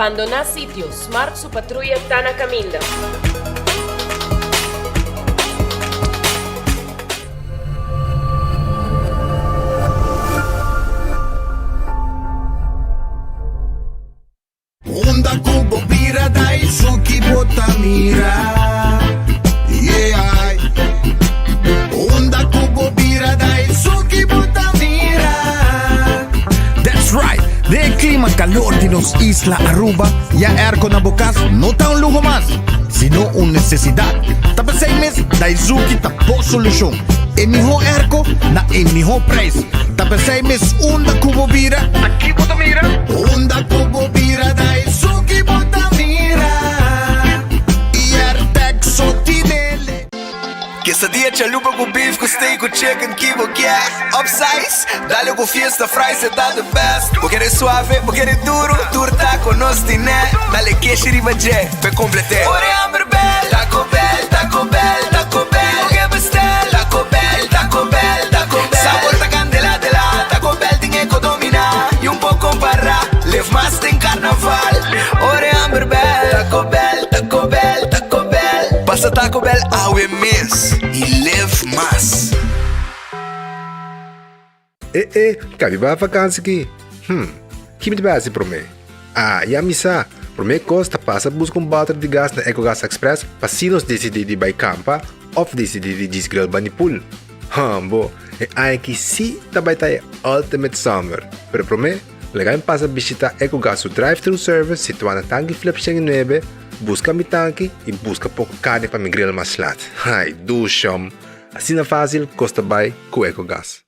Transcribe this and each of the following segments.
Abandonar sitio. Smart su patrulla Tana Caminda. Onda kubo bira dai suki botamira. Yeah. Onda kubo bira dai suki botamira. That's right. De clima calor de los Isla Aruba, ya airco na bukas no está un lujo más, sino una necesidad. Tapos 6 meses, Daisuki tapo solución. En mijo airco na en mijo price. Tapos 6 meses, onda kubo bira. Aquí botamira. Onda kubo bira Daisuki botamira. Y artexo tinele. Quesadilla, chalupa com beef, com steak, com chicken, kibo, gas. Upsize, dale com fiesta, fries, cê tá the best. Vou querer suave, vou querer duro, turta com nós tiné. Dale queixa e ribajé, pe complete. Ore Amber Bell, Taco Bell, Taco Bell, Taco Bell. O que bestel, Taco Bell, Taco Bell, Taco Bell. Sabor ta candela de la, Taco Bell tem que dominar. E pouco para, live mais tem carnaval. Ore Amber Bell, Taco Bell, Taco Bell, Taco Bell. Passa Taco Bell awe mes e live mais. Kami ba vakansie ki? Kimi ba si Prome? Ya misa. Prome Costa passa busca bater de gas na EcoGas Express pasinos decidir de by campa of decidir de disgrel banipul. Bo, ai que si tabay tayo ultimate summer. Pero Prome, legal passa visita EcoGas su drive-thru service situado na Tangi Flip 9. Busca mi tanque e busca pouco carne para mi grill mais lat. Ai, dusham. Assim na fácil, Costa by com EcoGas.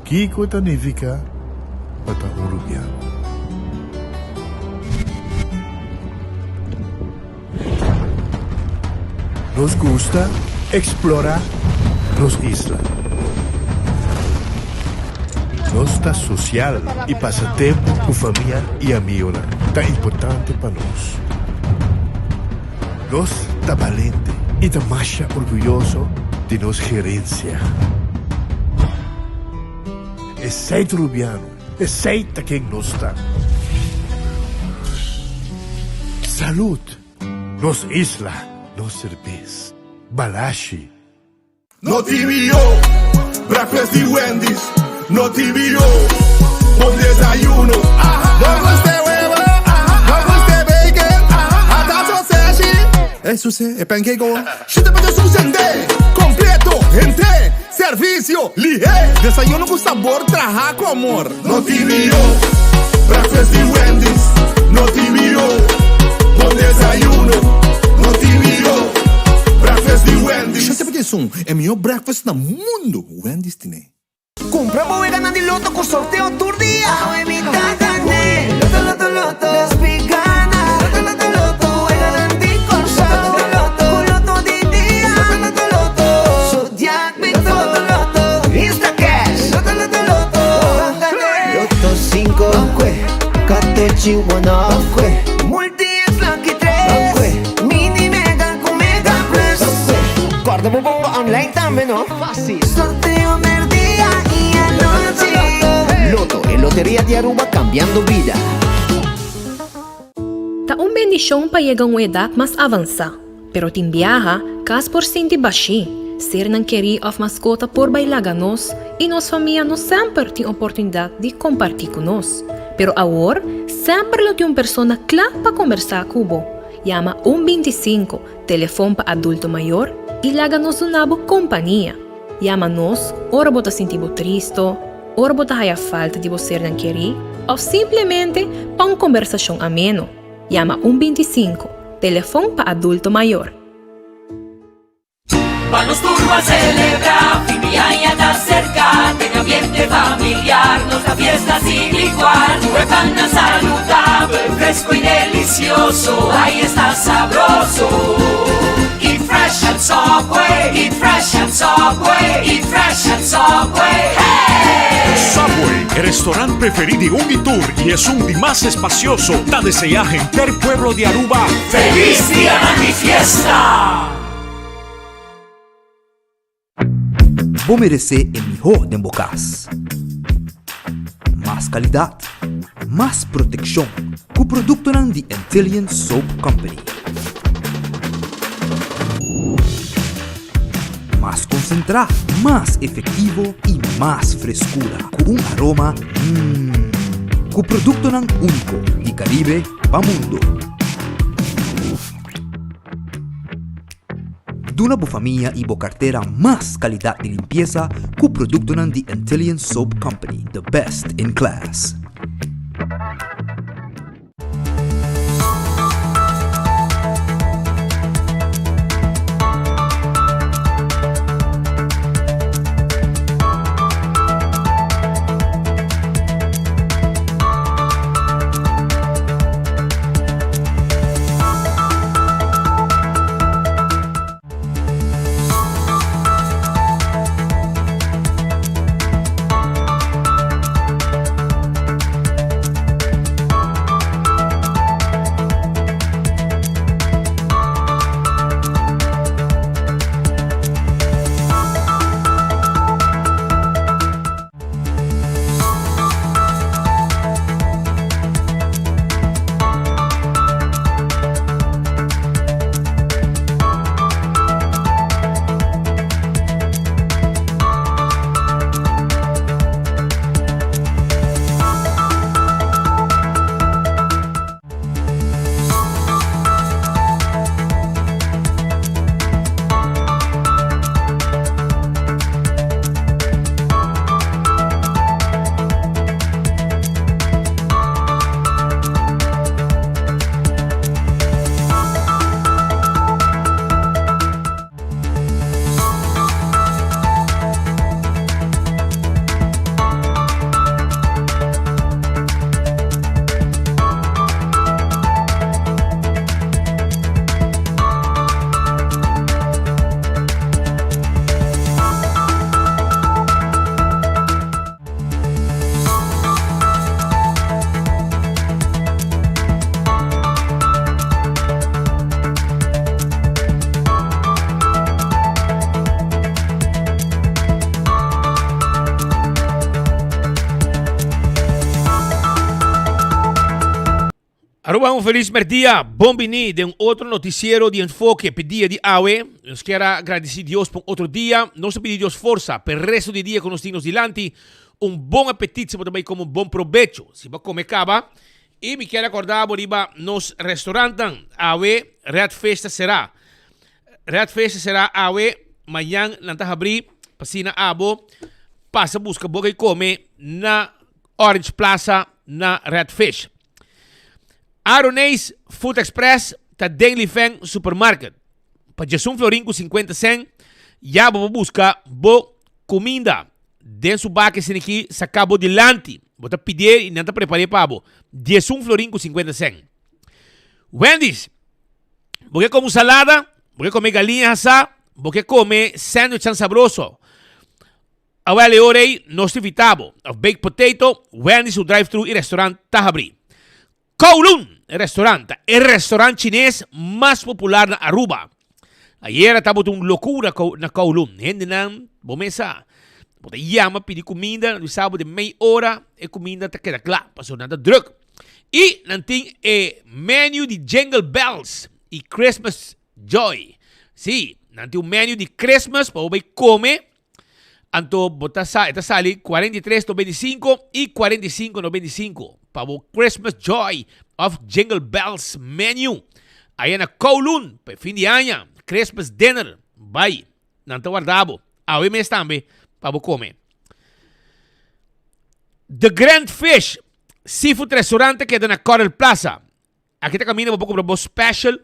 Kiko Tanivika Bata Uruguayan. Nos gusta explorar los islas. Nossa social e passatempo com família e amigos tá importante para nós. Nós tá valente e tá mais orgulhoso de nossa gerência. Aceita Rubiano, aceita quem nós está. Salud, nos isla, nos cerveza, balashi. No TVO, breakfast y Wendy's. No TVO, con desayuno. No guste huevo, no guste bacon, hasta sausage. Eso sí, es pancake. Shit, pero es un sende completo, gente, servicio, ligero. Desayuno con sabor, trabajo con amor. No TVO, breakfast y Wendy's. No TVO, con desayuno. No TVO, breakfast y Wendy's. Shit, pero es el mejor breakfast del mundo. Wendy's tiene. Compra bodega na Loto con sorteo tour día. Evita gané. Loto, loto, loto. Despigana. Loto, loto, loto. Juega de con Loto, loto. Loto di día. Loto, loto, loto. Zodiac, Loto, loto. Insta Cash. Loto, loto, loto. Loto 5, Catechi 1, Multi es Lucky 3. Mini Mega con Mega Plus. Guarda mo bomba online también, ¿no? Fácil. Sorteo del día y anoche. Loto, en Lotería de Aruba cambiando vida. Ta un bendición pa llegar a edad más avanzada, pero tin viaja cas por sinti baixi, ser nan querer of mascota por bailar nos e nos família nos sempre tem oportunidade de compartilhar com nós. Pero agora, sempre lo tem uma pessoa clara para conversar com você. Llama 125, telefone para adulto maior e laga-nos um nabo companhia. Llama-nos, ora bota sentir triste, ora bota a falta de você não querer, ou simplesmente para uma conversação ameno. Llama 125, telefone para adulto maior. Vamos turbo a celebrar, fin de año está cerca, en ambiente familiar, nos da fiesta sin igual, huevana saludable, fresco y delicioso, ahí está sabroso. Eat fresh and Subway, eat fresh and Subway, eat fresh and Subway, hey! Subway, el restaurante preferido de Unitour y es un de más espacioso, da desear gente el pueblo de Aruba. ¡Feliz día de mi fiesta! Vou merecer o melhor de Bocas. kalidad, mas proteksyon ku produkto ng The Antillean Soap Company. Más concentrado, más efectivo y más frescura. Con un aroma con producto ng único di Caribe pa mundo. Duna bufamia y bocartera más calidad de limpieza con producto ng The Antillean Soap Company, the best in class. Aruba, un feliz día. Bombini de un otro noticiero de enfoque pedía de AWE. Nos quiero agradecer a Dios por otro día. Nos pedimos Dios fuerza para el resto del día con los dignos delante. Un buen apetito, pero también como un buen provecho. Si va a comer cava. Y me quiero acordar, Boriba, nos restaurantes AWE, Red Festa será. Red Festa será AWE. Mañana, nanta abrir, pasina abo. Passa busca boca e come na Orange Plaza, na Red Fish. Aronês Food Express tá Daily Fang Supermarket. Para Jesus Florinco 50 cent. Já vou buscar boa comida. Dentro do baque assim aqui, sacabo delante. Vou te pedir e não te preparei para bo. Jesus Florinco 50 cent. Wendy's. Vou comer salada, vou comer galinha assada, vou comer sándwich sabroso. Awele orei, nos tivitabo. Of baked potato, Wendy's o drive-thru e restaurante Tahabri. Kowloon, el restaurante chinês mais popular na Aruba. Ayer estava uma loucura na Kowloon. Gente não, bomesa. Você chama, pedir comida, no sábado de meia hora, e comida está queda claro, passou nada druk. E não tem menu de Jingle Bells e Christmas Joy. Sim, não tem menu de Christmas para você comer. Anto bota sali 43.95 e 45.95 para o Christmas Joy of Jingle Bells menu. Aí na Kowloon, para fim de ano, Christmas dinner, vai, não te guardabo. Aí mesmo também para comer. The Grand Fish Seafood Restaurante que é na Coral Plaza. Aqui está caminhando um pouco para o special.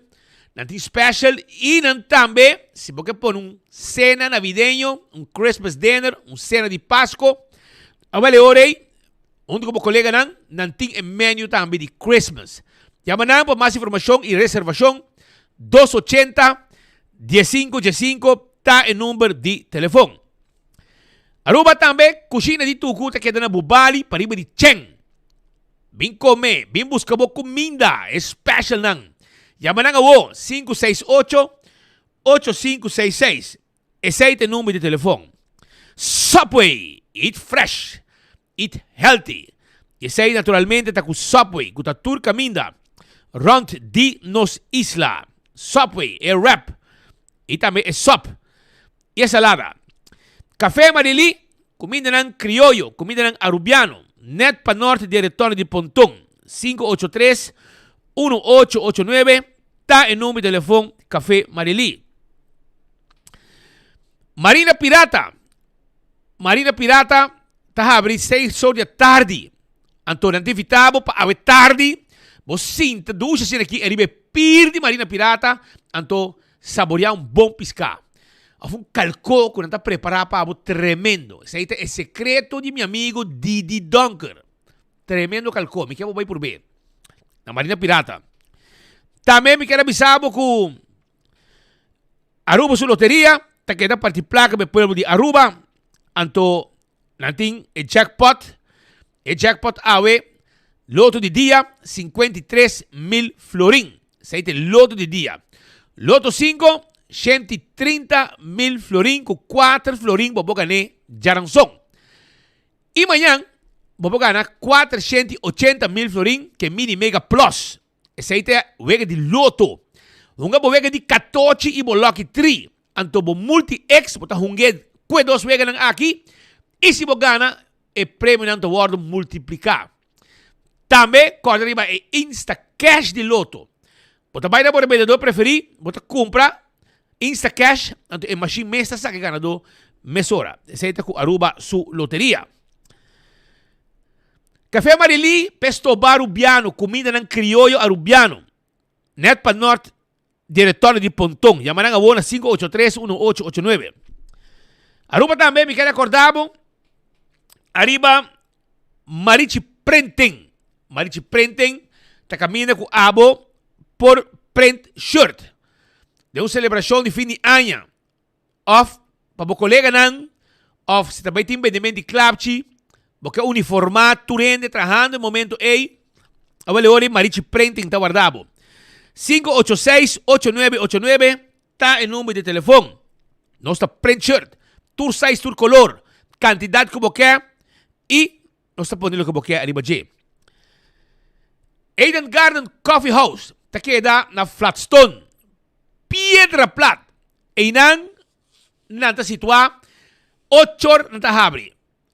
Não tem special e não também, se você põe cena navideño, Christmas dinner, cena de Páscoa, agora orei, onde como colega não tem menu também de Christmas. Chama para mais informação e reservação, 280-1515, está o número de telefone. Aruba também, cozinha de Tucu, que é na Bubali, para ir de Cheng. Vem comer, vem buscar comida, special não. Llama na 568-8566. Esse é o número de telefone. Subway. Eat fresh. Eat healthy. E sei naturalmente tá com Subway, com a tour caminda. Rond di nos isla. Subway é wrap. E também é sop. E é salada. Café Marili, comida ng criollo, comida ng arubiano. Net pa norte de retorno de Pontón. 583-1889. Tá em nome de telefone Café Marili. Marina Pirata. Marina Pirata tá abre 6 horas da tarde. Antônio Antivitabo pa ave tarde. Você sinta ducha assim aqui, ele pirdi Marina Pirata, então saborear bom piscar. Um calcô que não está preparado para algo tremendo. Esse aí é secreto de meu amigo Didi Dunker. Tremendo calcô, me quero ir por ver. Na Marina Pirata. Também me quero avisar que Aruba sua loteria, tá querendo partir placa do povo de Aruba, então nanting é jackpot. E jackpot ave. Loto de dia, 53.000 florin. Esse é loto de dia. Loto 5, 130.000 florin, com 4 florin, vou ganhar Jaranson. E amanhã, vou ganhar 480.000 florin, que é Mini Mega Plus. Esse é o vega de loto. Vou vega de 14 e vou lucky 3. Então, vou multi-X, vou hungar com 2 vegas aqui. E se vou ganhar, é prêmio não te multiplicar. Também, quando arriba é Insta Cash de loto. Você vai dar para o vendedor preferido, você compra Insta Cash, então é machine mesta sa que ganador mesora. Esse é o Aruba su loteria. Café Marili, pesto arubiano, comida ng criollo arubiano. Net pa norte, de retorno de Pontón. Llamarán a Bona 583-1889. Aruba também, me quero acordar, arriba Marichi Prenten. Marichi Prenten está caminhando com abo por print shirt. De uma celebração de fim de ano. Of, para o colega não. Of, se também tem vendimento de clubchi. Porque uniformado, turende, trabalhando no momento aí. Agora, olha, Marichi Prenten está guardado. 586-8989 está em número de telefone. Nossa print shirt. Tour size, tour color. Quantidade que você quer. E nós estamos ponendo o que você quer arriba de. Eden Garden Coffee House. Está queda na Flatstone. Piedra Plat. E não está situado 8 horas não está abre.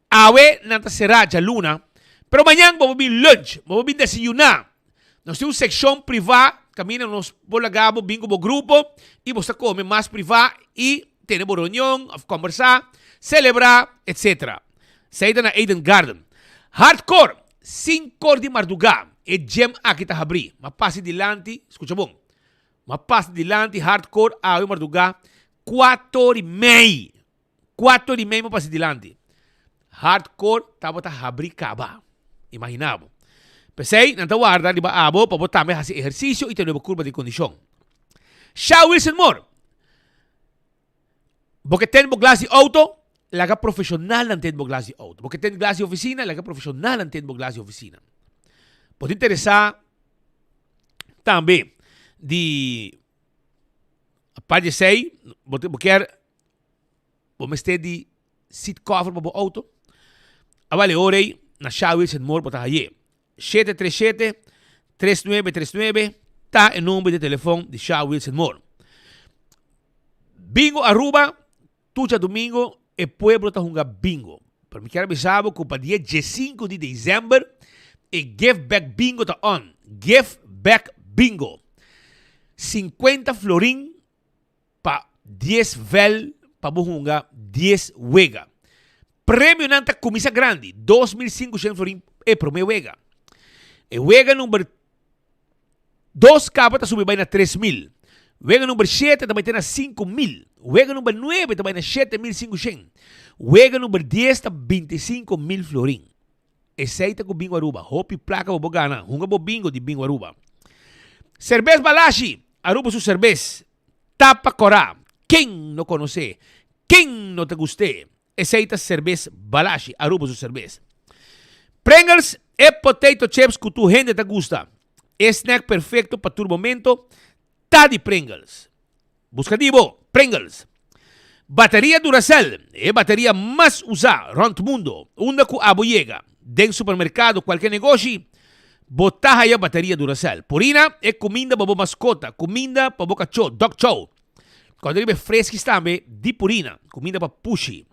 Awe não está cerrada luna. Pero amanhã vamos vir lunch. Vamos vir desayunar. Nós temos seção privada. Camina nos bolagabo, bingo bo grupo. E você come mais privado. E tem uma reunião, conversar, celebrar, etc. Saída na Eden Garden. Hardcore. 5 de madrugada. E gem aqui tá abrir. Mas passe dilante. Escuta bom. Mas passe dilante. Hardcore. A madrugada. 4:30. 4:30 mas passe dilante. Hardcore. Tava tá abrir caba. Imaginava. Pensei, não tá guarda. Liba abo. Para botar mais exercício. E ter uma curva de condição. Shaw Wilson Moore. Porque tem um glass de auto. Laga profissional não tem um glass de auto. Porque tem glass de oficina. Laga profissional não tem um glass de oficina. Pode interessar também de a parte de sei, você quer ter de seat cover para o auto. Avale orei na Shaw Wilson Moore para aí. 737-3939 tá em número de telefone de Shaw Wilson Moore. Bingo Aruba, tuja domingo e pueblo tá jogando bingo. Para me quero avisar que para dia 15 de dezembro e Give Back Bingo tá on. Give Back Bingo. 50 florin para 10 vel para buhunga 10 wega. Prêmio nanta comisa grande. 2.500 florin é pro meu wega. E wega número 2 capa tá subindo na 3.000. Wega número 7 também tem na 5.000. Wega número 9 também na 7.500. Wega número 10 tá 25.000 florin. Esse com bingo Aruba. Hopi placa bo gana. Hunga bo bingo de bingo Aruba. Cerveza Balashi. Aruba su cerveza. Tapa Corá. Quem não conhece? Quem não te guste? Esse cerveza Balashi. Aruba su cerveza. Pringles e potato chips que tu gente te gusta. Snack perfeito para tu momento. Tá de Pringles. Buscativo. Pringles. Bateria Duracell. É bateria mais usada no mundo. Uma com aboyega. den supermercado, qualquer negócio, botar aí a bateria Duracell. Purina é comida para mascota, comida para cachorro, dog show. Quando ele é fresco também, de Purina, comida para pushy.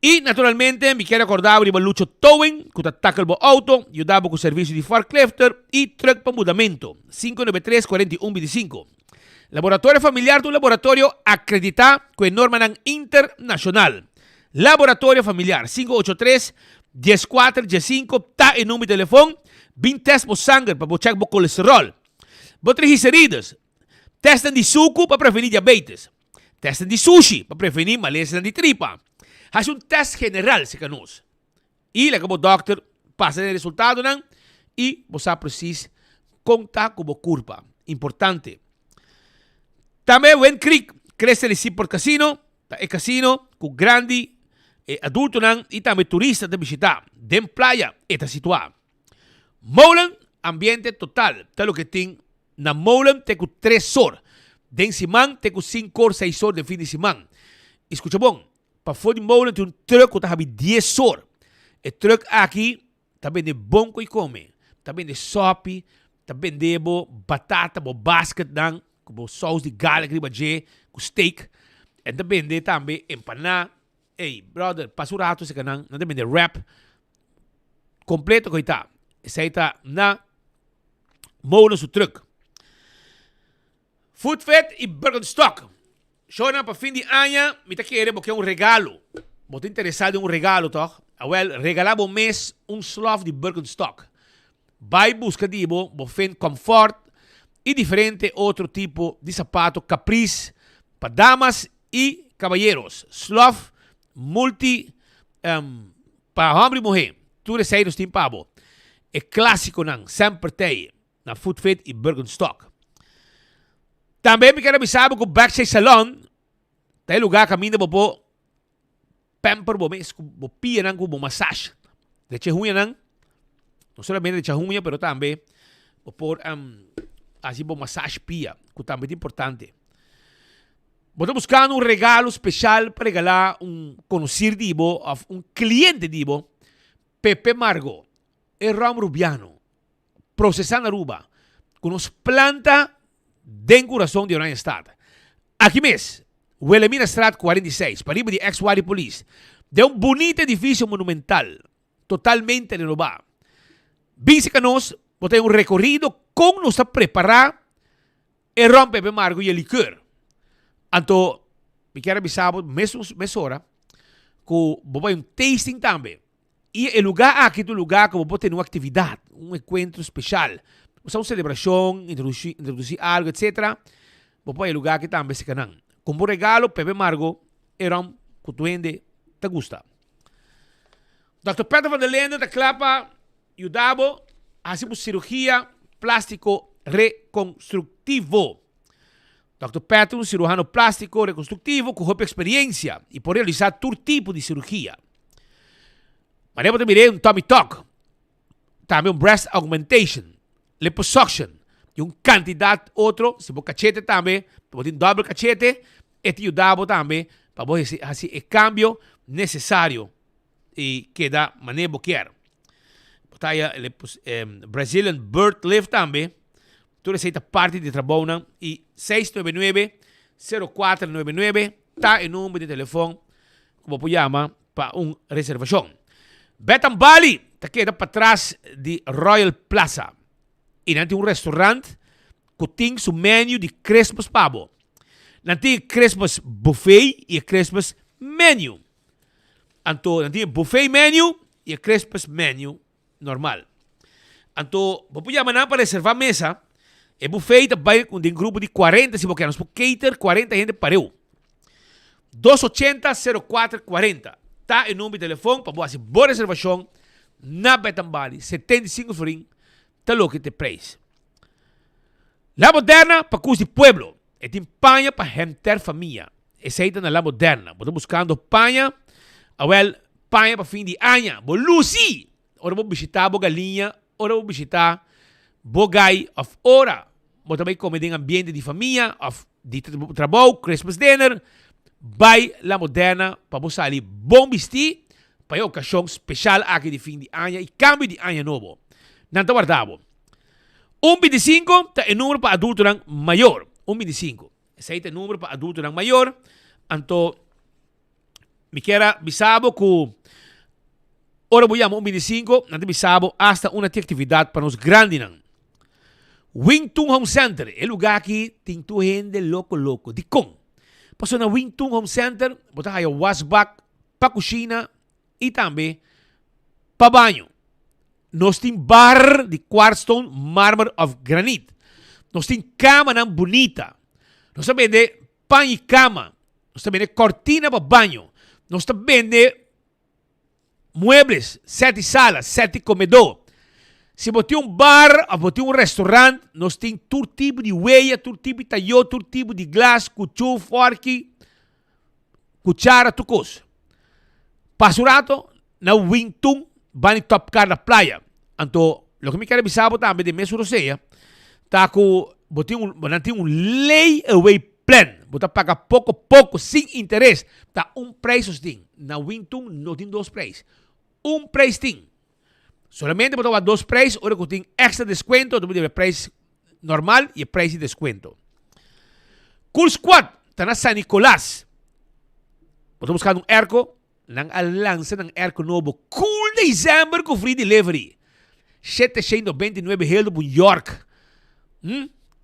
E, naturalmente, me quero acordar de Lucho Towing, que ataca o auto, ajudava com o serviço de forklifter e truck para mudamento. 593-4125. Laboratório familiar do laboratório acreditado com norma internacional. Laboratório familiar 583-14-15 está em número de telefone. 20 test por sangue para checar o colesterol. Triglicéridos. Testem de suco para prevenir diabetes. Testem de sushi para prevenir maleza de tripa. Faz test general se canos. E o doctor passa o resultado e você precisa contar com a curva. Importante. Também o Creek cresce ali por casino. É casino com grande adulto e também turista de visitar. Den praia está situado. Molen, ambiente total. Tal que tem na Molen tem com 3 horas. Den semana tem com 5 horas, 6 horas de fim de semana. Escuta bom. Para fora de Molen tem truck que está 10 horas. O truck aqui está vendendo bom que come. Está vendendo sopa, está vendendo batata, basket, com sauce de galho, com steak. E está vendendo também empanada. Ei, brother, passa o rato se canang, não tem wrap completo que está. Esse aí está na Molen su truck. Food Fed e Birkenstock. Shona para fim de ano, me tá querendo porque é regalo. Muito interessado em regalo, toch? Well, regalar um mês slof de Birkenstock. Vai buscar de bo fin comfort e diferente outro tipo de sapato caprice para damas e caballeros. Slof multi para homem e mulher. Tudo isso aí nos tem pabo. É clássico não, sempre tem na Food Fit e Birkenstock. Também me quero avisar que o Backstage Salon tem lugar caminho para o pamper, para pia para massagem. De chehunha não solamente de chehunha, mas também por assim para massagem pia, que também é importante. Estou buscando regalo especial para regalar conhecido de cliente de Pepe Margo, e Ram Rubiano, processando Aruba, com nos planta den coração de Orion Stad. Aqui mesmo, Wilhelmina Strat 46, para de ex-Wadi Police, de bonito edifício monumental, totalmente renovado. Vise que nós temos recorrido como nos está preparado e Ram Pepe Margo e o licor. Então, me quero avisar, mesma hora, que vai tasting também. E o lugar aqui é um lugar que você tem uma atividade, encontro especial. Uma celebração, introduzir algo, etc. Você é um lugar que também se canal. Como regalo, Pepe Margo, era que tu te gusta. Dr. Pedro van der Lende, da clapa, ajudava a fazer cirurgia plástico reconstrutivo. Dr. Pedro, cirurgião plástico reconstrutivo, com experiência e pode realizar todo tipo de cirurgia. Mas eu também Tommy Talk, também breast augmentation, liposuction, e quantidade outro, se você cachete também, você tem double cachete, e te ajudava também para você fazer o cambio necessário e que da maneira que quer. Brazilian Bird Lift também, toda essa parte de trabalho e 699-0499 está em número de telefone que você chama para reservação. Betan Bali está queda para trás de Royal Plaza. E não tem restaurante que tem seu menu de Christmas pavo. Não tem Christmas buffet e Christmas menu. Então, não tem buffet menu e Christmas menu normal. Então, você pode chamar para reservar mesa. E buffet também com um grupo de 40, se você quer. Nós podemos cater 40 gente para eu. 280-0440. Está em número de telefone para você fazer boa reservação na Betan Bali. 75 florin. Está louco que preço. La Moderna para cus de pueblo. E tem panha para gente família. Essa aí está na La Moderna. Estou buscando panha. Panha para fim de ano. Bo Lucy. Ora vou visitar bo galinha. Ora vou visitar bo gai. Ora. Vou também comer em ambiente de família. De trabalho. Christmas dinner. Vai La Moderna para você ali bom vestir. para a ocasião especial aqui de fim de ano e cambio de ano novo. Não está guardado. 125 é o número para adulto maior. 125. Esse é o número para adulto maior. Então, me quero bisabo que ora vou chamar 125, não bisabo hasta uma atividade para os grandes. Wington Home Center é lugar que tem tu gente louco. De com. Passou na Wington Home Center, botar aí o washback para cozinha e também para banho. Nós temos bar de quartzstone mármore of granite. Nós temos cama bonita. Nós também vendemos pão e cama. Nós também vendemos cortina para banho. Nós também vendemos muebles, 7 salas, 7 comedor. Se você tem bar ou você tem restaurante, nós temos todo tipo de huella, todo tipo de talho, todo tipo de glass, cuchillo, forque, cuchara, tudo coisa. Pasurato, na Wington, van top car na praia. Então, o que me quero avisar também de mesmo roceia, tá com você tem layaway plan. Você paga pouco, sem interesse. Tá preço tem. Na Wington não tem 2 preços. Preço tem. Solamente você vai 2 preços, agora que tem extra desconto, você tem preço normal e preço de desconto. Cool Squad, tá na San Nicolás. Você buscar erco, nang lança ng erco novo. Cool December com free delivery. 799 reais do York.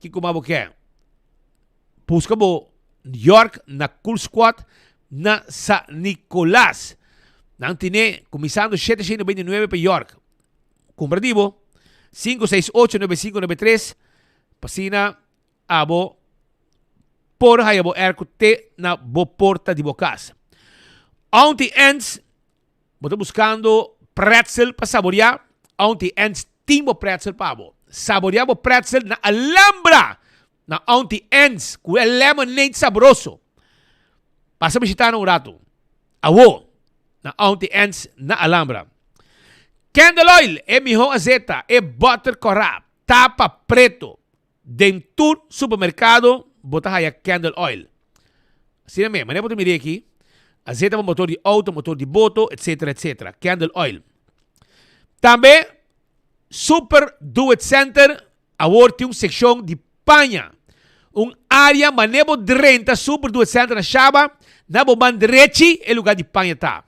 Que como você quer? Busca bo York na Cool Squad na San Nicolás. Nang tine, começando 799 para York. Comprativo 568-9593 pasina abo por hayabo erko te na bo porta di bocas. Auntie Ends, boto buscando pretzel para saborear. Auntie Ends timbo pretzel pabo. Saboreabo pretzel na Alhambra. Na Auntie Ends, com lemonade saboroso. Passa visitar um rato. Awo, na Auntie Ends na Alhambra. Candle Oil é melhor azeta, é butter corrap, tapa preto. Dentro supermercado, botar aí Candle Oil. Assim mesmo, mas não pode mirar aqui. Azeta para motor de auto, motor de boto, etc. Candle Oil. Também, Super Do It Center, agora tem uma seção de panha. Área manebo 30 Super Do It Center na Chaba, na Bobanderechi, é lugar de panha tá.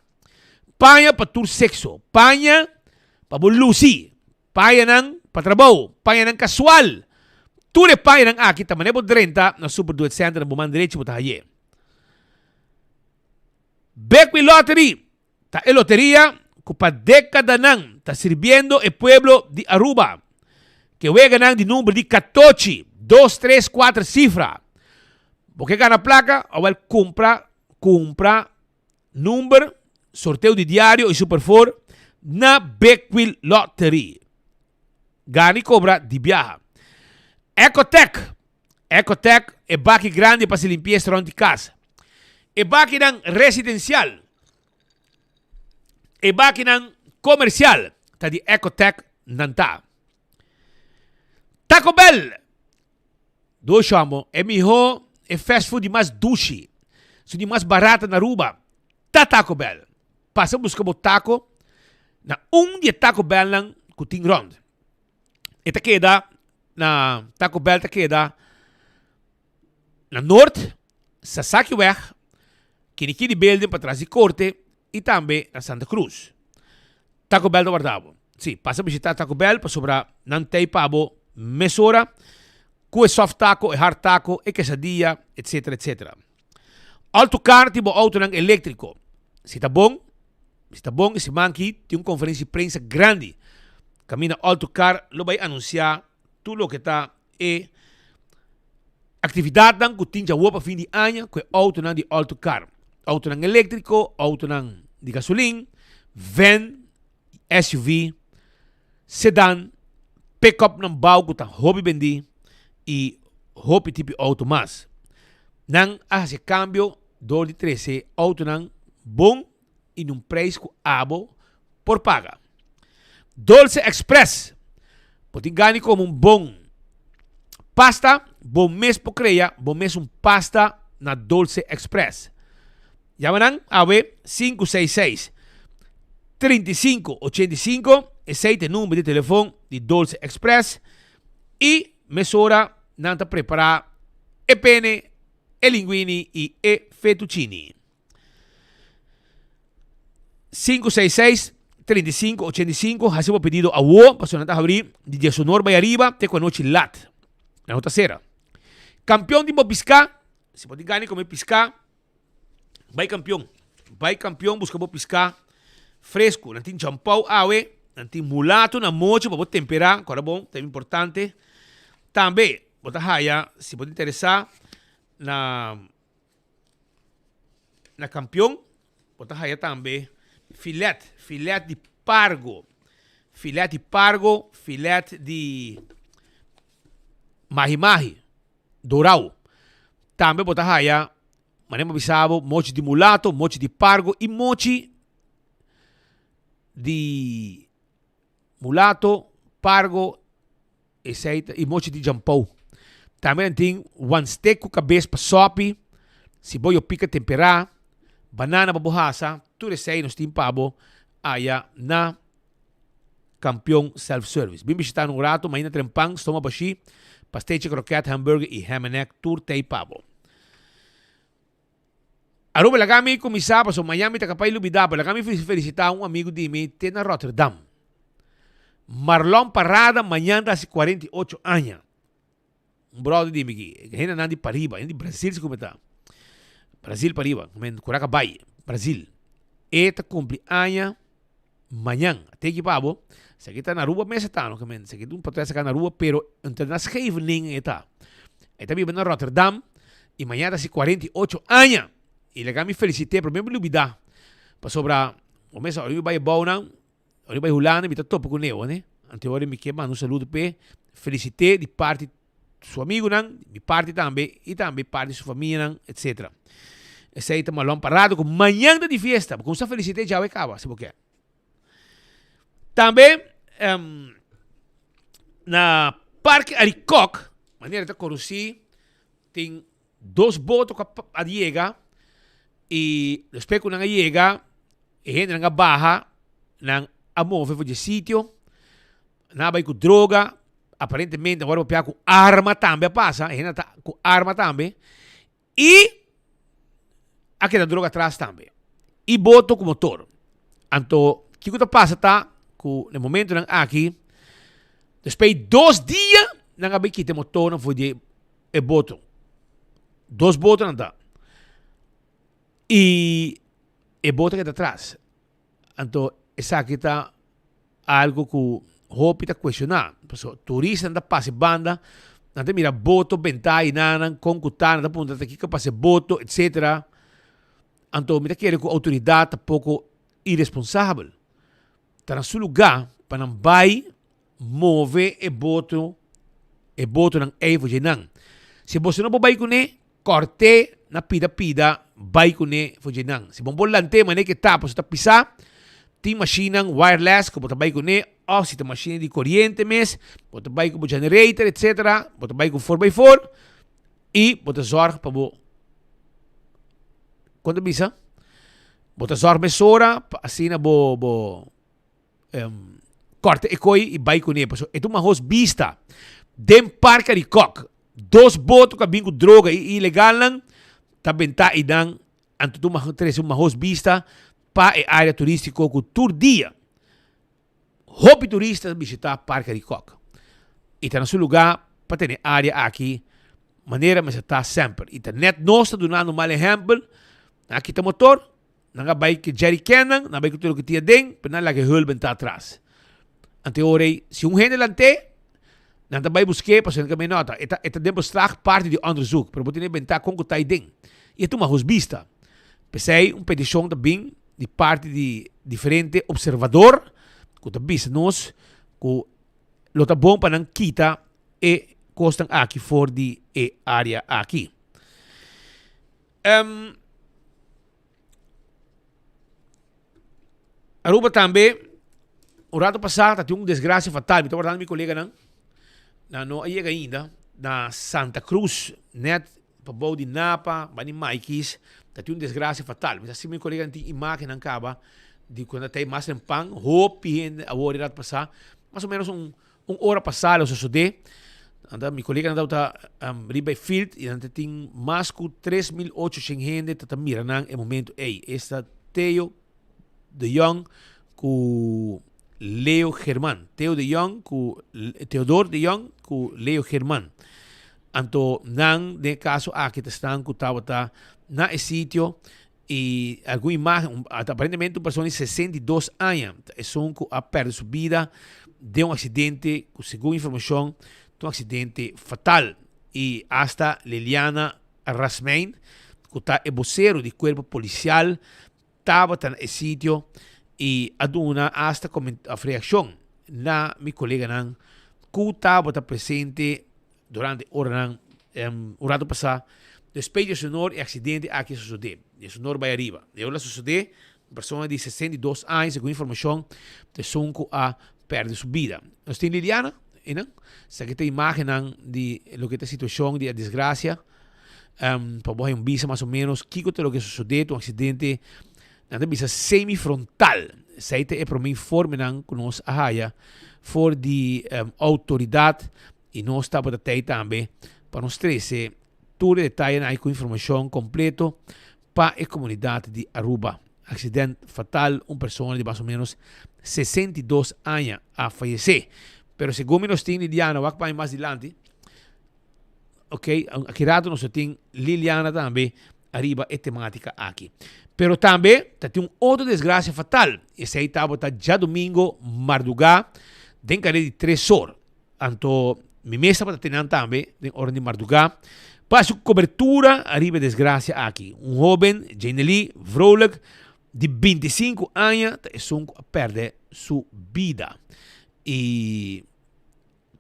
Panha para tur sexo, panha para bulusi, panha ng patrabaho, panha ng casual. Ture panha ng aqui, ta manebo 30 na Super Do It Center na Bobanderechi mo tahaye. Beckwith Lottery, ta e loteria, que pa década nang ta sirviendo el pueblo de Aruba, que juega nang di número de 14, 2, 3, 4 cifra. Porque gana placa, awal compra número, sorteio de diário e Super4 na Beckwith Lottery. Gana e cobra de viaja. Ecotech é baki grande para se limpar restaurante de casa. É baki ng residencial. É baki ng comercial. Ta di Ecotech nanta. Taco Bell. Do chamo, é melhor, é fast food de mais dushi. So de mais barata na Aruba. Taco Bell. Passa buscar o taco na dia Taco Bell lang kuting round. Ita queda na Taco Bell ta queda na norte, Sasaki Weg, Kinikini Building para trás de Corte e também na Santa Cruz. Taco Bell do guardavo. Sim, passa a visitar Taco Bell para sobrar nantei pabo mesora, com soft taco, hard taco, quesadilla, etc. Alto car tipo auto ng elétrico. Se está bom, esse manqui tem uma conferência de prensa grande. Camina Alto Car, lo vai anunciar tudo o que está e atividade que tem já para fim de ano, que é auto de Alto Car. Auto ng elétrico, auto ng de gasolina, van, SUV, sedan, pick-up ng bago que está hobby bendi e hobby tipo auto mas. Nang esse cambio, do de 13, auto ng bom e num preço abo por paga. Dolce Express. Pode ganhar como bom pasta, bom mês por creia, bom mês pasta na Dolce Express. Llaman a 566 3585. Esse é o número de telefone de Dolce Express. E mesora nanta preparar e pene, e linguini e fettuccini. 566-3585. Hacemos pedido a WO. Para sonata abrir. DJ Sonor vai arriba. Te com a noite lat. Na outra sera. Campeão de piscar. Se pode ganhar como piscar. Vai campeão. Vai campeão. Busca piscar. Fresco. Não tem champau awe. Não tem mulato na mocho. Para temperar. Agora bom. É importante. Também. Bota raia. Se pode interessar. Na campeão. Bota raia também. Filé de pargo. Filé de pargo. Filé de mahi-mahi. Dourau. Também bota raia. Manema bisabo. Mochi de mulato. Mochi de pargo. E mochi de mulato, pargo e mochi de jampau. Também tem one steak com cabeça para sopi. Cebola pica temperar. Banana babuhasa. Tudo isso aí nós temos pabo. Aya na campeão self-service. Bim visitar no rato. Maina trempang. Stoma bashi. Pastéis, croquete, hambúrguer e ham and egg. Turte e pabo. Aruba lagami comisaba so Miami ta kapay lubidaba. Lagami felicitar amigo de mim te na Rotterdam. Marlon Parada manhã das 48 anos. Brother de mim que ainda não de Pariba, de Brasil se como tá. Brasil Pariba, men curaca bai, Brasil. Eta cumpre anos manhã. Até que pabo, se aqui tá na rua mesa tá, no men, se aqui tu pode sacar na rua, pero entre nas evening eta. Eta vive na Rotterdam e manhã das 48 anos. E legal me felicitei, para mim me lubidar. Para sobrar, o mês, eu vai bom não, eu vai hulando, me tá topo com eu, né? Anterior me queima, um saludo pe, felicitei de parte do seu amigo não, de parte também e também parte de sua família não, etc. Esse aí tá malão parado com manhã de festa, porque você felicitei já vai acabar, se você quer. Também na Parque Aricoc, maneira de coruzir, tem 2 botos a Diega. E depois que nang chega, e gente nang barra, nang amove de sítio, nabay com droga, aparentemente agora vai com arma também passa, e gente tá com arma também, e aqui na droga atrás também, e boto com motor. Então, o que passa tá, com no momento nang aqui, depois 2 dias, nang abay kita motor, não foi de boto, 2 botos não tá. E bota que está atrás. Então, essa aqui está algo que o Hopi está questionando. Turista não passa banda, não tem mira boto, bentai, nanan, concutana, não punta aqui que passa boto, etc. Então, me quer que a autoridade está pouco irresponsável. Está no seu lugar para não vai mover boto não é fugindo. Se você não vai com ele, corte na pida vai com ele fugindo. Se bom volante mané que tá, você tá pisar, tem machine wireless que você vai com ele, ou se tem machine de corrente mes, você vai com o generator, etc. Você vai com 4x4 e você zorga para você. Quando pisa, você zorga mesora, assim na corte e coi e vai com ele. É uma host vista dem Parque Aricoc. 2 botos que vêm com droga e ilegal lang, também tá e dan anto uma host vista para a área turística com todo dia. Hopi turistas visitar Parque Aricoc. E está no seu lugar para ter área aqui, maneira mas está sempre. E tá net nós está dando um mal exemplo, aqui tá motor, não vai que Jerry Cannon, não vai que tudo que tinha dentro, para não lá que hulben tá atrás. Anteorei, se gente lante não vai buscar, para você nota, é demonstrar parte de onderzoek, para você inventar como está aí dentro. E é uma rosbista. Pensei petição também de parte de diferente observador, que também nós, que lo tá bom para não quitar e costam aqui fora de área aqui. Aruba também, o rato passado, tinha desgraça fatal, me estou guardando meu colega não chega ainda, na Santa Cruz, net, para o de Napa, para Maikis, tinha desgraça fatal. Mas assim, meu colega tem imagem não acaba, de quando tem mais em pan, hope a hora irá passar, mais ou menos hora passada, o sucede. Anda, meu colega anda riba field e anda tem mais que 3.800 gente que tá mirando no momento. Esta Theo de Jong com Leo Germán. Theo de Jong com Theodor de Jong com Leo Germán. Anto nang de caso aqui estão que estava na sítio e alguma imagem, aparentemente uma pessoa de 62 anos, é que a perder sua vida de acidente, segundo informação, um acidente fatal. E hasta Liliana Rasmein, que está vocero do corpo policial, estava no sítio e aduna hasta a reação na minha colega nan, que estava presente durante o rato passado. Después de sonor e acidente aqui sucedeu. De sonor vai arriba. De agora sucedeu, uma pessoa de 62 anos, com informação, de sonco a perder sua vida. Nós temos Liliana, se aqui tem imagem de lo que é a situação de a desgraça, para você visa mais ou menos, que é o que sucedeu, um acidente, na visa semifrontal. Se aí é para mim informe que nós a for de autoridade e nós estamos até também para nós trazer todo detalhe com informação completa para a comunidade de Aruba. Acidente fatal, uma pessoa de mais ou menos 62 anos a falecer. Pero segundo nós temos Liliana, vamos para mais adiante. Ok, aqui rato nós temos Liliana também, arriba a temática aqui. Pero também tem outra desgraça fatal. Esse aí estava já domingo, madrugada, dentro de 3 horas. Então, minha mesa para ter também, dentro hora de madrugada. Para sua cobertura, arriba a desgraça aqui. Um jovem, Janely, vrolijk, de 25 anos, a perder sua vida. E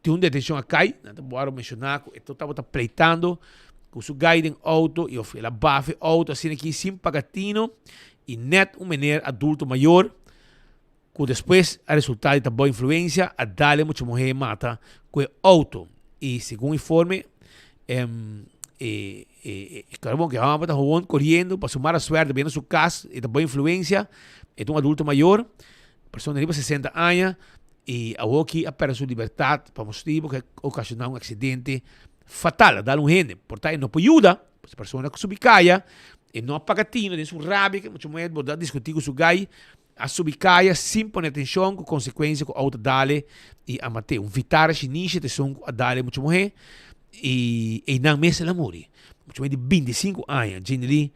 tem uma detenção aqui, não vou mencionar, que estava pleitando com seu guiding auto e ela bafe auto assim aqui sem pagatino e net menino adulto maior que depois a resultado da boa influência a dar muita mulher mata com o auto e segundo informe claro que vamos estar jogando correndo para sumar a suerte vendo sua casa e da boa influência é um adulto maior pessoa de 60 anos e aqui a perder sua liberdade para motivo que ocasionar um acidente fatal, a dar gente. Portanto, não pode ajudar, a pessoa que subicaia, e não pagatino, tem sua rabia, que muitas vezes pode discutir com o gai, a subicaia, sem pôr atenção, com consequência, com a outra dale, e a matar. Vitar chinês, atenção, a dale, muitas vezes, e não mesmo ela morre. Muitas vezes de 25 anos, Janely,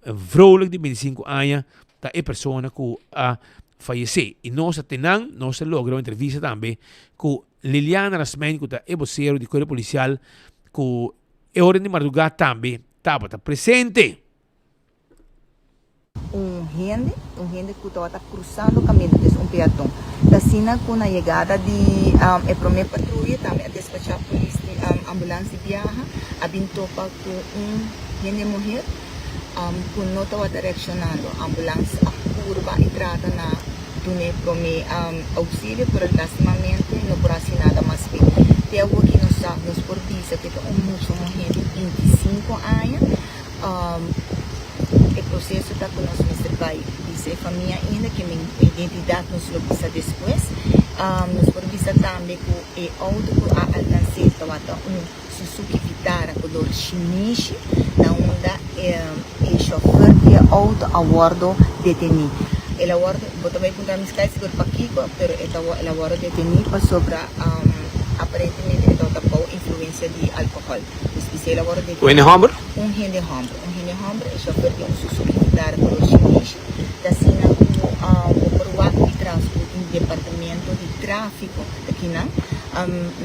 vrolijk de 25 anos, tá a pessoa que a falecer. E nós tenhamos, nós logramos uma entrevista também com Liliana Rasmein, que é vocero do corpo policial, que é hora de madrugada também estava presente. Gente que estava cruzando o caminho de peatão. Da cena com a chegada de a primeira patrulha, também a despachar a polícia, ambulância de viagem, a topa com gente morrer, que não estava reaccionando. A ambulância a curva e trata na donde prome auxílio por el lastimamento não por assim nada mais bem. Tem algo que nos por visa que tem muita gente de 25 anos. O processo está com nós, Mr. Pai, dice família ainda que minha identidade nos lo visa depois. Nos por visa também que o auto que a alcance estava Suzuki Vitara color chinês, na onda o chofer de auto a bordo detenido. El aborto, vou também contar mis casos por Paquico, pero el aborto detenido sobre aparentemente ele estava com influência de álcool. Especial aborto detenido. Um gente hombre, o chofer de Suzuki Vitara color chinês, da cena por o ato de trânsito em departamento de tráfico aqui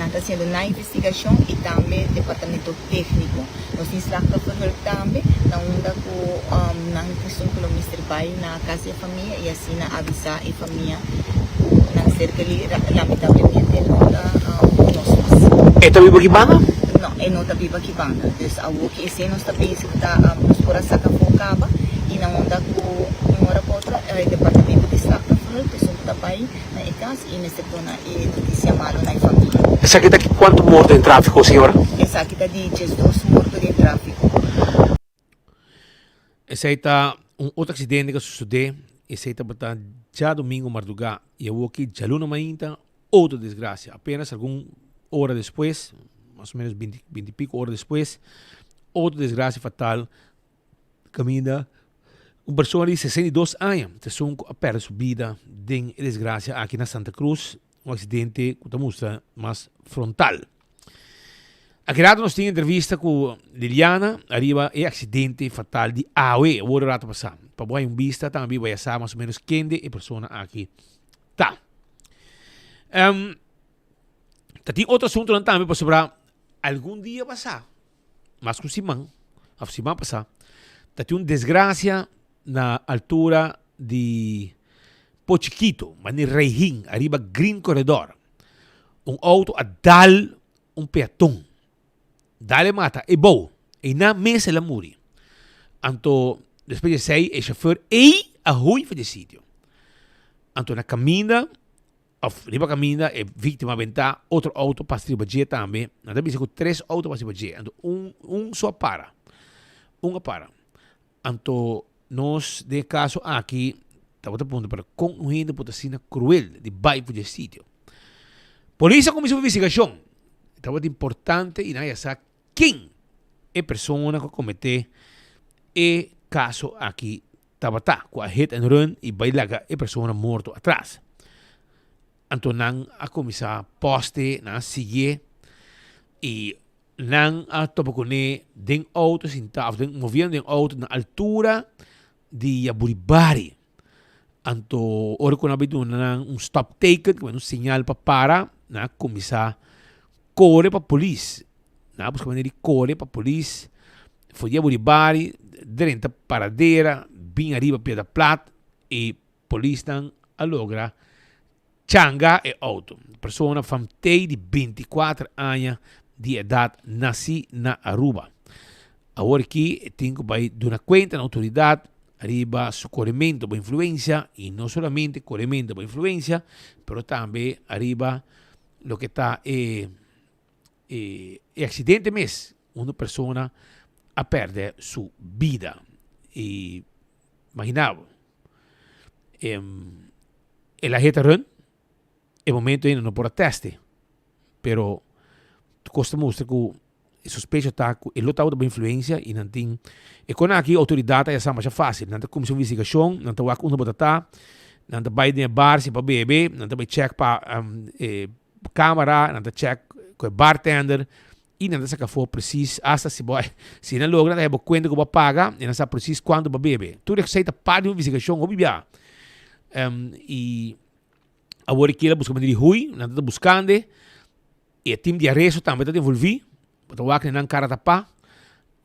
está sendo na investigação e também departamento técnico. Nós instructamos também na onda com na questão com o Mr. Pai na casa da família e assim avisar a família na cerca ali lamentavelmente não está Está vivo aqui banda? Não, não está vivo aqui banda. Então algo que esse não está pensando que está nos por saca focava e na onda com uma hora outra o departamento de instructors está pai na casa e nesse dona e notícia malo na família. Essa aqui está aqui quanto morto em tráfico, senhora? Essa aqui está de 2 mortos em tráfico. Esse aí está outro acidente que sucedeu. Esse aí está já domingo madrugada, eu aqui, já luna mainta, outra desgraça. Apenas alguma hora depois, mais ou menos 20 e pico horas depois, outra desgraça fatal, caminha uma pessoa de 62 anos, que perde sua vida de desgraça aqui na Santa Cruz, um acidente que mostra mais frontal. Aqui nós temos entrevista com Liliana, arriba é acidente fatal de AOE, o hora rata passar. Para boa vista, também vai saber mais ou menos quem é a pessoa aqui. Tá. Tem outro assunto também para sobrar algum dia passar, mas com semana passar, tem uma desgraça na altura de Pochiquito, mas em Reihin, arriba Green Corredor. Um auto a dar um peatão. Dale mata, e bom, e na mesa la muri. Anto, depois de sei, o chauffeur e a rui de sítio. Anto na caminha, riba caminha, é vítima aventar, outro auto para se bater também. Nada bisa com 3 autos para se bater. Anto, só para. Para. Anto, nós, de caso aqui, estava a ponto para concluir a cena cruel de bairro de sítio. Polícia começou a investigação. Estava importante e não sabe quem é a pessoa que cometeu o caso aqui. Estava com a hit and run e vai lá a pessoa morta atrás. Então, não a começar a poste, não a seguir e não a topa com ele de auto, movendo de auto na altura de Yaburibari. Então, ora quando habitu um stop taken, um sinal para, não começar corre para a polícia. Não, busca maneira de correr para a polícia. Foi de Yaburibari, dentro da paradeira, bem arriba pela plata e a polícia a logra changa e auto. Pessoa famtei de 24 anos de idade, nasci na Aruba. Agora aqui, tenho que dar conta na autoridade, arriba socorrimento por influência, e não somente corrimento por influência, mas também arriba o que está acidente mesmo, uma pessoa a perder sua vida. E imaginava, ela reta run, e momento ainda não pode teste, pero costa mostra que o suspeito está com ele está de influência e não tem e quando aqui a autoridade é mais fácil, não tem comissão de investigação, não tem o que botar, não tem vai de bar se para beber, não tem check para câmera, não tem check com o bartender e não tem sacar for preciso hasta se não logra é conta que vai pagar e não sabe preciso quando vai beber. Tudo que seita parte de investigação obvia. E agora que ela busca maneira de rui, não está buscando e o time de arresto também está envolvido. Então, que não cara tapa,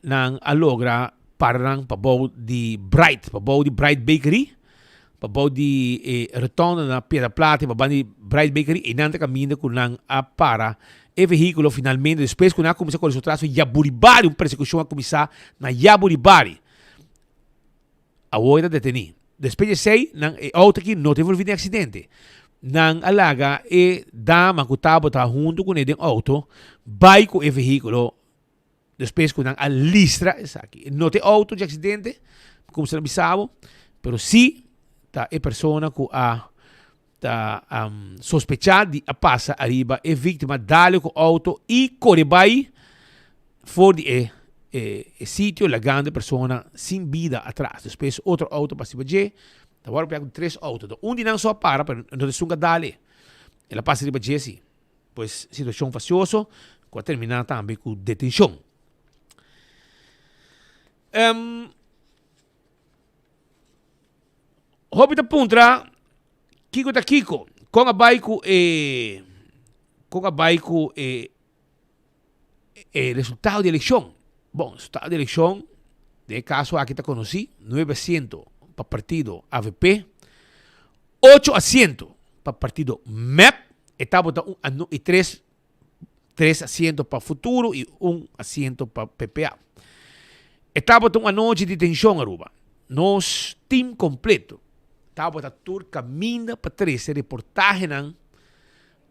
não alogra para o de Bright Bakery, para o de retorno na Pedra Plata, para o de Bright Bakery, e não caminha com não a para o veículo finalmente, depois que não começa com o traço Yaburibari, uma persecução a começar na Yaburibari. A hora de detenir. Depois de sei, o auto aqui não teve envolvido em acidente. Não alaga e dama que estava junto com ele auto, vai com o veículo, depois que não a listra, aqui. Não tem auto de acidente, como se não sabe, mas sim, tá a pessoa que está sospechada de a passa arriba, é vítima dali com o auto e corre vai fora de sítio, lagando a pessoa sem vida atrás. Depois outro auto para se bater. Agora pega 3 autos. Um de não só para, mas não é sunga dali. Ela passa de bater assim. Pois situação faciosa, com terminar também com detenção. Hobbit puntra Kiko da Kiko, com a baico resultado de eleição. Bom, resultado de eleição, de caso aqui te conheci, 900 para partido AVP, 8 asientos para partido MEP, e 3 asientos para Futuro e 1 asiento para PPA. Estava uma noite de tensão, Aruba. Nós, time completo, estava a tur caminho para 13 reportagem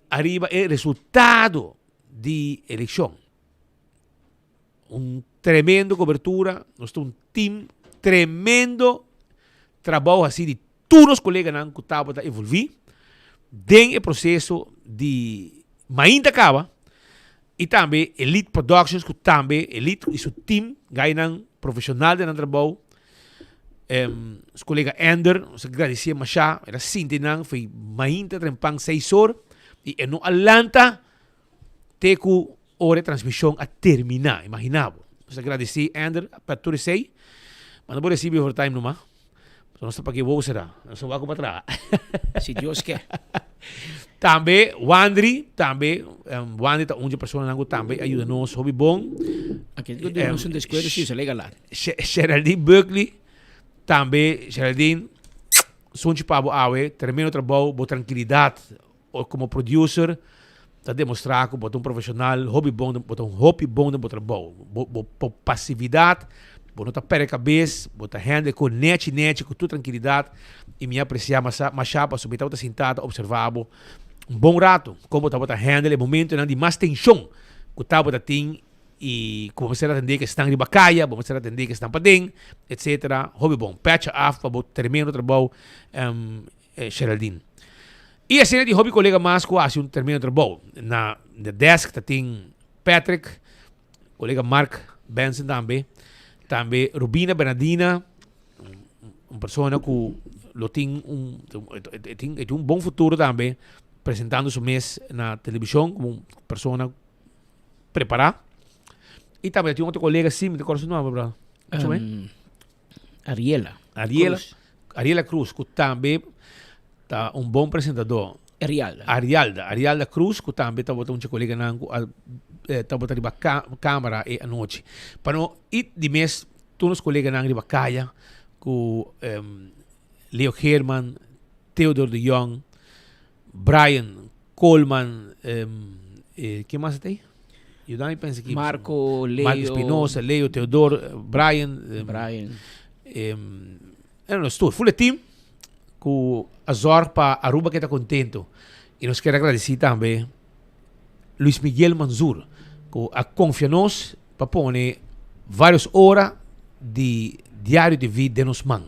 arriba é resultado de eleição. Tremendo cobertura, nós temos um time tremendo trabalho assim de todos os colegas não que estavam envolvidos dentro do processo de ainda acaba e também Elite Productions que também Elite e seu time ganham profissional de trabalho. Os colegas Ender, nós agradecemos Machá, era sintinang, foi mainta trempang 6 horas e no Atlanta teco hora de transmissão a terminar, imaginava. Nós agradecemos Ender para tudo isso aí, mas não vou receber overtime não mais. Nós estamos aqui, vou será, nós vamos para trás. Se Deus quer. Também Wandri, também Wandri tá onde a pessoa não também ajuda nós, hobby bom. Aqui nós um descuido se isso é legal lá. Geraldine Berkeley, também Geraldine, sonte para awe, termina o trabalho, boa tranquilidade, como producer, tá demonstrar que botar um profissional, hobby bom, botar um hobby bom no trabalho, boa passividade. Não tá pé cabeça, bota handle com net, com toda tranquilidade e me apreciar mais chapa, subir tá sentado, observava um bom rato, como bota handle, momento de mais tensão, que tá bota tem e como você atender que estão de bacaia, como você atender que estão para dentro, etc. Hobby bom, patch off para terminar o trabalho, Geraldine. E a cena de hobby colega mais que assim termina o trabalho na desk tá tem Patrick, colega Mark Benson também. Também Rubina Bernardina, uma pessoa que tem um bom futuro também, apresentando seu mês na televisão como uma pessoa preparada. E também tem outro colega, sim, me recordo seu nome, brother. Ariela Cruz, que também tá um bom apresentador. Arialda Cruz, que também está botando um colega está botando de câmera e à noite. Para não ir de mês, todos os colegas não de bacaia, com Leo Herman, Theodore de Jong, Brian Coleman, quem mais tem? Marco, Leo. Marco Espinosa, Leo, Theodore, Brian. Não estou. Full team, com a Zorpa, Aruba que está contento. E nós queremos agradecer também Luis Miguel Manzur, que confia-nos para pôr várias horas de diário de vida de nos man.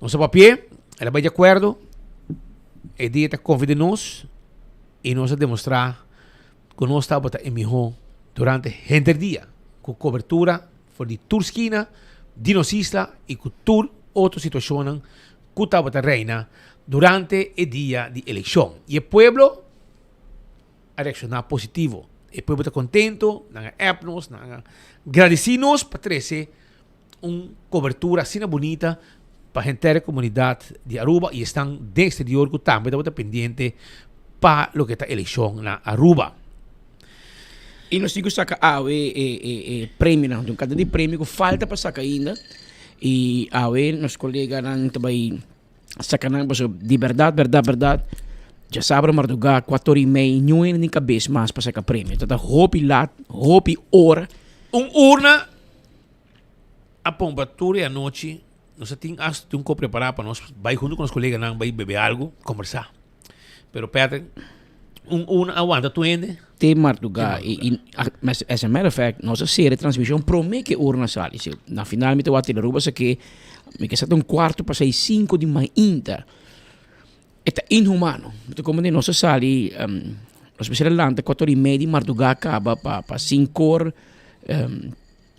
Nosso papel, ela vai de acordo, e dia está convidando-nos e nós a demonstrar que nós estamos melhor durante o dia, com cobertura for de tour esquina, de nos isla e com tour outras situações que estamos reina durante o dia de eleição. E o pueblo a reaccionar positivo. O pueblo está contento, nanga app-nos, nanga agradecidos para trazer uma cobertura assim bonita para a inteira comunidade de Aruba e estão de exterior que também está pendiente para o que está eleição na Aruba. E nós temos que sacar prêmio, não, um cada de prêmio que falta para sacar ainda. E nossos colegas também sacam de verdade. Já sabe, Marduga, 4h30, não é nem cabeça mais para sacar prêmio. Então, hopi hora. Urna, a pombatura e a noite, nós temos um copo preparado para nós, vai junto com os colegas, vai beber algo, conversar. Pero, Patrick, urna aguanta, tu ende? Tem Marduga, mas, as a matter of fact, nossa série de transmissão promete que urna sale. Na final, me te vou ter Aruba, que me que um quarto para 5 de manhã. É inhumano. Como de nossa sali, nós precisamos 4h30, Marduga acaba para 5 horas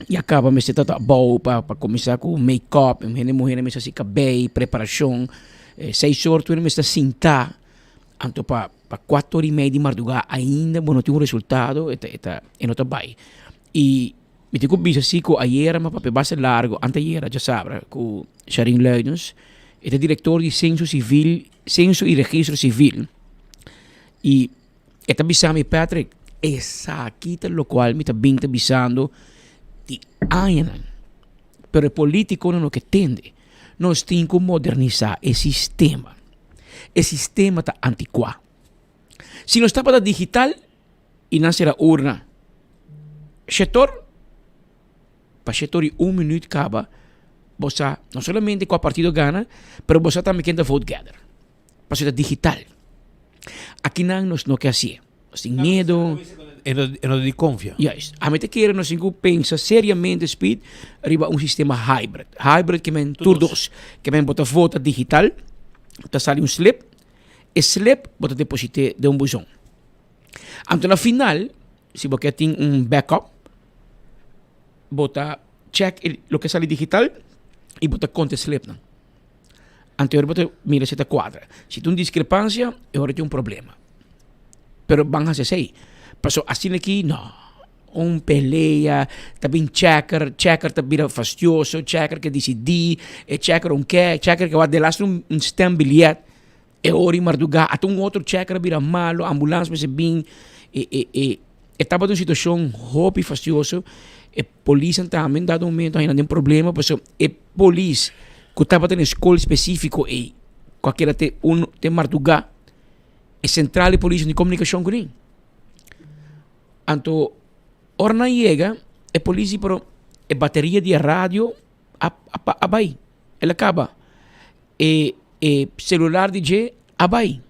e acaba me está bom para começar com make-up, mulher me está cabelo, preparação, 6 horas tu me está sentar, então para 4h30 de Marduga ainda não tem um resultado, é não está bem. E me tenho visto assim que ayer mas papel base largo, anteayer já sabe, com Sharin Leidens, é diretor de Censo e Registro Civil. E está avisando Patrick, essa aqui é o qual me está bem avisando de anos. Pero o político não que tende. Nós temos que modernizar o sistema. O sistema está antiquado. Se não está para digital, e não será urna. Setor, para setor e 1 minuto acaba, você não somente com o partido ganha, mas você também quer vote gather. Para ser digital. Aqui não que assim. Nós temos medo. não de confia. Juist. A mim te querer nós pensa seriamente speed riba um sistema hybrid. Hybrid que men todos que men bota volta digital, tá sali um slip, e slip bota deposite de um buzão. Então na final, se você tem um backup, bota check lo que sale digital e bota conta slip não. Anterior bota mira se te quadra. Se tem uma discrepância, agora tem um problema. Pero van a ser Paso assim aqui, não. Pelea, também checker tá vira fastidioso, checker que decidi, checker checker que vai de last um stem bilhete, ori marduga, até outro checker vira malo, ambulância mas bem, estava numa situação hobby fastidioso, polícia também dado um momento ainda tem problema, paso polícia que estava tendo escola específico e qualquer tem marduga, central de polícia de comunicação com ele. Anto, orna chega, polícia pero bateria de rádio abai, ela acaba. Celular DJ abai.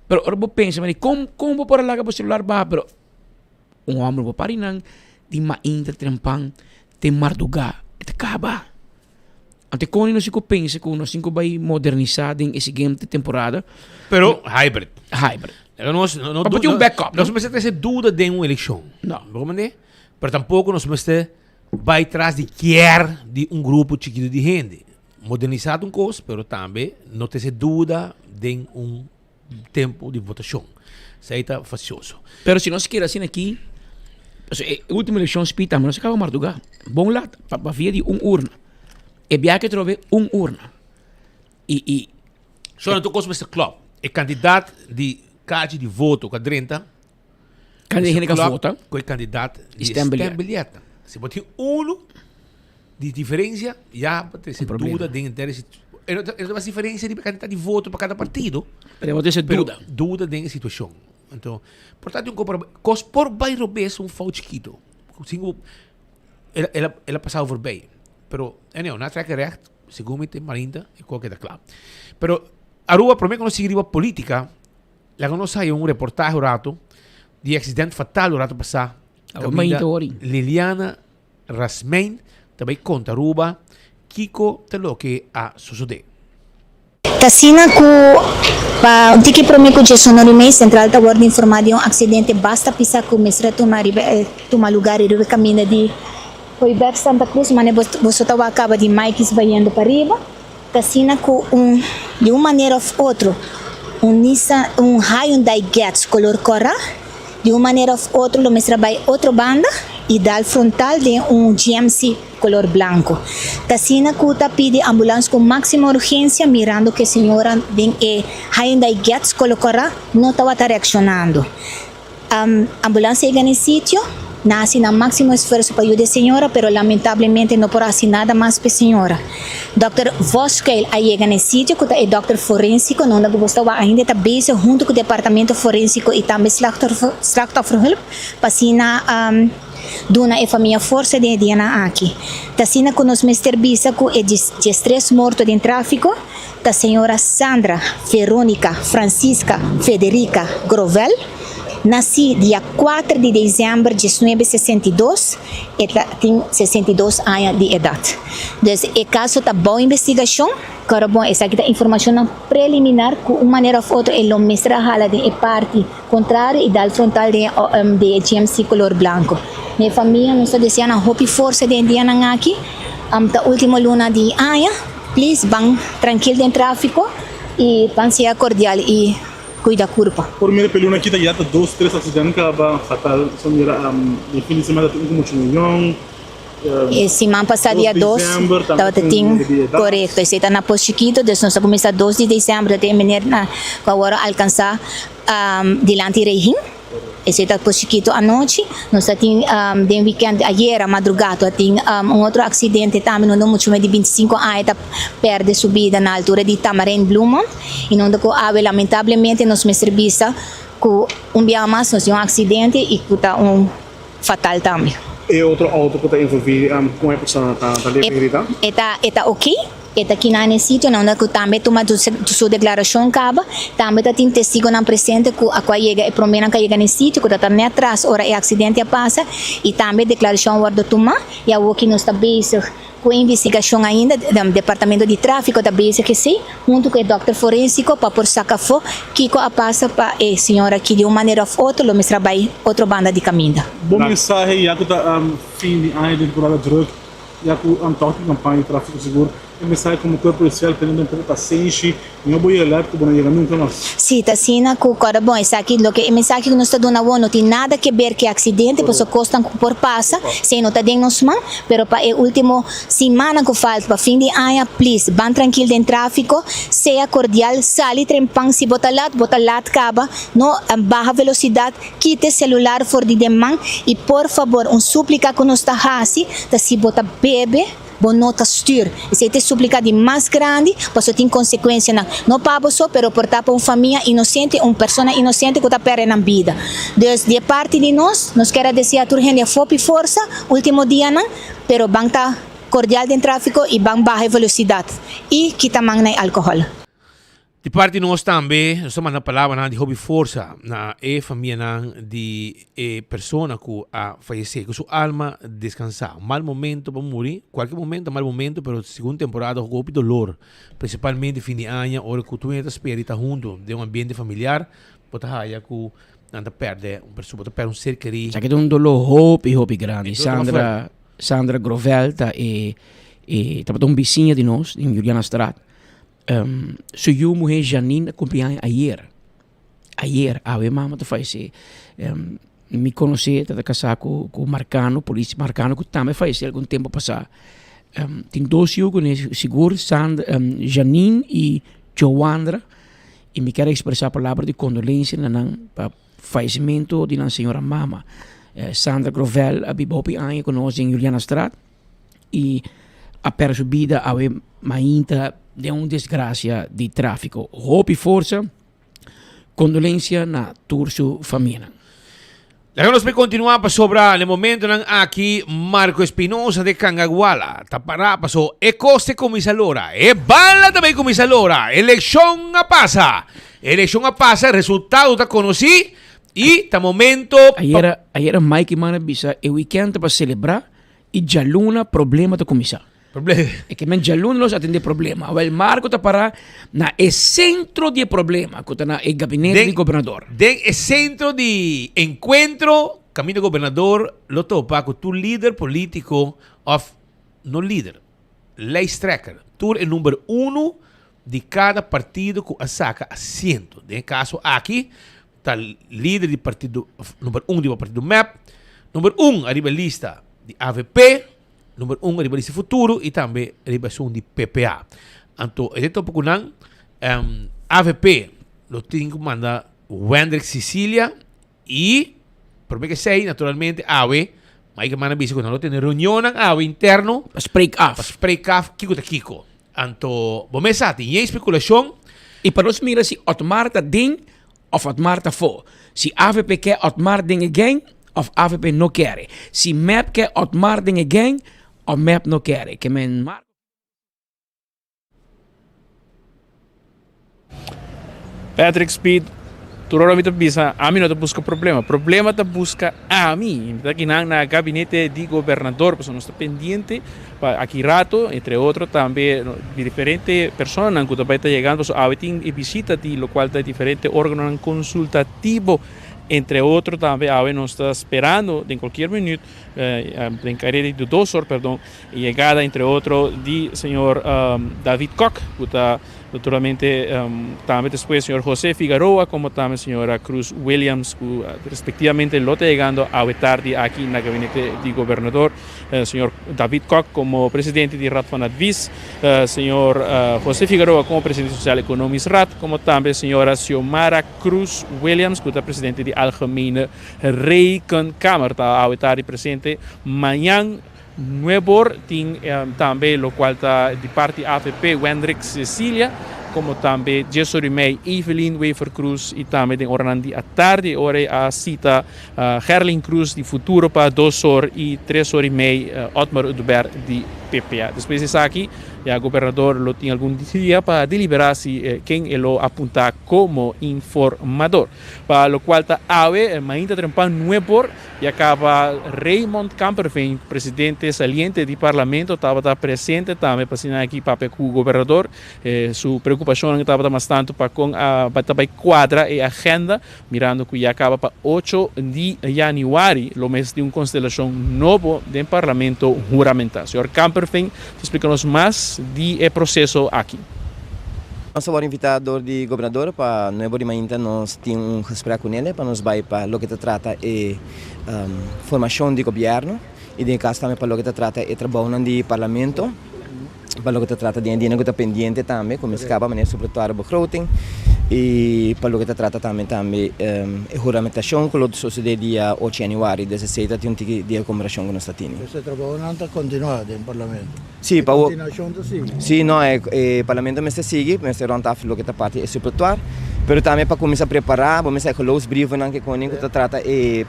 Pero ora pensa, mas como para lá que celular ba, pero homem vou parinang di mainta trempang tem marduga, acaba. Ante quando nós pensa que nós vai modernizar em esse game de temporada, pero hybrid. Nós um backup. Nós não temos dúvida de uma eleição. Não. Mas tampouco nós vai atrás de quer de um grupo chiquito de gente. Modernizado um coisa, mas também não tem dúvida de um tempo de votação. Isso aí está facioso. Pero se nós queremos assim aqui, a última eleição spita, mas nós acabamos de mardugar. Bom lá, para via de urna. E bia que trove urna. Só não coisa mas club. É candidato de cade de voto com a 30. Candidato que vota. Com o candidato de estambilheta. Se botar de diferença, já pode ter dúvida de interesse. É uma diferença de candidato de voto para cada partido. Pode ter dúvida. Dúvida de situação. Então, portanto, por bairro bem um falso chiquito. Ela passava por bem. Pero, na trekke recht, seguramente Marinda e qualquer claro. Pero, Aruba, por mim, quando se a política, lá quando saiu um reportagem rato, de acidente fatal rato passar, Liliana Rasmein, também conta Aruba, Kiko, telo que a suceder. Tasina ku pa tiki promeco de sonorimei central ta guarda informado de um acidente basta pisar com mesra tuma lugar e caminha de foi back Santa Cruz, mas você estava acaba de Mike's vai indo para riba, Tasina com de uma maneira ou outra um Hyundai Getz color cora, de uma maneira ou outra lo mesra vai outra banda e dal frontal de GMC color blanco. Tasina kuta pide ambulância com máxima urgência, mirando que a senhora de Hyundai Getz color cora não estava reaccionando. Ambulância chega no sítio, nasce na máximo esforço para ajudar a senhora, pero lamentavelmente não pode fazer nada mais para a senhora. Dr. Voskel chega no sítio, que é Dr. Forensico, não gostava ainda está busy junto com o departamento forensico e também slachtofferhulp, para dona e família força de DNA aqui. Tasina com os Mr. Bisa com de estresse morto de tráfico, da senhora Sandra, Verônica, Francisca, Federica Grovel, nasci dia 4 de dezembro de 1962, ela tem 62 anos de idade. Então, o caso está boa investigação, agora bom, essa aqui é informação preliminar, com uma maneira ou outra, ele mostra a de parte contrária e dá frontal de GMC color branco. Minha família não está desejando a hope força de indiana aqui, a última luna de aia, please, bang, tranquilo de tráfico e pansia cordial e cuida curva. Por mim, pelo aqui já tá 2-3 acidentes que va fatal, são mira no fim de semana tem muito milhão. Semana passada dia 2, estava tendo correto, esse está na pós chiquito, então nós começamos 2 de dezembro até maneira na agora alcançar delante reihim. Esse está pós chiquito à noite, nós temos de weekend ayer a madrugada tem outro acidente também no muito de 25 anos está perde subida na altura de Tamarém Bluma e não deu ave lamentavelmente nos me serviço com dia mais nós tivemos acidente e que está fatal também. E outro auto que está envolvido com a pessoa está livre? Está ok, Eta aqui na sítio, onde que também toma sua declaração caba, também tá tem testigo na presente que a qual chega e promena que chega no sítio, que tá também atrás, ora é acidente passa, e também declaração guarda tomar, e a que nós está basic com a investigação ainda do departamento de tráfico da basic que sim, junto com o doutor forensico para por sacafo, que a passa para a senhora que de uma maneira ou outra, lo trabalha outra banda de caminho. Bom mensagem, já que tá fim de ano de temporada de drug, já que toque campanha de tráfico seguro. Mensagem como corpo policial tendo uma sensi não vou ir lá porque não chega nunca mais. Sim, tá sim, agora bom, isso aqui, o que a mensagem que nós está dando não tem nada a ver com acidente, porque costam por passa, sem não tá dentro nos mãos, pero para a última semana que falta para fim de ano, please, bem tranquilo dentro tráfico, seja cordial, sali trempang se botar lat caba, no baixa velocidade, quite celular fora de mão e por favor, súplica que nós está assim, tá se botar bebe bom nota stuur. Isso é súplica de mais grande, porque tem consequência não para só, pero portar para uma família inocente, uma pessoa inocente que está perdendo a vida. Então, de parte de nós quero dizer a urgência fope força, último dia não, pero bang cordial de tráfico e bang baixa velocidade e kita mang na álcool. De parte nós também, nós estamos na palavra de hobby força na família de pessoa que a falecer, que sua alma descansar. Mal momento para morrer, qualquer momento, mal momento, pero segunda temporada houve dolor, principalmente fim de ano, hora que tu entra espírita junto de um ambiente familiar, pode haver que anda perde uma pessoa, pode perder um ser querido. Já que tem um dolor hobby grande. Sandra Grovel tá uma vizinha de nós, em Juliana Strat. Sua mulher Janine cumpleaños ayer, a minha mamãe faz me conheci, tá casada com Marcano, polícia Marcano, que também faz algum tempo passado. Tem dois filhos, seguro, Janine e Joandra, e me quero expressar a palavra de condolência para o falecimento da senhora mama. Sandra Grovel, a bibopi anos conosco em Juliana Strat, e a perda a mainta de uma desgraça de tráfico. Hope e força, condolência na sua família. Nós vamos continuar sobre o momento aqui Marco Espinosa de Cangaguala. Tapará passou e coste como isso allora. E bala também como isso allora. Eleição a passa, resultado está conhecido e tá momento. Ayer Mike Mana bisa e weekend para celebrar e já luna problema da comissão. É que men jalun los atende problema. O Marco está para na centro de problema, que está na gabinete do governador. Den centro de encontro, caminho do governador, lo topa com tu líder político no líder, lijsttrekker. Tu é número 1 de cada partido que saca assento. No caso aqui, está líder do partido número 1 do partido MEP, número 1 arriba lista de AVP, número 1 arriba lista futuro e também arriba de PPA. Então, ele está procurando AVP, lo tem que mandar Wendrick Sicilia e, por mim que sei, naturalmente, AVE, mas que manda bici quando não tem reunião AVE interno, para break off, kiko ta kiko. Então, vamos ver, tem especulação. E para nós mirar se Otmar está dentro ou Otmar está fora. Se AVP quer Otmar dentro again, ou AVP não quer. Se MEP quer Otmar dentro again, ou MEP não quer. Que men Patrick Speed, tu rora mita bisa, a mim não te busca problema te busca a mim. Aqui na gabinete de governador, pues nós está pendiente aqui rato, entre outros também diferentes pessoas que também está chegando, a visita de lo qual está diferente órgão consultativo. Entre outros, também a nós está esperando em qualquer minuto, em carreira de 2 horas, perdão, chegada, entre outros, de senhor David Koch, que está naturalmente também depois senhor José Figueroa, como também senhora Cruz Williams, que respectivamente lo está chegando a tarde aqui na gabinete de governador, senhor David Koch como presidente de Radfonadvis, senhor José Figueroa como presidente social econômico RAT, como também senhora Xiomara Cruz Williams, que está presidente de Algemene Rekenkamer, está a tarde presente amanhã. Nuevo tem também o qual está de parte AFP Wendrick Sicilia como também Jesus Rimei, Evelyn Wefer Cruz e também de Orlando à tarde, hora a cita Gerlin Cruz de Futuro para 2 horas e 3 horas e meia, Otmar Udubert de PPA. Depois disso aqui, o governador lo tinha algum dia para deliberar se quem ele apontar como informador. Para o qual está ainda trempan nuevo e acaba Raymond Kamperveen, presidente saliente do parlamento, estava presente também para assinar aqui para o governador. Sua preocupação estava bastante para com a quadra e agenda, mirando que já acaba para 8 de janeiro, o mês de uma constelação nova do parlamento juramental. Senhor Kamperveen, explica-nos mais do processo aqui. Nós somos invitados do governador para nós ainda nós temos gesprek com ele para nos vai para o que trata de formação de governo e de caso também para o que trata de trabalho do parlamento, para o que trata de dinheiro que está pendente também, como escapa maneira sobretudo a begroting e para o que trata também a juramentação que lo sucede dia 8 de janeiro, 17 tem um dia de comemoração que nós temos. Esse trabalho não está continuado no parlamento. Sim, para o Sim, não é parlamento mas segue, mas serão tá filo que tá parte é sobretudo, pero também para começar a preparar, vamos a los briefs não que com que trata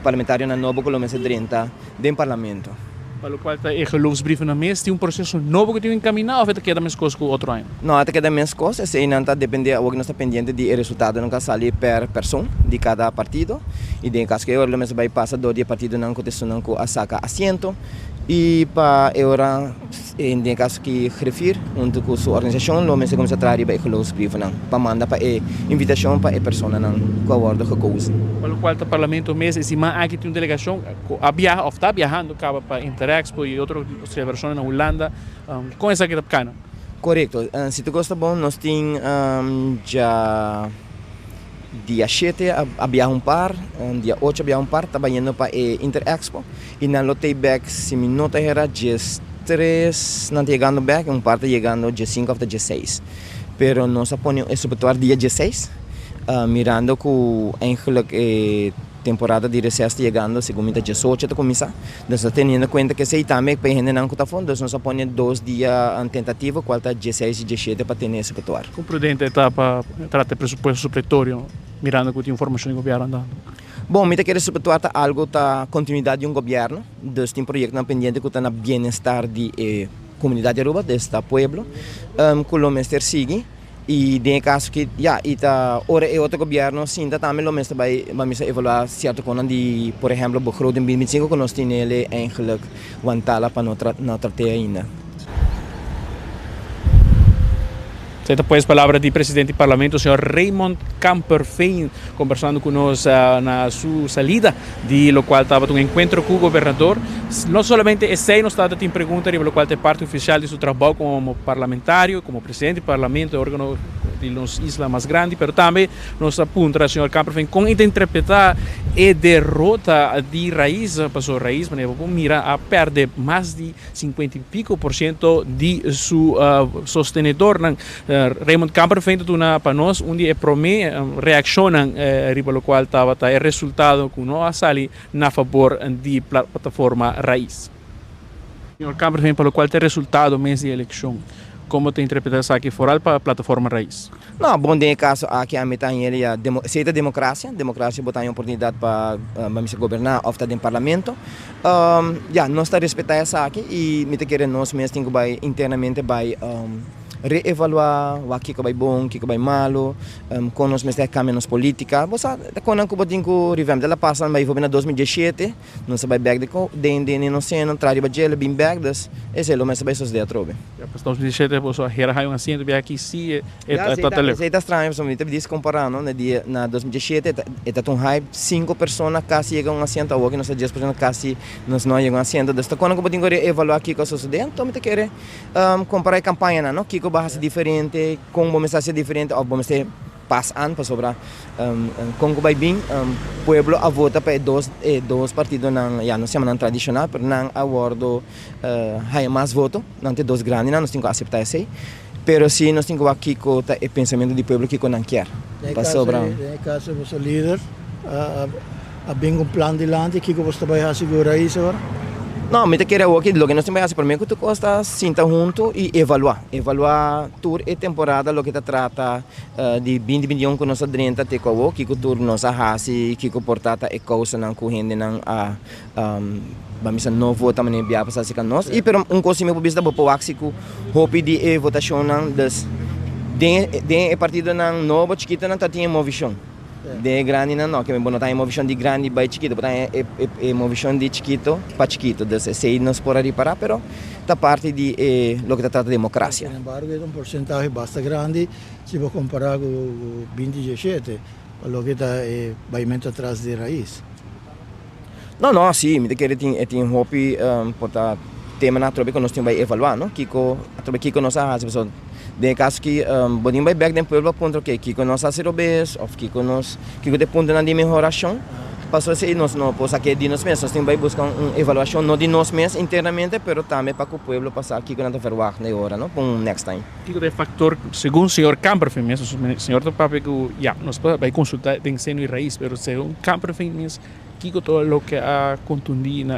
parlamentário na novo que lo mês 30 do parlamento. Para o qual o geloofsbrief na mês tem processo novo que tem encaminhado ou até queda mais coisa que o outro ano? Não, até queda mais coisa, se ainda depende, o que nós está pendente de resultado nunca sai per pessoa de cada partido e de caso que agora vai passar do dia partido não acontece não com a saca assento e para agora em caso que refere junto com sua organização, lo mês começa a trazer o geloofsbrief não para mandar para invitação para a pessoa não com a ordem que causa. Para o qual o parlamento mês e se aqui tem uma delegação a está viajando acaba para Interexpo e outras versões na Holanda com essa que está bacana. Correto. Se tu gosta bom, nós temos já dia 7 havia par, dia 8 havia par, estava indo para Interexpo e na lotei back se me nota era dia 3 não chegando back, par está chegando dia 5 até dia 6. Pero nós aponemos sobretudo dia 16, mirando que eigenlijk temporada de recesso chegando, segundo dia 18 está começar. Nós tendo em conta que se também para gente não está fundo, nós aponemos 2 dias em tentativa, qual está 16 e 17 para ter esse repertório. Com prudente etapa trata presupuesto supletório, mirando que tem informação do governo andando. Bom, me quer sobretudo algo da continuidade de um governo, dos tem projeto na pendente que está na bem-estar de comunidade aruba, deste pueblo, que o mestre sigue. E de caso que ora é outro governo, sim, também o mesmo vamos evaluar certo quando de, por exemplo, o begroting 2025 que nós temos ele eigenlijk wantala para não tratar ainda. Esta pues palavra do presidente do parlamento, o senhor Raymond Kamperveen, conversando conosco na sua salida, de lo qual estava um encontro com o governador. Não somente esse não estava tem pergunta, de lo qual é parte oficial de seu trabalho como parlamentário, como presidente do parlamento, órgão de las islas mais grandes, mas também nos apunta o senhor Kamperveen com interpretar a derrota de Raiz, passou Raiz, mas mira a perder mais de 50 e pico % de seu sostenedor. Raymond Kamperveen tuna para nós onde é prome reaccionam riba lo qual estava o resultado que não sali na favor de plataforma Raiz. Senhor Kamperveen, para o qual tem resultado mês de eleição, como te interpreta isso aqui fora para a plataforma Raiz? Não, bom de caso aqui a meta ele é aceita democracia botar uma oportunidade para vamos governar ou estar no parlamento. Nós está respeitar essa aqui e me te querer nós mesmo tem que vai internamente vai reevaluar o que vai bom, o que vai malo, com nós mesmos caminhos política. Você quando que botem que revamp dela passa vai vir na 2017, nós vai back de não sei não traz bajela bem back das esse é o mais vai suceder trobe. Já para 2017 você era um assento bem aqui sim é estranho, você me disse comparando na 2017 é tão hype 5 pessoas quase chegam um assento hoje nós 10 pessoas quase nós não chegam um assento desta quando que botem que reevaluar aqui que suceder, então me quer comparar a campanha não que bahasa diferente, com uma mensagem diferente, ou vamos ter pasan para sobrar com o bem pueblo a vota para dois partidos não se chama tradicional, mas não abordo há mais voto, não tem dois grandes, nós temos que aceitar isso, mas sim nós temos aqui com o pensamento do pueblo que não quer. Para sobrar. No caso você líder, há bem um plano de land que você vai assegurar isso agora? Não, me te querer aqui, lo que nós temos que fazer primeiro que tu costa sentar junto e evaluar tour e temporada, lo que te trata de 20 milhões que nós drenta te covo, que o tour nós arrasi, que o portata e causa não correndo não a vamos não vota mas nem via passar se nós e pero coisa me pobista bo poaxi ku hopi de votação não das de partido não novo chiquito não tá tinha movição de grande não que me bono tá movição de grande by chiquito tá movição de chiquito para chiquito das sei nós por ali para pero tá parte de lo que trata de democracia. Sin embargo, é porcentaje bastante grande se você comparar com 2017, lo que está baimento atrás de raiz. Não, sim, me querer tem hopi porta tema na trobe que nós temos vai evaluar, não? Kiko, a trobe Kiko nós faz, pessoal. De caso que bodim vai back den pueblo ponto que Kiko nós faz robes, ou Kiko de ponto na de melhoração. Passou se nós não possa que de nós mesmos, nós temos vai buscar uma avaliação não de nós mesmos internamente, pero também para que o pueblo passar Kiko na verwacht na hora, não? Para next time. Kiko de factor, segundo o senhor Camperfin mesmo, o senhor do papo que nós vai consultar de ensino e raiz, pero segundo Camperfin mesmo Kiko todo lo que ha contundido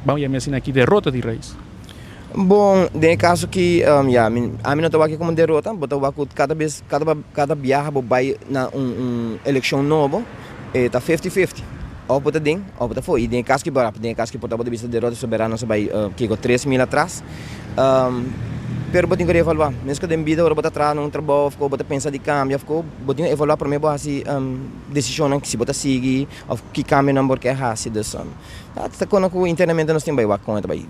vamos a llamar aqui derrota de raiz. Bom, de caso que a mim não estou aqui como derrota, mas estou aqui cada viagem vai na eleição nova, está 50-50. Ou pode ding, ou pode foi. E de caso que pode vista derrota soberana vai Kiko 3 mil atrás. Pero botin que evaluar, mesmo que dem vida ora bota atrás num trabalho, ficou bota pensar de cambio, ficou botin evaluar para mim boa assim decisão que se bota seguir, ou que cambio não porque é assim dessa. Tá quando que internamente nós temos vai com aí.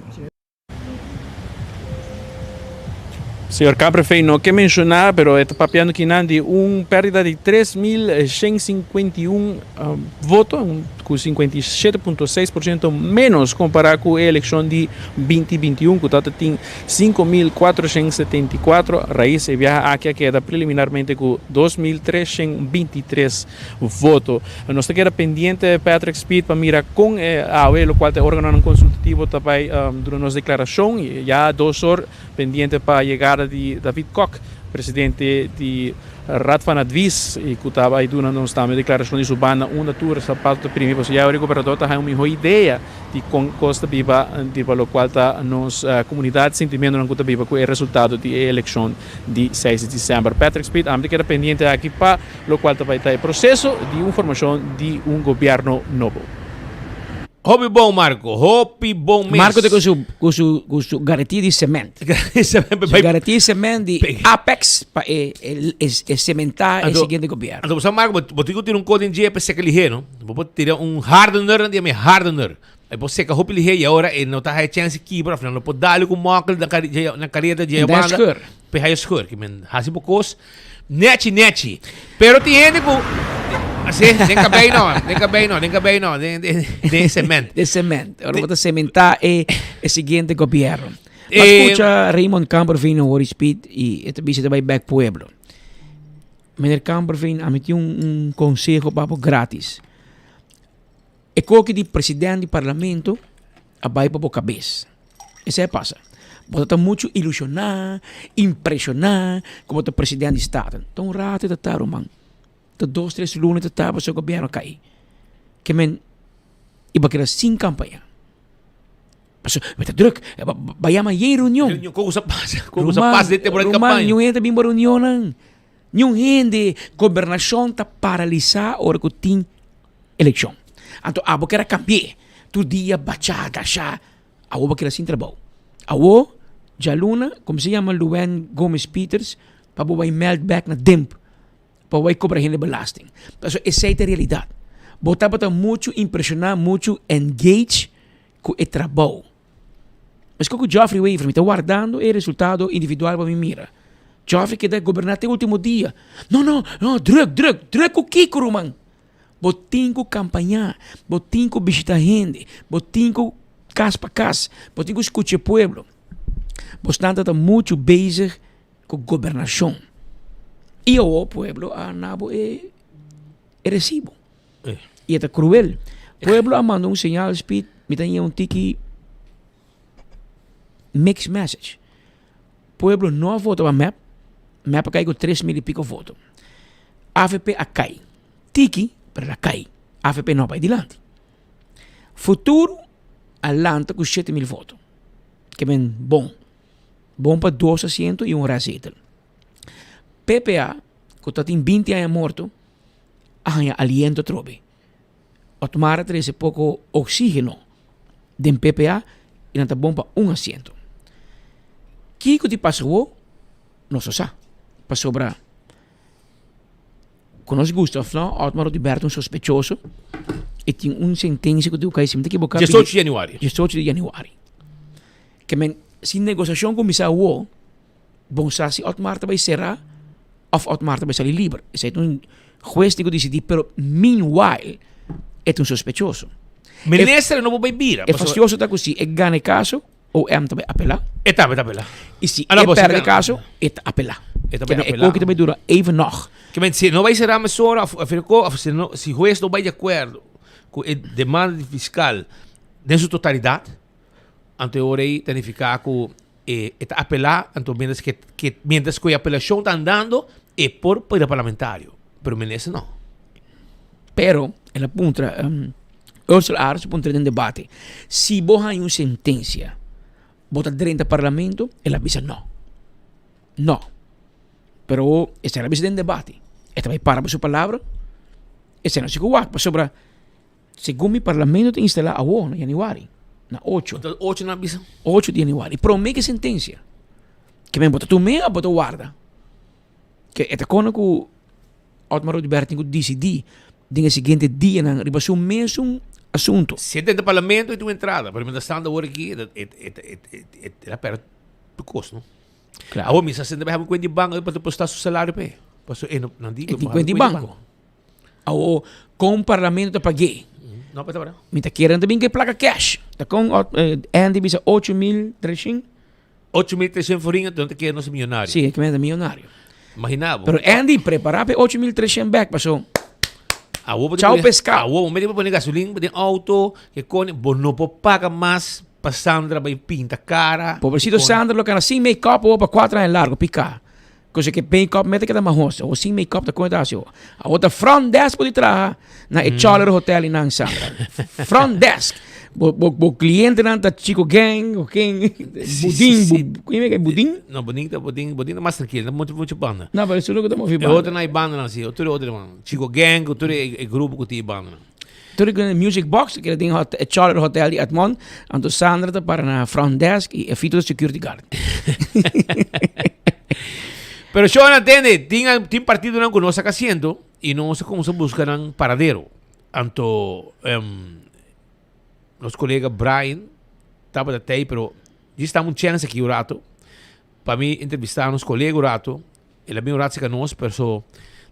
Senhor Camperfin, não quer mencionar, pero está papeando que nandi pérdida de 3.151 votos, com 57,6% menos comparado com a eleição de 2021, que tem 5.474, raiz e viaja aqui queda preliminarmente com 2.323 votos. Nós queda pendiente, Patrick Speed, para mirar com a o qual é órgão consultivo também durante nossa declaração, e já 2 horas pendiente para a chegada de David Koch, presidente de Radvan Advis, e que estava aí durante uma declaração de Subana, uma tour, essa parte primeiro, porque já o governador tem uma melhor ideia de como Costa Viva, de pelo qual a nossa comunidade sentimento não Costa Viva, com o resultado da eleição de 6 de dezembro. Patrick Speed, a queda pendente aqui para o qual vai estar o processo de formação de governo novo. Hobby bom, Marco. Hobby bom mesmo. Marco tem com sua garantia de semente. Garantia de semente de Apex para sementar o seguinte governo. Então, você, Marco, você tem código de para secar ligeiro, não? Você tem hardener, não é hardener. Aí você seca hobby ligeiro e agora não está a chance que para final não pode dar com móvel na carreira de Yabanga. Para escuro, que men hasi bocos neti. Pero tem gente com assim, nem cabelo não, de semente. De semente. Agora vou sementar o seguinte governo. Mas escucha Raymond Camperfin no World Speed e esta visita vai back pueblo. Meneer Camperfin, a mim tem conselho papo grátis. E coque de presidente do parlamento a vai para a cabeça. Isso é passa. Você está muito ilusionar, impressionar como o presidente do estado. Então, rato de tarde, man. 2-3 lunes de tarde, o governo cai. Que men, iba querer sem campanha. Mas, está druk, vai chamar reunião. Como se passa de temporada de campanha? Não entra bem para reunião, não. Não rende, governação está paralisada hora que tem eleição. Então, a boca era cambiar. Tu dia, bachar, gachar. A boca era sem trabalho. A Jaluna, como se chama Luen Gomes Peters, para vai meld back na DEMP, para vai cobrar de belasting. Então, essa é a realidade. Botar para muito impressionar, muito engage com o trabalho. Mas como o Geoffrey Waver está guardando o resultado individual para mim mira. Geoffrey quer governar até o último dia. Não, drug o Kiko, man. Botinho campanhar, botinho visitar gente, botinho casa para casa, botinho escutar o pueblo. Bastante está muito bezig com governação. E o pueblo a nabo é recibo. E é cruel. O pueblo manda sinal speed, me tem tiki mixed message. O pueblo não vota para map cai com 3 mil e pico votos. AFP a cai. Tiki, para a cai. AFP não vai adiante. Futuro, Atlanta com 7.000 votos. Que é bom. Bom para 2 assentos e um rezetel. PPA, que está em 20 anos morto, hay aliento trobe. Otmara trae pouco oxígeno de PPA e não está bom para um assento. Kiko te passou, não só sabe. Passou para. Conosco Gustav, não? Otmar Roberto, sospechoso. E tinha sentença que tu cai se me equivocar. 18 de januário. 18 de januário. Que se negociação começar o bom se Otmar vai será of Otmar vai sair livre. Isso é um juez que decide, pero meanwhile é um sospechoso. Ministro não vai vir. É fastidioso tá assim, é ganha caso ou é também apelar. É também apelar. E se é perde caso, é apelar. É também apelar. É que também dura even nog. Que se não vai ser a mesura, se o juez não vai de acordo com a demanda fiscal em sua totalidade, então o rei tem que ficar com apelar, então mientras que a apelação está andando, é por poder parlamentário. Pero o ministro não. Pero, ela punta, Ursula Ares punta em debate. Se você tem uma sentença, bota dentro do parlamento, ela avisa não. Não. Pero, essa ela avisa em debate. Esta vai parar para sua palavra. Essa não se cuida. Sobre, segundo o parlamento, tem instalado a ONU em januário. Na 8. 8 na avisa. 8 de januário. Promete sentença. Que vem botar tu meia, botar guarda. Que é quando o Otmar Roberto tem que decidir no seguinte dia, na ribação mesmo assunto. Se é dentro do parlamento, é tua entrada. Para mim, estando agora aqui, ela perde o custo, não? Claro. Agora, mas se você vai com de banco, para tu postar seu salário, não digo. Tem de banco. Ou com o parlamento, paguei. Não, para trabalhar. Me está querendo também que placa cash. Está com Andy bisa 8.300. 8.300 forinhos, então que é nosso milionário. Sim, que é milionário. Imaginava. Pero Andy prepara para 8.300 back, passou. Tchau pescar. O médico põe gasolina, põe auto, que com não pode pagar mais para Sandra, vai pinta cara. Pobrecito Sandra, lo que na sem make-up ou para 4 anos largo, picar. Coisa que make-up mete que dá mais roça. Ou sem make-up da coisa assim. A outra front desk pode trabalhar na Charler Hotel em Sandra. Front desk. O cliente não tá chico gang, o quem budin, como é que é budin? Não, budin é mais tranquilo, não muito banda. Não, mas isso não é muito banda. Outra não é banda não, assim, outro mano. Chico gang, outro é grupo que tem banda. Tudo que music box que tem Charler Hotel de Edmond, então Sandra tá para na front desk e a fito security guard. Pero yo no entiende, tem partido não conosco haciendo e não sei como se buscarán paradero. Anto nosso colega Brian estava até aí, pero já estamos um chance aqui o rato para mim entrevistar nosso colega o rato. Ele é bem o rato que nós, pero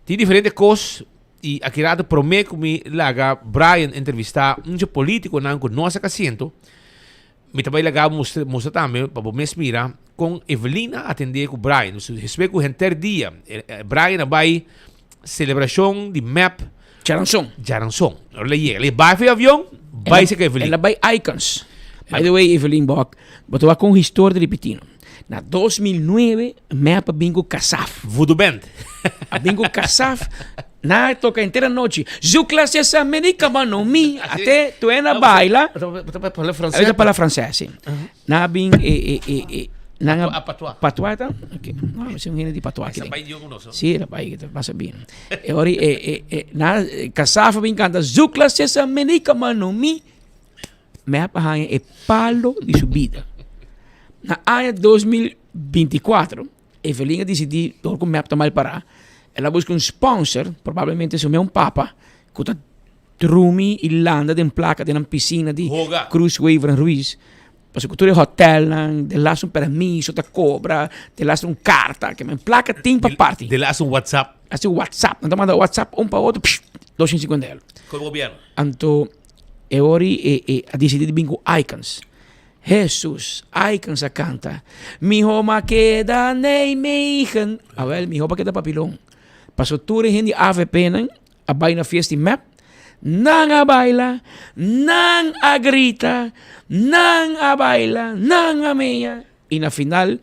tem diferentes coisas e aqui rato promete que me laga Brian entrevistar político não conosco haciendo. Me também laga mostra também para você mirar com Evelina atender com Brian. Respeito com o terceiro dia. Brian vai celebração de MAP Jaranson. Ele vai para o avião, vai ser com Evelyn. Ela vai Icons. By the way, Evelyn Bock, botou a com o história de Repetino. Na 2009, MAP bingo Kasaf. Voodoo Band. A bingo Kasaf, na toca inteira noite. Zu classe essa América, mano, mi, até tu é na baila. Ela fala francês, sim. Na bing, a patois. Patois, tá? Ok. Não, mas é um gênero de patois. Essa pai de eu conosco. Sim, ela pai que passa bem. E ora, na Kasaf, bing canta, Zu classe essa América, mano, mi. MAP é palo de subida. Na ano 2024, Evelina decidiu, todo o MAP está mal parar. Ela busca um sponsor, provavelmente esse é um papa, que está Trumi, Irlanda, de placa, de uma piscina de Cruz Waver Ruiz. Parce que tu é hotel, de lá um permisso, te cobra, de lá carta, que uma placa tem para parte. De lá um WhatsApp. Assim, WhatsApp, então manda WhatsApp para outro, 250 euros. Com o governo. Então, agora a decidir de bingo Icons. Jesus, Icons a canta. Mi homa queda nem meigen. A ver, mi homa queda papilão. Passou tudo em AVP, a baila fiesta MAP. Não a baila, não a grita, não a baila, não a meia. E na final,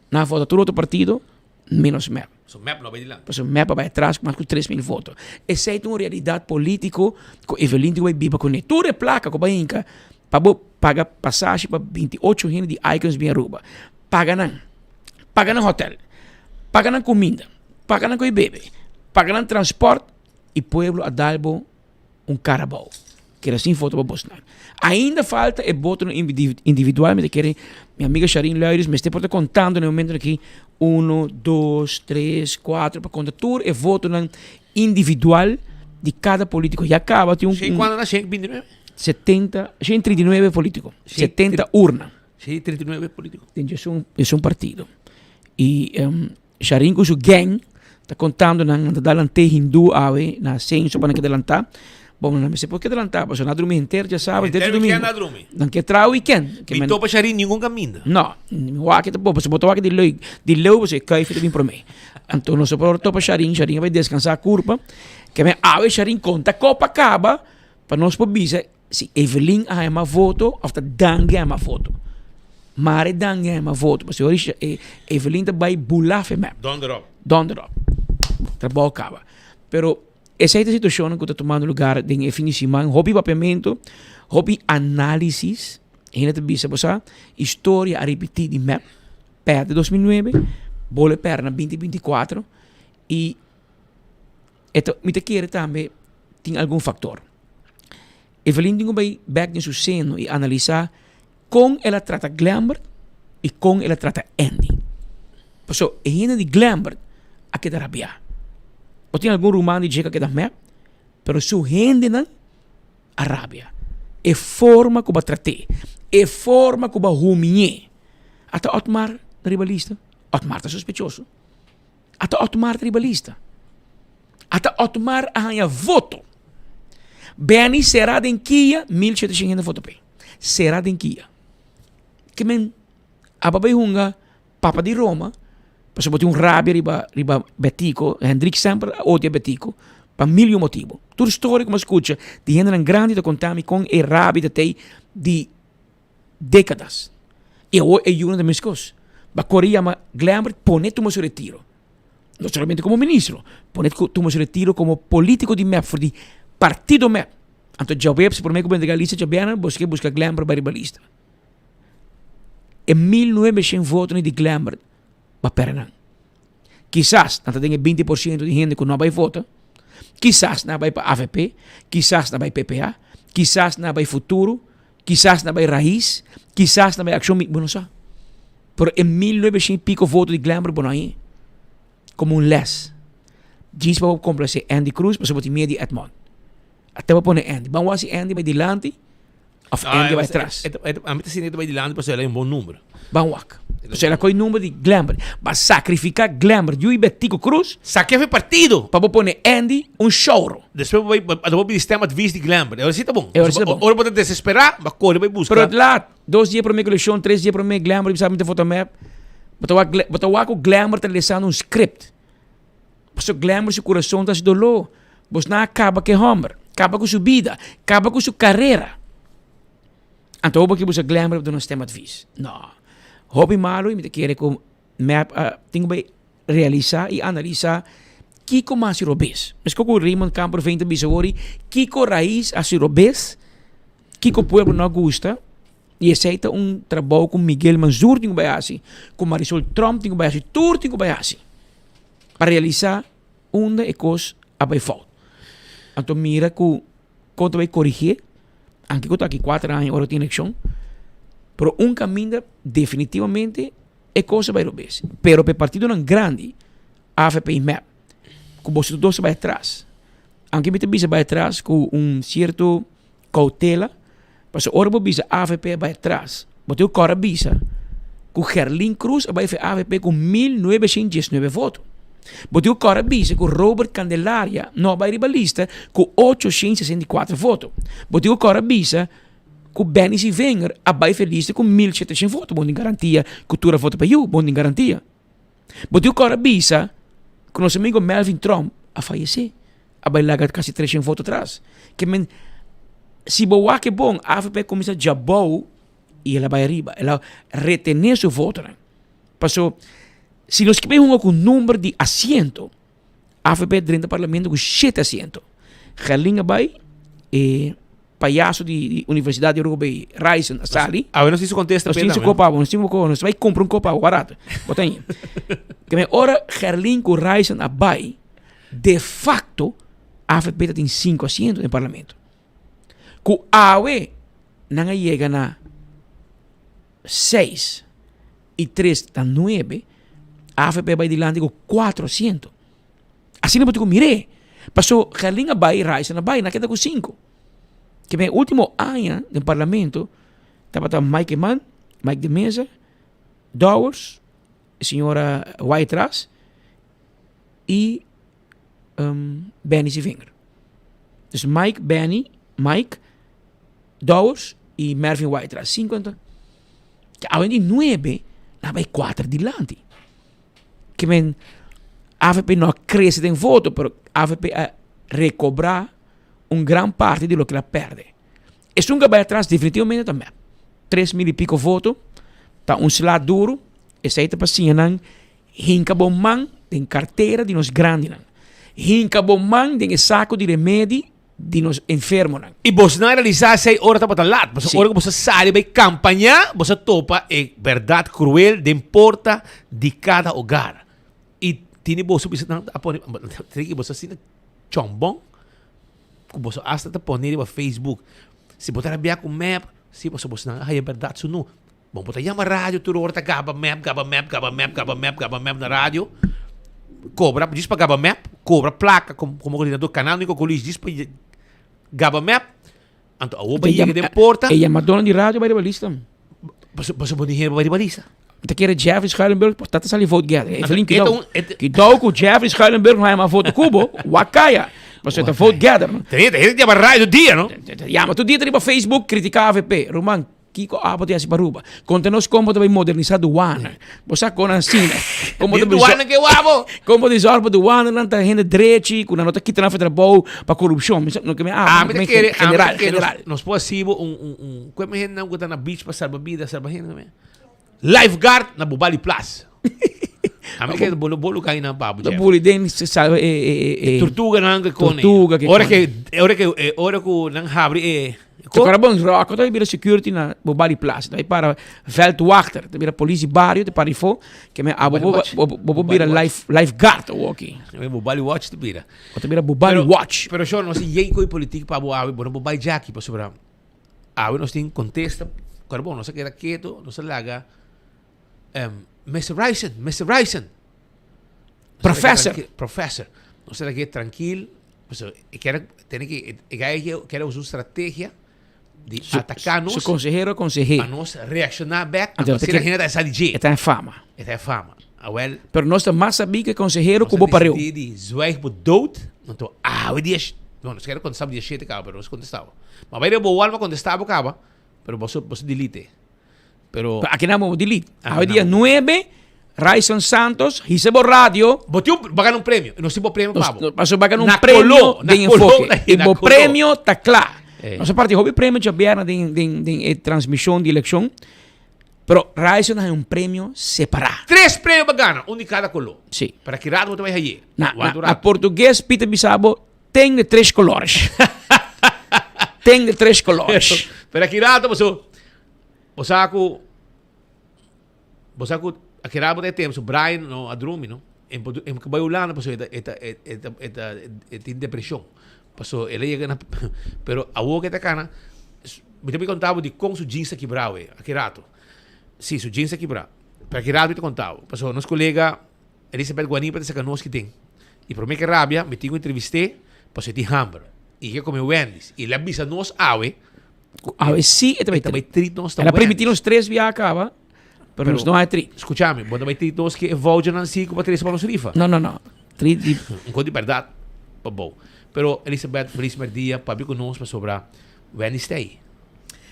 na foto todo outro partido, menos MAP. So MAP não vai de lá. Pues o MAP vai atrás com mais de 3.000 votos. Essa é uma realidade política que Evelyn vai viver com ele. Tudo é placa, com a inca. Para paga passagem para 28 gente de Icons bem Aruba. Paga no hotel, paga na comida, paga na coi bebe, paga no transporte e pueblo a dalbo carabao. Que era assim foto para Bosnia. Ainda falta é voto individualmente que minha amiga Sharin Leires me está contando no momento aqui 1, 2, 3, 4 para contar tudo é voto individual de cada político. E acaba tem quando na 29? 70, 139 políticos, 70 urnas. 39 políticos. É um partido. E Sharin com seu gang está contando na dalante hindu ave na censo para que adelantar. Bom, não sei por que adelantar, porque na dormir inteiro já sabe, inteiro domingo. Não quer trazer o weekend. Que topa Sharin nenhum caminho. Não, o aqui tá bom, você botou aqui de leu, você cai feito bem para mim. Então não se pode topa Sharin vai descansar a curva. Que me ave Sharin conta Copacabana para nós pobisa se Evelyn a uma voto, ou Dangue a uma voto. Mare Dangue a uma voto, porque hoje Evelyn tá vai bular fema. Donde drop. Trabalho acaba. Pero essa é a situação que está tomando lugar em definição, hobby papiamento, hobby análise, ainda te bisa bosa, história a repetir de map, perde 2009, bole perna 2024 e me te quer também tem algum fator. Evelyn tem que back em seu seno e analisar como ela trata Glambert e como ela trata Andy. Por isso, ainda de Glambert a que rabiar. Ou tem algum romano que diga que dá mep, pero su gente não a rabia. É forma como tratar, é forma como ruminhe. Até Otmar ribalista, Otmar está suspeitoso. Até Otmar ribalista. Até Otmar arranha voto. Beni será de Kia 1700 voto pe. Será de Kia. Que men ababai hunga papa de Roma. Pasal botin rabia riba Betico, Hendrik sempre odia Betico, para mil motivo. Tudo história como escuta, de gente grande de contar com a rabia de décadas. E hoje é uma das minhas coisas. Ba Coreia ma Glambert pone tu seu retiro. Não somente como ministro, pone tu seu retiro como político de MEP, de partido MEP. Então já web se por mim como de Galícia já bem busca Glambert para ribalista. Em 1900 votos de Glambert ba perna. Quizás não tenha 20% de gente que não vai votar. Quizás não vai para AVP, quizás não vai PPA, quizás não vai Futuro, quizás não vai Raiz, quizás não vai Ação, não sei. Pero em 1900 pico votos de Glambert por aí, como les. Diz para complacer Andy Cruz, para botar meio de Edmond. Até para pôr Andy. Vamos ver se Andy vai delante ou Andy vai atrás. A mim está vai delante para ser um bom número. Vamos ver. Então, ela coi número de Glambert. Vai sacrificar Glambert. Eu e Betico Cruz. Sacrifica partido. Para pôr Andy choro. Depois vai sistema de vice de Glambert. Agora sim tá bom. Agora pode desesperar, vai correr, vai buscar. Pero lá, 2 dias para minha eleição, 3 dias para minha Glambert, sabe, me foto map. Botar o Glambert está lendo script. Porque Glambert, seu coração está se dolor. Você não acaba com Homer. Acaba com sua vida. Acaba com sua carreira. Então, porque você Glambert do nosso sistema de vice. Não. Hobby malo, me quer com map, tenho que realizar e analisar Kiko mais robês. Mas como o Raymond Campos vem de Bisawori, Kiko raiz a robês, Kiko pueblo não gosta e aceita trabalho com Miguel Manzur tem que assim, com Marisol Trump tem que assim, tudo tem que assim, para realizar onde é coisa a vai falta. Então mira que quando vai corrigir, anche que eu estou aqui 4 anos agora tem eleição. Pero caminho definitivamente é coisa vai robês. Pero para partido não grande, AFP e MEP, que você dois vai atrás. Anche me bisa vai atrás com certo cautela, mas ora bisa AFP vai atrás. Mas eu corre bisa, com Gerlin Cruz vai fazer AFP com 1919 votos. Mas eu corre bisa com Robert Candelaria, não vai ribalista, com 864 votos. Mas eu corre bisa com Benny Wenger, a vai feliz com 1700 votos, bom de garantia, cultura voto para eu, bom de garantia. Mas eu corre bisa com nosso amigo Melvin Trump a falecer, a vai largar quase 300 votos atrás. Que men, se boa que bom, a AFP começa a jabou e ela vai arriba, ela retener seu voto. Passou, se nós queremos com número de assento, a AFP dentro do parlamento com 7 assentos. Galinha vai palhaço de Universidade de Aruba, Ryzen, Sali. Ah, não sei se contesta. Nós temos um copo, nós vai comprar um copo barato. Bota aí. Que me ora Gerlin com Ryzen abai, de facto, a AFP tem 5 assentos no parlamento. Com a AUE, não chega na 6 e 3 a 9, a AFP vai dilante com 4 assentos. Assim não pode comer. Passou Gerlin abai, Ryzen abai, na queda com 5. Que me último ano no parlamento, estava Mike Mann, Mike de Mesa, Dowers, a senhora Whiterass e Benny Sivinger. Dus Mike, Dowers e Mervyn Whiterass. 50. Além de 9, vai 4 dilante. Que men AFP não cresce em voto, mas AFP a recobrar gran parte de lo que la perde. Es un que vai atrás definitivamente também. 3.000 e pico votos, tá slot duro, esse aí tá passando, hinca bom man, tem carteira de nos grandes, hinca bom man, tem saco de remédio de nos enfermos. E você não realizar 6 horas para lá, você hora que você sai vai campanhar, você topa a verdade cruel de importa de cada hogar. E tiene você não tem você assim chombong, que você hasta te poner no Facebook. Se botar a com map, se você não é verdade isso não. Bom, botar chama rádio, tu hora gaba map na rádio. Cobra, diz para gaba map, cobra placa como coordenador canal, Nico Colis diz para gaba map. Então, a opa chega de porta. E a Madonna de rádio vai de balista. Você pode dinheiro vai de balista. Então quer Jeffrey Schuilenberg, portanto está ali voto guerra. Que dá com Jeffrey Schuilenberg não é mais voto cubo, Wakaya. Você está vote gather. Tem que chamar rádio do dia, não? Mas tu dia para Facebook criticar a AVP. Roman, Kiko pode assim para Aruba. Conta-nos como vai modernizar do Wana. Você com assim, como do Wana que wabo. Como desorba do Wana não está rende direito, com nota que não faz bom para corrupção. Não que me general. Nós possível como gente não está na beach para salvar vida, salvar gente, lifeguard na Bubali Plus. A mim que bolo cai na papo. Da bolo den se sabe tortuga não que cone. Tortuga que hora que não abre agora bom rock, daí vira security na Bubali Plus. Daí para Veldwachter, daí vira polícia barrio, daí para info que me bobo vira lifeguard walking. Bubali Watch te vira. Daí vira Bubali Watch. Pero eu não sei quem coi política para boa, bom Bubali Jackie para sobrar. Nós tem contesta, agora bom, não se queda quieto, não se larga. Mr. Ryzen. Professor. Não será que tranquilo. Quer usar estratégia de atacar-nos. Su consejero aconseje. A nós reaccionar back. A gente está salindo. Está em fama. Pero nós estamos mais sabendo que consejero que o pareu. De zwaig por dood. Então, o dia... Não, não quero contestar o dia 7, cara, pero não contestava. Mas vai de boa alma contestava, cara, pero você delete. Pero aquí no vamos a delete. Hoy día 9, Ryzen Santos, recebo radio. Botou pagar um prêmio. Não se prêmio, claro. Mas pagar um prêmio de enfoque. E o prêmio está claro. Nossa parte houve prêmio de aberta de transmissão de eleição. Pero Ryzen tem um prêmio separado. 3 prêmios bacana, um de cada color. Sim. Para que rato você vai aí? A português Peter Bissabo tem de 3 colores. Tem de 3 colores. Para que rato você aqui rabo de tempo, Brian no adrumi, no, em que vai olhando, passou tem depressão, passou ele chega na, pero a o que tá cana, me também contava de como su jeans quebrou, aqui rato, sim, su jeans quebrou, para que rato te contava, passou nosso colega Elizabeth Guanim para sacar nós que tem, e por mim que rabia, me tinha entrevistei, passou de hamburger, e que comeu Wendy's, e ele avisa nós sim, também treat nós também. Ela permitiu os 3 via acaba. Pero não é tri. Escúchame, quando vai ter nós que evolve na 5 para 3 para nos rifa. Não. Tri de de verdade. Bom. Pero Elizabeth, feliz dia para vir conosco para sobrar Wednesday.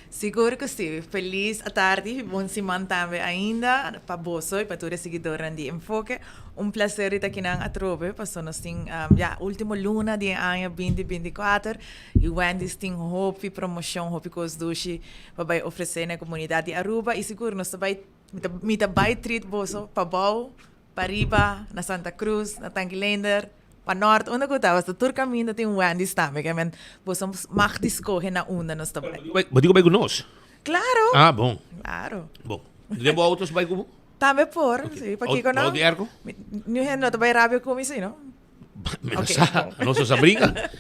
Seguro que sim. Feliz a tarde. Bom semana também ainda para você e para todos os seguidores de Enfoque. Prazer estar aqui na Atrobe. Passou nós tem última luna de ano 2024 e o Wendy's tem hope promoção, hope coisa doce para oferecer na comunidade de Aruba e seguro nós vai treat você para Bau, para Riba, na Santa Cruz, na Tanquilender, para norte, onde que estava, tour caminho tem Wendy's também, que men, você mag escolher na onda nos também. Mas digo bem com nós? Claro. Ah, bom. Claro. Bom. Lembro outros bem com? Também por, sim, para que não. Todo ergo? Não é não vai rápido como isso, não? Menos não se briga.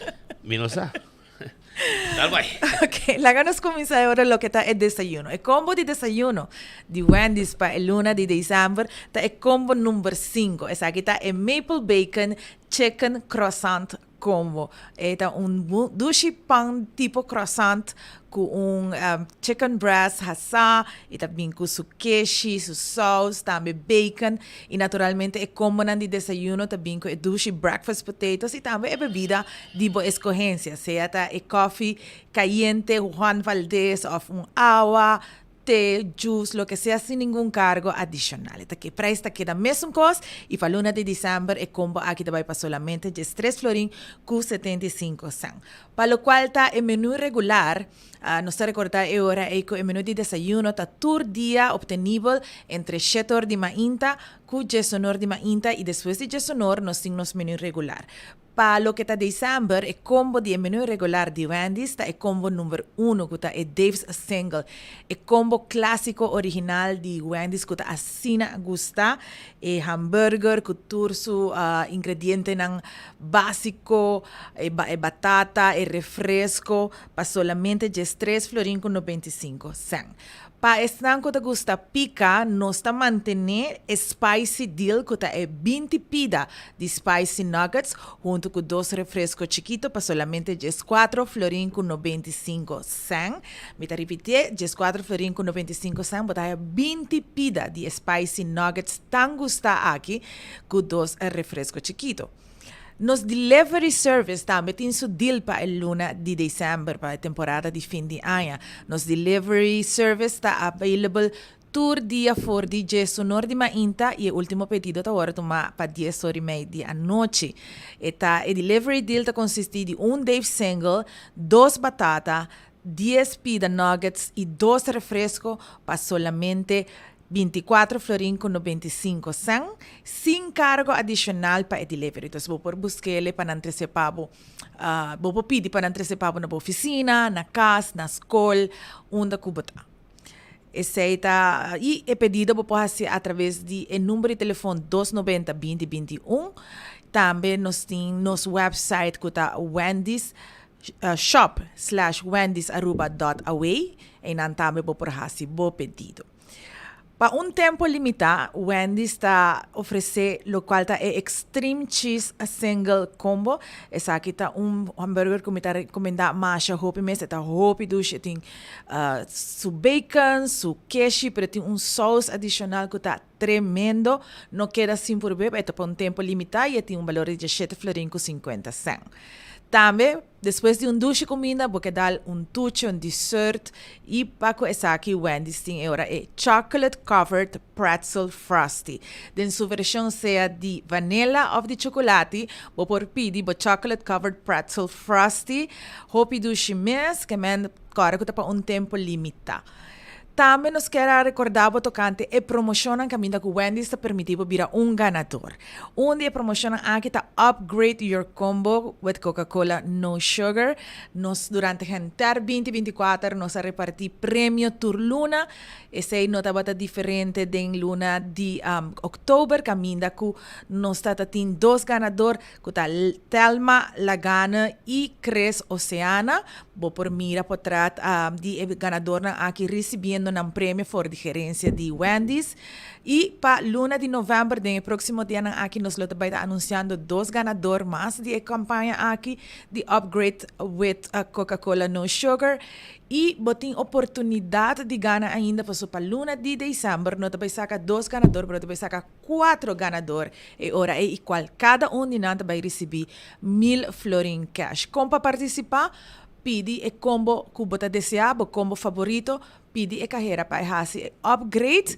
Menos Dale, vai. Ok, láganos começar agora lo que está el desayuno. El combo de desayuno de Wendy's para el 1 de diciembre está el combo número 5. Esa aquí está el maple bacon chicken croissant combo. Está un dushi pan tipo croissant com chicken breast assado e também com su queijo, su sauce, também bacon e naturalmente é combo de desayuno também com dushi breakfast potatoes e também é bebida de boa escolhência, seja é coffee caliente, Juan Valdez ou agua, té, juice, lo que sea, sin ningún cargo adicional. Está que preço está queda mesmo cost e para 1 de diciembre é combo aqui vai para solamente de 3 florin com 75 cents. Para lo cual está el menú regular, no se recordar ahora que el menú de desayuno está todo día obtenible entre 7 horas de mainta con 10 horas de mainta y después de 10 horas nos signos menú regular. Para lo que está de diciembre, el combo de menú regular de Wendy's está el combo número 1, que está el Dave's Single. El combo clásico original de Wendy's, que está así gusta. El hamburger, con todo su ingrediente básico, batata, el refresco, para solamente 3 florin con 95 cents. Para estar que te gusta pica, nos está mantener spicy deal que está 20 pida de spicy nuggets junto con 2 refrescos chiquitos para solamente 4 florin con 95 cents. Me te repite, 4 florin con 95 cents, pero 20 pida de spicy nuggets tan gusta aquí con 2 refrescos chiquitos. Nos delivery service também tem su deal para el 1 de diciembre, para a temporada de fim de ano. Nos delivery service está available todo dia for DJ sonor de mainta e o último pedido está agora para 10 horas e meia da noite. O delivery deal está consiste de Dave single, 2 batata, 10 pida nuggets e 2 refrescos para solamente 24 florin con 95 cents, sin cargo adicional para el delivery. Entonces, vou por buscarle para antecipar, vou pedir para antecipar na oficina, na casa, na escola, onde cubota. E o pedido vou fazer através do número de telefone 290-2021. Também nós temos nosso website que está Wendy's shop/wendys@away e não também vou fazer o pedido. Para tempo limitado, Wendy's está oferecendo o qual está Extreme Cheese Single Combo. Essa aqui está hambúrguer que me está recomendando mais hopi mês. Está hopi duche, tem su bacon, su queijo, pero tem sauce adicional que está tremendo. Não queda assim por beber, é para tempo limitado e tem valor de 7 florin com 50 cents. Também, depois de duche comida, vou dar tuche, dessert e para essa aqui, Wendy's tem agora Chocolate Covered Pretzel Frosty. Den sua versão seja de vanilla ou de chocolate, vou pedir Chocolate Covered Pretzel Frosty, hopi duche mês, que agora está para tempo limitado. Também nos quero recordar o tocante e promocionam caminho que o Wendy's está permitindo virar ganador. Onde promocionam aqui está Upgrade Your Combo with Coca-Cola No Sugar. Nos, durante o entire 2024, nos repartir prêmio por luna. Esse não está diferente da luna de outubro, caminho que nos está tendo 2 ganadores, que está Thelma Lagana e Cres Oceana. Vou por mira por trás de ganador aqui recebendo um prêmio for de gerência de Wendy's. E para luna de novembro, no próximo dia, aqui nos vai estar anunciando 2 ganadores mais de campanha aqui de Upgrade with Coca-Cola No Sugar. E botem oportunidade de ganhar ainda para luna de dezembro. Não vai sacar 2 ganadores, mas vai sacar 4 ganadores. E ora é igual. Cada de nós vai receber 1,000 florin cash. Como para participar, pede o combo que você deseja, o combo favorito, pede a carreira para fazer upgrade.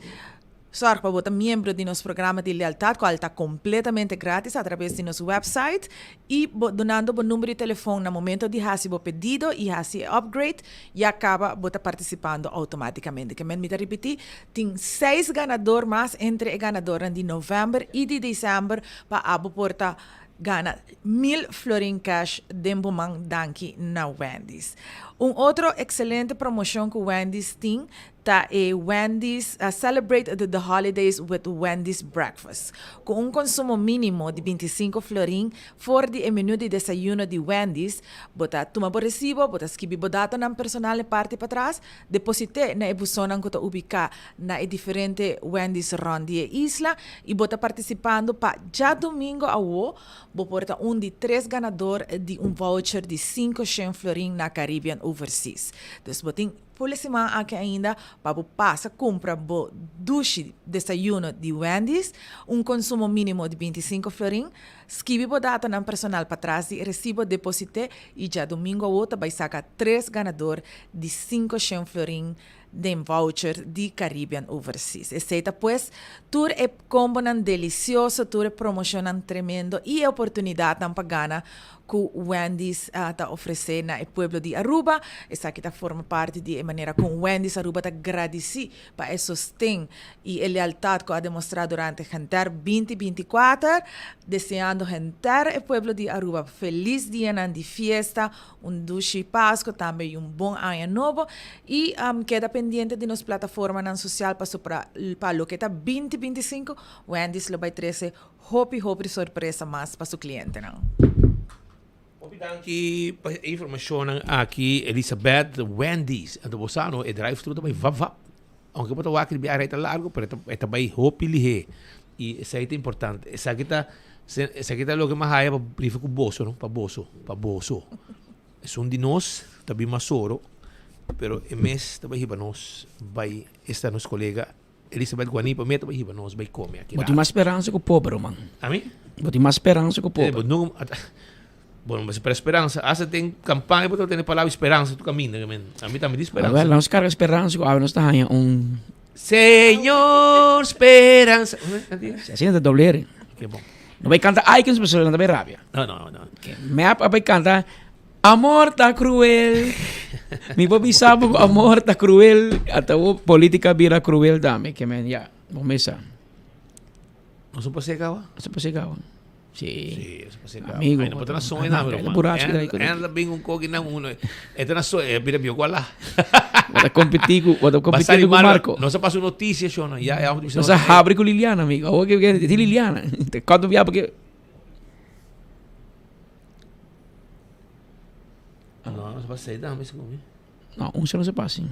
Sorry para você membro de nosso programa de lealtade, qual está completamente grátis através de nosso website e donando o número de telefone no momento de fazer o pedido e fazer upgrade e acaba você participando automaticamente. Que me repetir, tem 6 ganadores mais entre o ganador de novembro e de dezembro para a porta gana 1,000 florin cash den bomang danki na Wendy's. Outro excelente promoção que Wendy's tem tá Wendy's Celebrate the Holidays with Wendy's Breakfast. Com consumo mínimo de 25 florin for de menu de desayuno de Wendy's, bota tuma por recibo, bota skibi bodata ng personal parte para trás, deposite na ebusonan ko ta ubika na diferente Wendy's ronde isla e bota participando pa já domingo awo, bo porta de 3 ganador de voucher de 500 florin na Caribbean Overseas. Dus boting Pulisima aqui ainda para passa compra bo duche desayuno de Wendy's, consumo mínimo de 25 florin, skibi bo data ng personal para trás e recibo deposite e já domingo a outra vai sacar 3 ganador de 500 florin de voucher de Caribbean Overseas. Aceita pues, tour é combo nan delicioso, tour é promoção nan tremendo e oportunidade nan pagana que Wendy's está oferecendo na pueblo de Aruba. Essa aqui forma parte de maneira com Wendy's Aruba está agradecido para o sustento e a lealtade que ha demonstrado durante o Jantar 2024, desejando Jantar o pueblo de Aruba feliz dia de fiesta, dulce Páscoa, também bom ano novo e queda pendiente de nossa plataforma social para lo que está 2025, Wendy's lo vai trazer hopi surpresa mais para seu cliente, não? Danki pa information aqui Elizabeth Wendy's and Bosano drive-thru também vap. Aunque pata wakil biara ita largo pero ita bay hopi lihe e essa é importante. Essa kita lo que mais haya pa brief ko boso no pa boso. É de nós tabi masoro pero mes tabi hibanos bay esta nos colega Elizabeth Guani pa meta bay hibanos bay come aqui. Boti mais esperança com o pobre, man. Ami? Boti mais esperança com o pobre. Bueno, mas para esperança, essa tem campanha para ter palavra esperança tu caminho, a mim também diz esperança. Well, nós carga esperança com a nós tá aí Senhor esperança. Assim é doblere. Que bom. Não vai cantar ai que as pessoas não vai rábia. Não. Me vai cantar amor tá cruel. Me vou sabe que amor tá cruel, até o política vira cruel dame, que men ya. Vamos começar. Não se pode gawa? Se pode gawa. Sí, amigo. Ay, na sonho na anda bem cogi na uno. Ito na sonho, bira biyo wala. Wala competir com Marco. Não se passa notícia, só não. Já não se abre com Liliana, amigo. O que é de Liliana? Te conto via porque não se passa sair da mesa comigo. Não, só não se passa.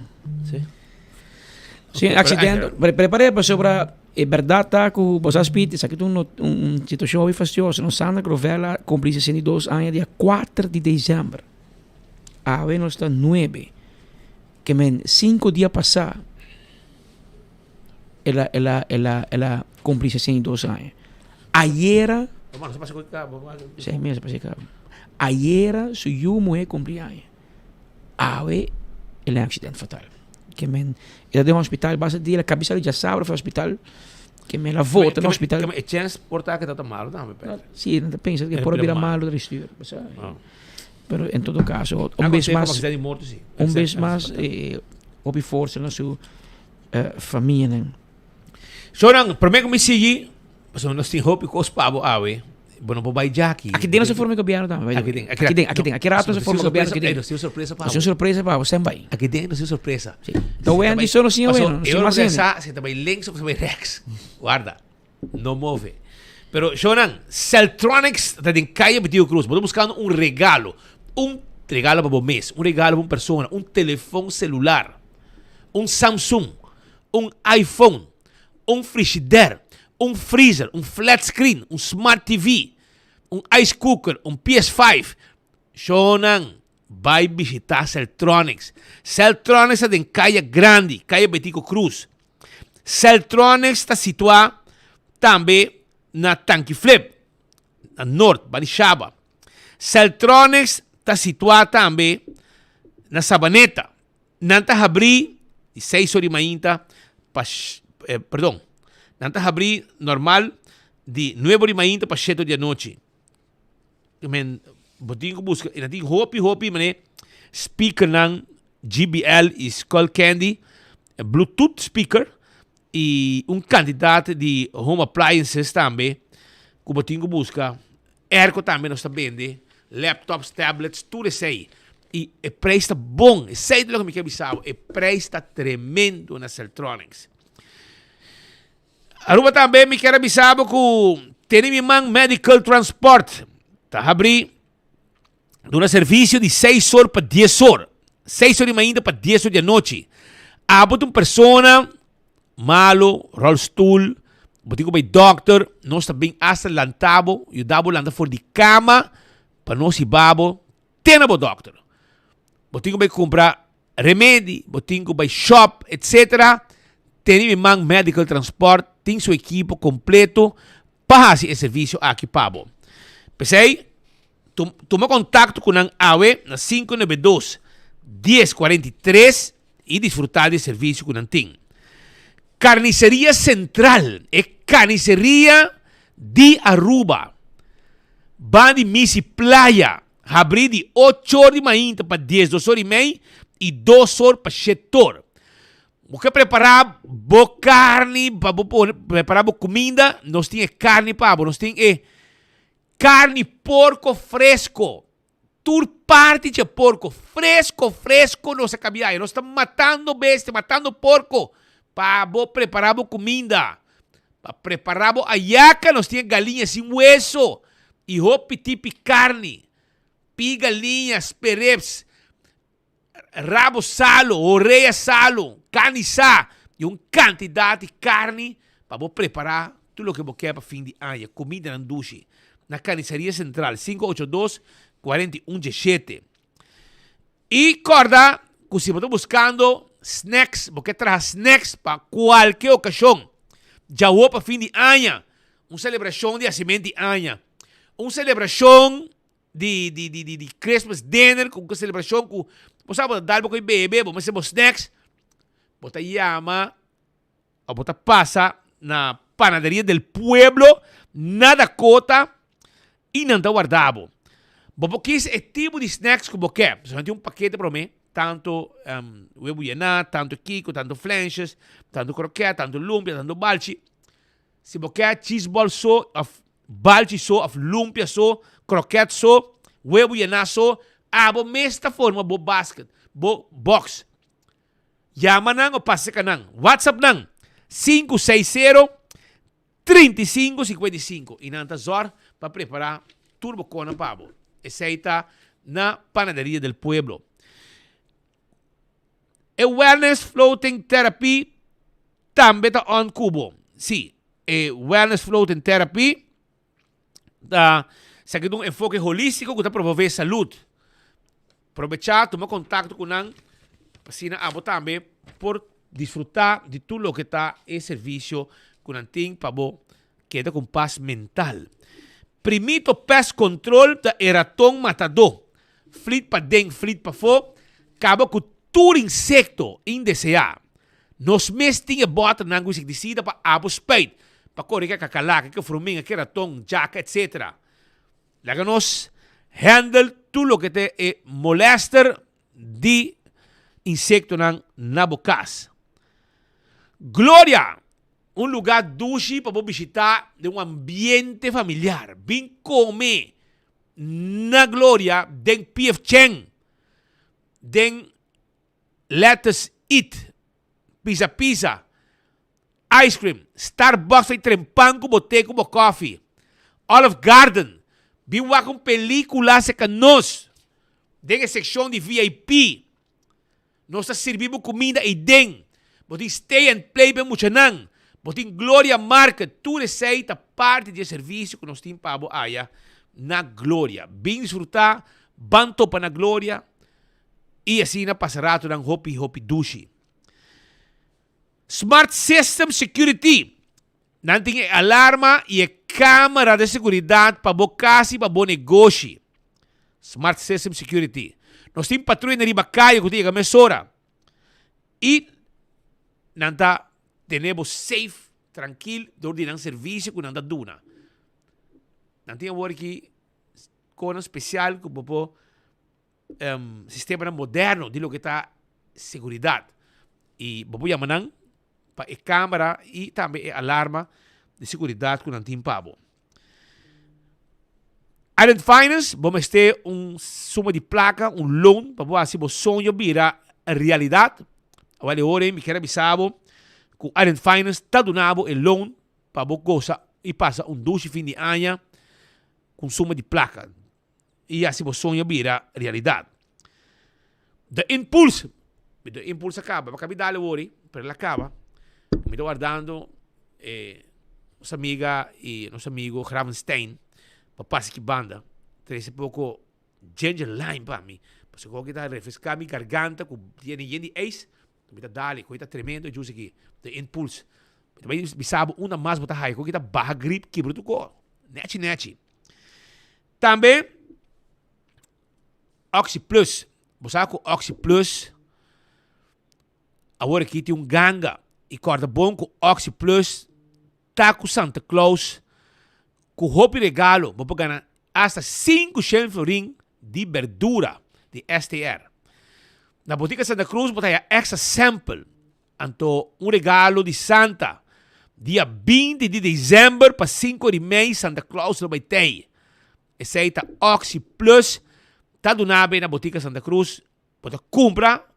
Sim. Sim, acidente. Preparei para sobre é verdade tá que você aspita, isso aqui é situação bem fastidiosa. Nós Santa Grovela cumpre 62 anos dia 4 de dezembro. A ver nós está 9. Que men 5 dias passar ela cumpre 62 anos. Ayer Seis meses para chegar. Ayer sua mulher cumpre anos. A ver ele é um acidente fatal. Que men ela deu um hospital base dia a cabeça já sabe foi hospital que me la volta no hospital que chance portar que está malo também sim não pensa que por vir malo da história pero em todo caso vez mais obi força na sua família né Soran primeiro me seguir porque nós tem hope com os pavo ave bueno po vai Jackie aqui dentro se forma governo também aqui rato se forma governo aqui dentro é surpresa para você surpresa para você vai aqui dentro é surpresa então é antes só no senhor eu não sei se também links ou se vai rex guarda não move pero Shonan Celtronics está em calle Betio Cruz vamos buscando regalo para o mês regalo para uma pessoa telefone celular Samsung iPhone frigideira freezer, flat screen, smart TV, ice cooker, PS5. Shonan, vai visitar Celtronics. Celtronics está em Calle Grande, Calle Betico Cruz. Celtronics está situado também na Tanque Flip, na Norte, Barixaba. Celtronics está situado também na Sabaneta. Nanta abrir de 6 horas da manhã, Nanta abrir normal de 9 da manhã para 7 da noite. Botinho busca, e natin hopi mané speaker ng GBL e Skull Candy, Bluetooth speaker e candidato de home appliances também. Que botinho busca Erco também nós vende laptops, tablets, tudo isso aí. E o preço está bom. Isso aí é o que me quer avisar. O preço está tremendo na Celtronics. Aruba também me quer avisar que tem minha mãe Medical Transport. Está abrindo um serviço de 6 horas para 10 horas. 6 horas de manhã para 10 horas de noite. Abo de uma pessoa malo, rollstool, botigo by doctor, nós também hasta lantabo, e dabo lanta for de cama, para nós ibabo, tenabo doctor. Botigo by comprar remédio, botigo by shop, etc. Tem mi man medical transport, tem sua equipo completo, para esse serviço aqui pabo. Pensei, toma contato com a AWE na 592-1043 e desfrutar de serviço com a TIM. Carnicería Central, es carnicería de Aruba. Va de Misi Playa, abrir de 8 horas de manhã para 10, 2 horas e meia e 2 horas para 7 horas. Você preparar boa carne, para preparar boa comida, nós temos carne para nós temos carne porco fresco. Tur parte de porco fresco, nós acabamos. Nós estamos matando bestia, matando porco. Para preparar comida. Para preparar ayaca, nós temos galinha sem hueso. E hopi tipo carne. Pi galinhas, pereps. Rabo salo, orelha salo, carne sá. E uma quantidade de carne para preparar tudo o que você quer para fim de ano. Comida na duche. Na Carniceria Central, 582-4117. E corda, que se você está buscando snacks, porque traz snacks para qualquer ocasião. Já vou para fim de ano, uma celebração de nascimento de ano, uma celebração de Christmas dinner, uma celebração que você pode dar para o bebê, vamos fazer snacks, você chama, ou você passa na panaderia del pueblo, na Dakota, e não está guardado. Porque esse tipo de snacks que você quer, você tem um paquete para mim, tanto huevo llená, tanto kiko, tanto flanches, tanto croquete, tanto lumpia, tanto balchi. Se você quer cheese ball so, balchi so, lumpia so, croquete so, huevo llená so, abo mesta forma bo basket, bo box. Llama nang o pase ka nang. WhatsApp nang 560-3555. E nanta zor para preparar turbo cona pabo. Aceita na panaderia del pueblo. E Wellness Floating Therapy também está on cubo. Sim, Wellness Floating Therapy se um enfoque holístico que está promover saúde. Aprovechar, tomar contato com a piscina abo também por desfrutar de tudo o que está em serviço com a ting para queda com paz mental. Primito pest control da Eraton Matador. Flit para dentro, flit para fora. Acaba com todo insecto indeseado. Nós mesmos temos bota na inseticida para abo spade. Para correr com calaca, com formiga, com ratão, jaca, etc. Laga nós handle tudo o que te molester de insecto na bocas. Glória! Um lugar dulce para visitar de um ambiente familiar. Vem comer na Glória den P.F. Cheng, den Let's Eat, Pizza, Ice Cream, Starbucks e trempang com boteco com coffee, Olive Garden, vem lá com película se canos, den a seção de VIP, nós servimos comida e den, botem stay and play bem muito não. Botin Glória Market, tu receita parte do serviço que nós temos para a na Glória. Bem desfrutar, banto para na Glória e assim na passará tu ng hopi dushi. Smart System Security. Nanting alarma e câmera de seguridade para bo casa para bo negócio. Smart System Security. Nós temos patrulha na ribacaia que tem a mesora. E nanta tenemos safe, tranquilo, de ordenar serviço com nada duna. Não tem agora que com especial como sistema moderno de lo que está seguridade. E vamos chamar para a câmera e também a alarma de seguridade com não tem pabo. Island Finance, vamos ter suma de placa, loan, para você o sonho vira realidade. Agora, ora, me quero avisar que Island Finance está dando loan para você gozar e passa 12 fim de ano com suma de placa. E assim o sonho vira realidade. The Impulse acaba, acaba de dar ora, para ela acaba. Me estou guardando nossa amiga e nosso amigo Gravenstein para passar que banda. Traz pouco ginger lime para mim. Porque eu quero refrescar minha garganta com de ace. Me está dali, coisa tremendo, juice aqui. The Impulse. Também me sabe uma mais botar raio, que tá barra grip que bruto co. Nete. Também Oxy Plus. Você sabe que Oxy Plus agora aqui tem ganga e corda bom com Oxy Plus. Tá com Santa Claus com roupa regalo, vou ganhar hasta 500 florin de verdura de STR. Na botica Santa Cruz, vou ter extra sample. Então, regalo de Santa. Dia 20 de dezembro, para 5 de mês, Santa Claus vai ter. Esse aí tá Oxy Plus. Tá do nabe na botica Santa Cruz. Pode comprar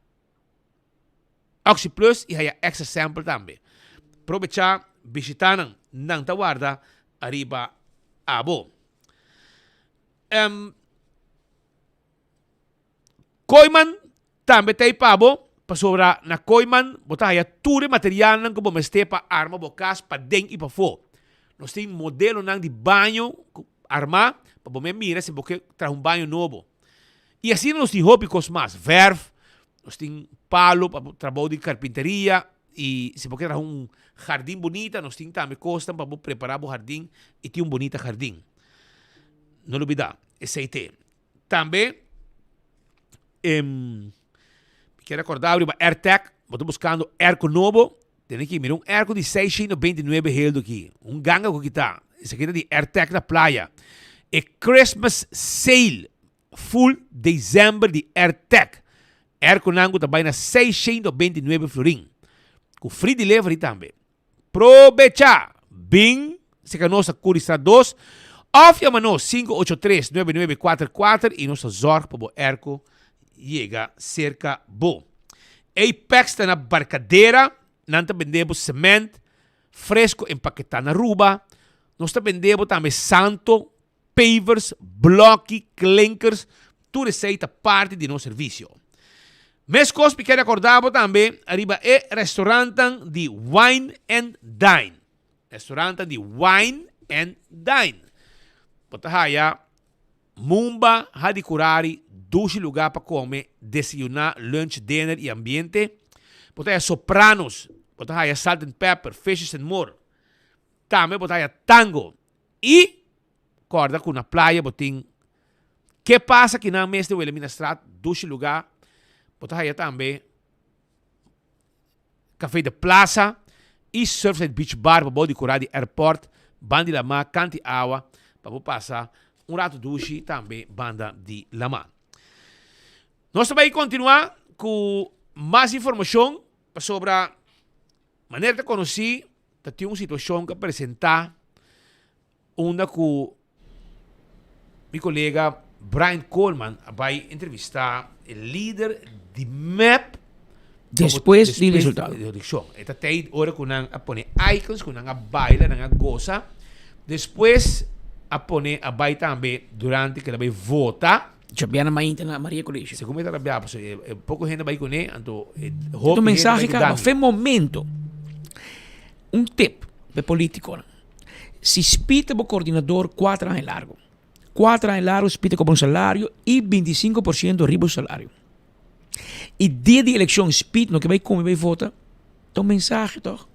Oxy Plus e aí extra sample também. Aproveitar, visitar, não tá guarda, arriba abo. Koiman também tem pabo para sobrar na Koiman, botar aí tudo material nang como meste para arma bocas para dentro e para fora. Nós temos modelo nang de banho arma para você mira se você traz banho novo. E assim nós temos hópicos mais, verve, nós temos palo para trabalho de carpinteria e se você traz jardim bonita, nós temos também costa para preparar o jardim e ter bonito jardim. Não olvidar, esse aí tem. Também quero acordar para AirTag, estou buscando arco novo, tem aqui, mira, arco de 629 reais aqui, ganga que está, esse aqui é de AirTag na praia, é Christmas Sale, full dezembro de AirTag, arco nango também na 629 florin, com free delivery também. Provecha, bing, se que a nossa curista 2, of chama-nos 583-9944 e nossa zorg para o arco chega cerca bom. Apex está na barcadeira, nós vendemos cimento, fresco empaquetado na ruba, nós vendemos também santo, pavers, bloque, clinkers, tudo isso é parte do nosso serviço. Mas coisas que quero acordar também, arriba é restaurante de Wine and Dine. Restaurante de Wine and Dine. Botahaya, Mumba, Hadikurari, 12 lugar para comer, desayunar, lunch, dinner e ambiente. Botahaya Sopranos, Botahaya Salt and Pepper, Fishes and More. Também Botahaya Tango. E, corda com na praia, botin. Que passa que na mês de Wilhelmina Strat, 12 lugar. Botahaya também Café de Plaza e Surfside Beach Bar para body curar de airport, banda de lama, canti água, para passar rato duche também banda de lama. Nós vamos continuar com mais informação sobre a maneira de conhecer que tem uma situação que apresentar onde com meu colega Brian Coleman vai entrevistar o líder de MEP Después del resultado. Esta tijd ora kunang apone icons, kunang baila, nang goza. Después apone abay tambe durante que la bay vota. Chabiana mainta na Maria Colegio. Se come tarabia, pues pouco gente bay kune, anto hope mensaje ka fe momento. Un tip pe político. Si spita bo coordinador 4 anos largo. 4 anos largo spita com um salário e 25% ribo salário. E dia de eleição, Speed, no que vai comer, vai votar, dá mensagem, toch?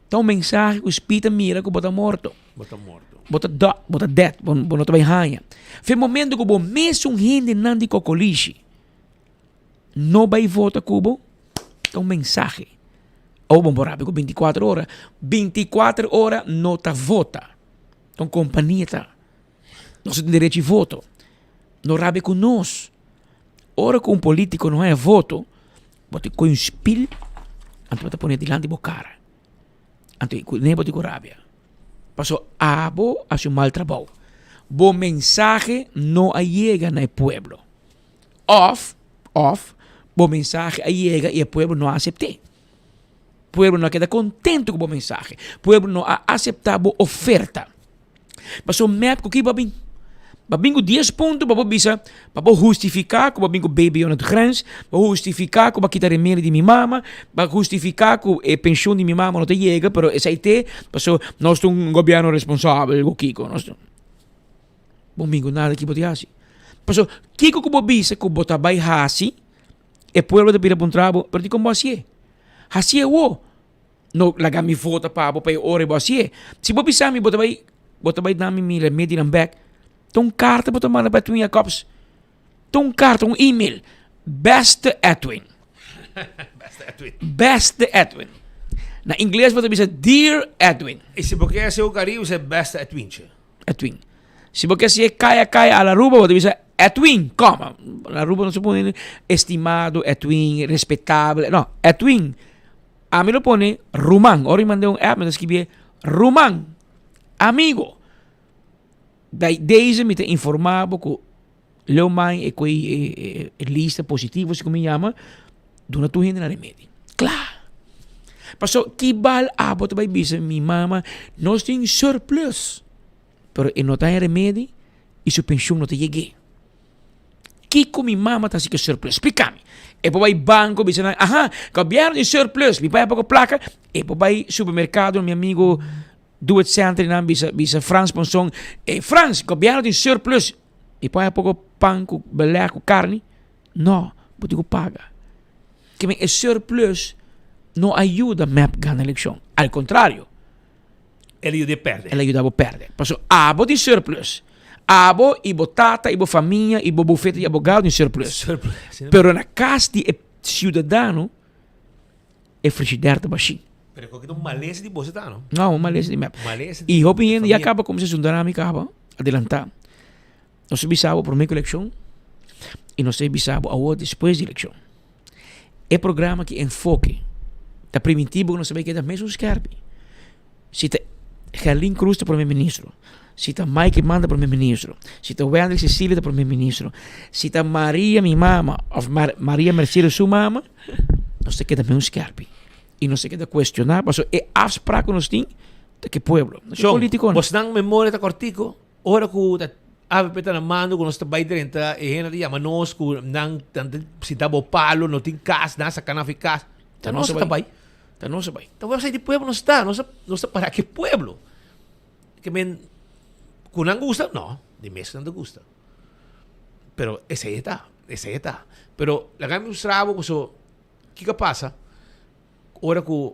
Dá mensagem que o Speed mira que bota morto. Bota morto. Bota dead, não vai ranha. Foi momento que o mesmo gente não de cocolixe. Não vai votar cubo, dá mensagem. Ou bom, rápido, com 24 horas. 24 horas não tá vota. Então, companhia tá. Nós temos direito de voto. Não rabe com nós. Ora com um político não é voto, bote com um spil, antes bote pôr diante do cara. Antes nem bote com rábia. Passou abo a seu mal trabalho. bo mensaje no llega al pueblo. Of, bo mensaje llega y el pueblo no acepte. Pueblo no queda contento con o mensaje. Pueblo no acepta a oferta. Mas o map que babin. Babin com 10 pontos para bisa, para justificar que babin com baby on het grens, para justificar que quitar remédio de minha mama, para justificar que a pensão de minha mama não te chega, pero essa IT, passou nós temos um governo responsável, o Kiko, nós Bomingo nada que pode assim. Passou Kiko que bisa que botar vai hasi, e pueblo de pira bom trabalho, pero de como assim? Assim é o. No laga mi vota para ore assim. Se bobisa mi bota vai dar mi remédio na back. Ton kaarten moet maar bij Twin Jacobs. Ton kaarten, e-mail. Beste Edwin. Beste Edwin. Na inglês wordt het Dear Edwin. E se você quer ser o Caribe, você é beste Edwinche. Edwin. Se você quer caia a la Aruba, wordt het Edwin, calma. La Aruba não se põe estimado, Edwin, respeitável. Não, Edwin. A mim lo pone Rumán. Ora mandei app, mas escrevi Rumán. Amigo. Deze met informar que Leomai e quei lista positivo se come chama do na tu na remédio. Claro. Passou que bal abot vai bisa mi mama nós tem surplus. Pero e não tem remédio e sua pensão não te chegue. Que com mi mama tá se que surplus. Explica-me. E poi vai banco bisa na, governo tem surplus, li vai pouco placa e poi vai supermercado meu amigo do het centro na bisa Frans pensão Frans, governo tem surplus e põe a pouco pão com belé com carne não, pode pagar que o surplus não ajuda a ganhar a eleição ao contrário ele ajuda a perder passou abo tem surplus abo e botata e bo família e bo bufete de abogado tem surplus pero na casa de cidadão é frigideira baixinho. Pero que um malese de você tá, não? Não, um malese de map. E eu penso e acaba como se sundarami acaba adelantar. Nós bisabo por meio eleição e nós bisabo a depois da eleição. É programa que enfoque da primitivo que nós sabemos que é da mesmo scarpe. Se tá Gerlin Cruz tá primeiro-ministro, se tá Mike manda primeiro-ministro, se tá Wendel Cecília tá primeiro-ministro, se tá Maria minha mama ou Maria Mercedes sua mama, nós sei que é da mesmo scarpe. E não se queda questionar, mas é afspraak que nós temos de que pueblo. Não é político. Você não memória da cortico, ora que a AVP está na mão, que nós está bem dentro, e a gente chama nós, que não se dá o palo, não tem casa, não se cana eficaz. Então nós está bem. Então nós está bem. Então você de pueblo não está para que pueblo? Que men, que não gusta, não, de mesmo não gusta. Pero esse aí está. Pero la gama mostrava que o que passa? Ora que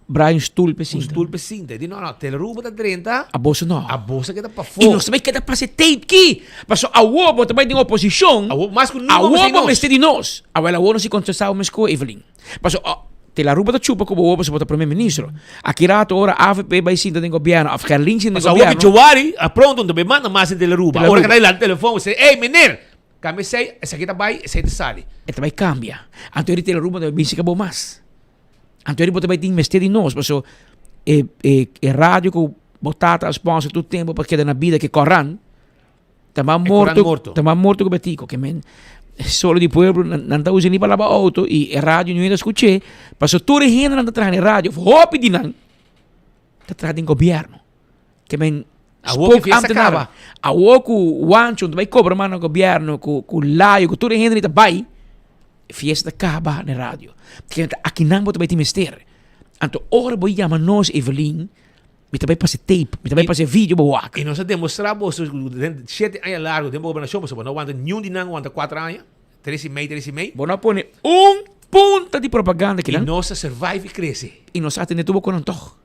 Brian Stulpe Sinta. Diz, não, Teleruba da 30. A bolsa não. A bolsa que dá para fora. E não sabe que dá para ser tape aqui. Mas a UOB também tem oposição. Mas que não a UOB mas tem de nós. A UOB não se contestava mais com Evelyn. Mas Teleruba da chupa com o UOB se bota primeiro-ministro. Aqui rato, ora, a AVP vai Sinta tem governo. A Gerlin Sinta tem governo. Mas a UOB Chawari, pronto, não me manda mais em Teleruba. Ora que daí lá no telefone, você, ei, menino. Kami say, essa aqui também, essa aqui sali. Ito vai cambia. Anto eri Teleruba da bisi ka mas. Anto eri bota ting mestre de nós, paso rádio que botata a sponsor todo tempo para que na vida que corran. Tama morto que betico que men solo di pueblo não tá usando para lavar auto e rádio não ainda escutei. Paso toda gente não tá trazendo rádio, hopi di nan. Tá trazendo governo. Que men spoke antenava. A woku wancho vai cobra mano governo com laio com toda gente vai fiesta acaba na rádio. Que aqui não pode ter mistério. Anto ora boi chama nós Evelyn. Me também passe tape, me também passe vídeo boa. E nós demonstramos 7 anos largo de governação, mas não aguenta nenhum de não aguenta 4 anos, 3,5. Bom, não põe ponta de propaganda que não. E nossa survive cresce. E nós até tubo com antojo.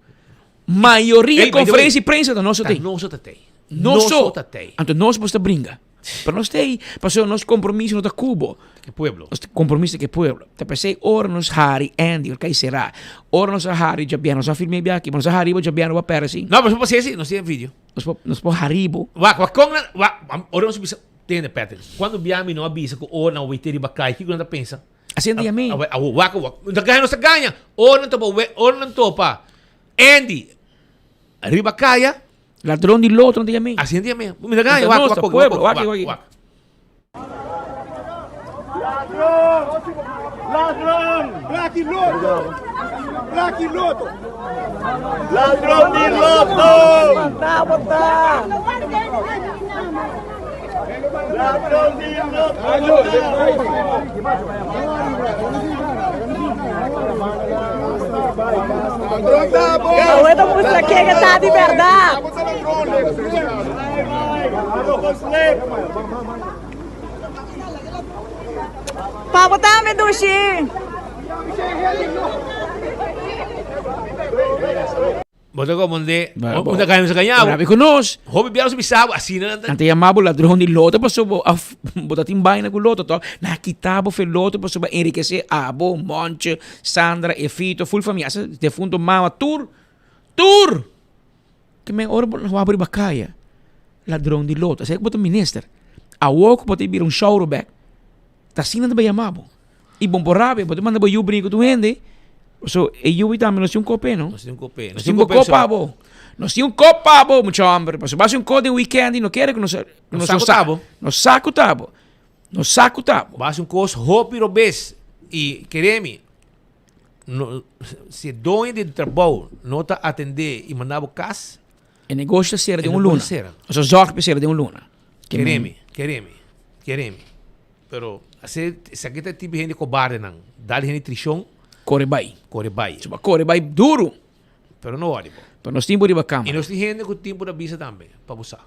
Maioria conferência e prensa da nossa tem. Nosso tem. Nosso tem. Anto nós posta brinca. Pero nós tem, passou nosso compromisso no da Cubo. Que pueblo. Nosso compromisso que pueblo. Te pensei ora nos Hari Andy, o que será? Ora nos Hari Jabiano, nós filmei bem aqui, mas Haribo Jabiano vai para assim. Não, mas não pode ser, não tem vídeo. Nós pode Haribo. Ora nós bisa, entende, Peter? Quando biami não avisa que ora não vai ter bacai, que quando pensa? Assim é mim. Não se ganha. Ora não topa, Andy. Arriba caia. Ladrón de loto, não tem mim. Assim é mesmo. Me dá ganho, Nossa, pueblo, wak. Ladrão! Black Loto! Black Loto! Ladrão de loto! Botar! Ladrão de loto! Aguenta música que tá de verdade. Para botar me dushi. Bota ko monde, punta kayo sa kanya. Grabe ko nos. Hobi biya sa bisabo, asina na. Ante yamabo ladrão de loto, passou botatim bain na loto to. Nakitabo fe loto, passou ba enriquecer abo, Monche, Sandra, Efito, full família. De fundo mama tour. Que me ora não abrir bacaya. Ladrão de loto. Sei que botou minister. A walk botou vir shower back. Tá sina ba yamabo. E bom porabe, botou manda bo you brinco tu hende. So, eu e também não tinha copo, não? Não tinha copo. Não tinha copo, não tinha copo, muito hambre. Mas basta copo de weekend e não quer que não saco tabo. Basta copo roupa e bes. E quereme, se dono de trabalho não está atender e mandava casa, é negócio ser de luna. O seu zorg ser de luna. Quereme. Pero, se aqui tá tipo de gente cobarde, não. Dá-lhe nutrição. Corebai. Tipo, Corebai duro. Pero não olha. Pero nós temos de bacana. E nós temos gente com o tempo da visa também, para usar.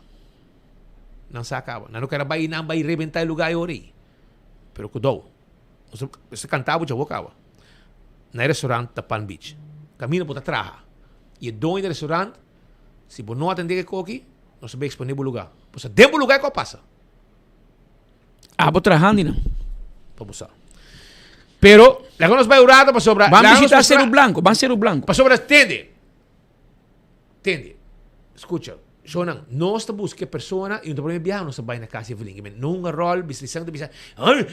Não se acaba. Não quero vai não vai rebentar o lugar aí. Pero cuidado. Você cantava já acaba. Na restaurante da Palm Beach. Caminha para trás. E o dono do restaurante, se você não atender que coque, não se vai disponível lugar. Você tem um lugar que passa. Vou trajando não. Para usar. Pero, la nos va a durar para sobrar. Vamos visitar Cerro Blanco. Para sobrar, tende. Escucha, Shonan, nós te busca persona e não problema viajar, nós vai na casa de Vling. Não um rol, bislição de bislição.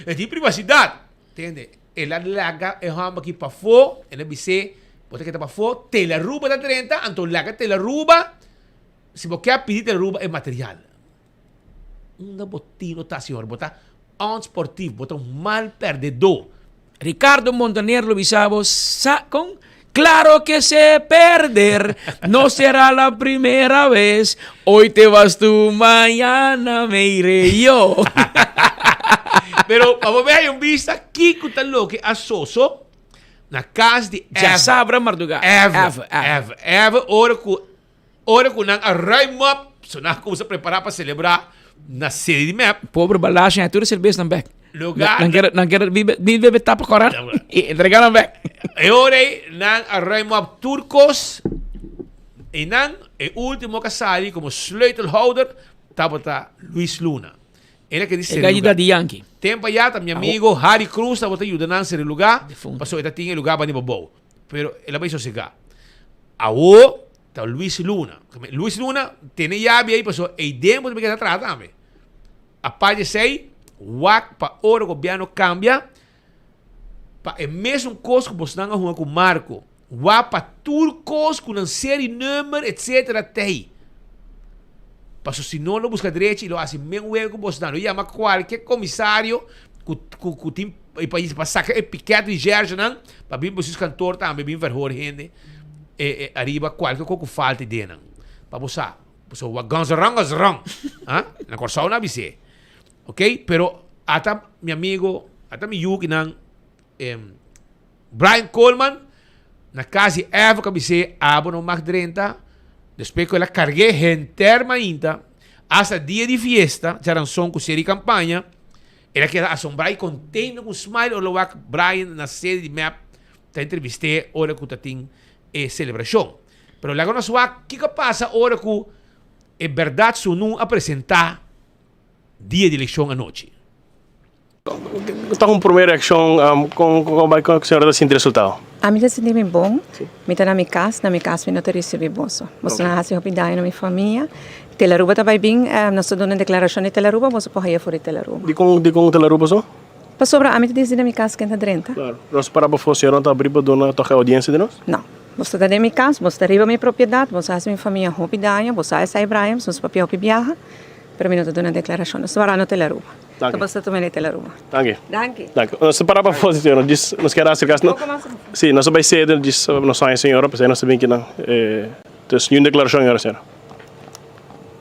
É de privacidade. Entende? Ela laga, é uma aqui para fora, ela bise, bota que tá para fora, te la ruba da 30, então laga te la ruba. Se você quer pedir te la ruba, é material. Botinho tá, senhor, botar esportivo, botar mal perdedor. Ricardo Montaner lo visamos con claro que sé perder, no será la primera vez. Hoy te vas tú, mañana me iré yo. Pero vamos ver aí vista Kiko tá louco a Soso na casa de Eva. Já sabra Marduga. Eva, hora com nang arraimop, so na coisa preparar para celebrar na sede de map. Pobre balagem, é tudo cerveja também. Lugar. Não quero viver tapa corar e entregar back. E ora nang arraimop turcos e nang e último casali como sleutelhouder tabata Luis Luna. Ele que disse lugar de Yankee. Tempo já tá meu amigo Harry Cruz tá botando ajuda nesse lugar. Passou ele tinha lugar para bobo. Pero ele vai sossegar. Aô tá Luis Luna. Luis Luna tem chave aí passou e dentro de que tá atrás também. A parte 6 wak pa ora governo cambia pa é mesmo coisa que você não com Marco wak pa turcos com uma série número etc tem passo se não lo busca direito e lo assim mesmo que você não chama qualquer comissário que tem e país para sacar e piquete de Gerge não para bem vocês cantor também bem verhor gente arriba qualquer coisa que falta de não para você o ganzarang na corção na bise. Ok? Pero ata mi amigo, ata mi yuki ng Brian Coleman na kasi Eva kabise abo no Mac 30 después que ela cargué enter mainta hasta dia de fiesta charan son ku seri campaña ela queda assombrar e contendo com smile o lowak Brian na sede de map ta entrevistei ora ku tating celebração. Pero lago na suak que passa ora ku é verdade sunu apresentar dia de eleição à noite. Está com a primeira reação como vai com a senhora sem resultado? A minha se bem bom. Me está na minha casa me não teria recebido bolso. Você não hace hospedagem na minha família. Telaruba está bem, nós estamos dando declaração de Telaruba, você pode ir fora de Telaruba. De com Telaruba só? Para sobra, a minha diz na minha casa que está 30. Claro. Nós para a senhora não está abrindo para dar audiência de nós? Não. Você está em minha casa, você está arriba minha propriedade, você faz minha família hopidanha, você é Ibrahim, você papel que viaja, para mim não estou dando declaração, não estou no Telaruba. Então você também é Telaruba. Danke. Danke. Danke. Nós paramos para fazer, nós queremos acercar. Sim, nós vamos ser, nós somos senhora, porque nós sabemos que não. Então, nenhuma declaração, senhora.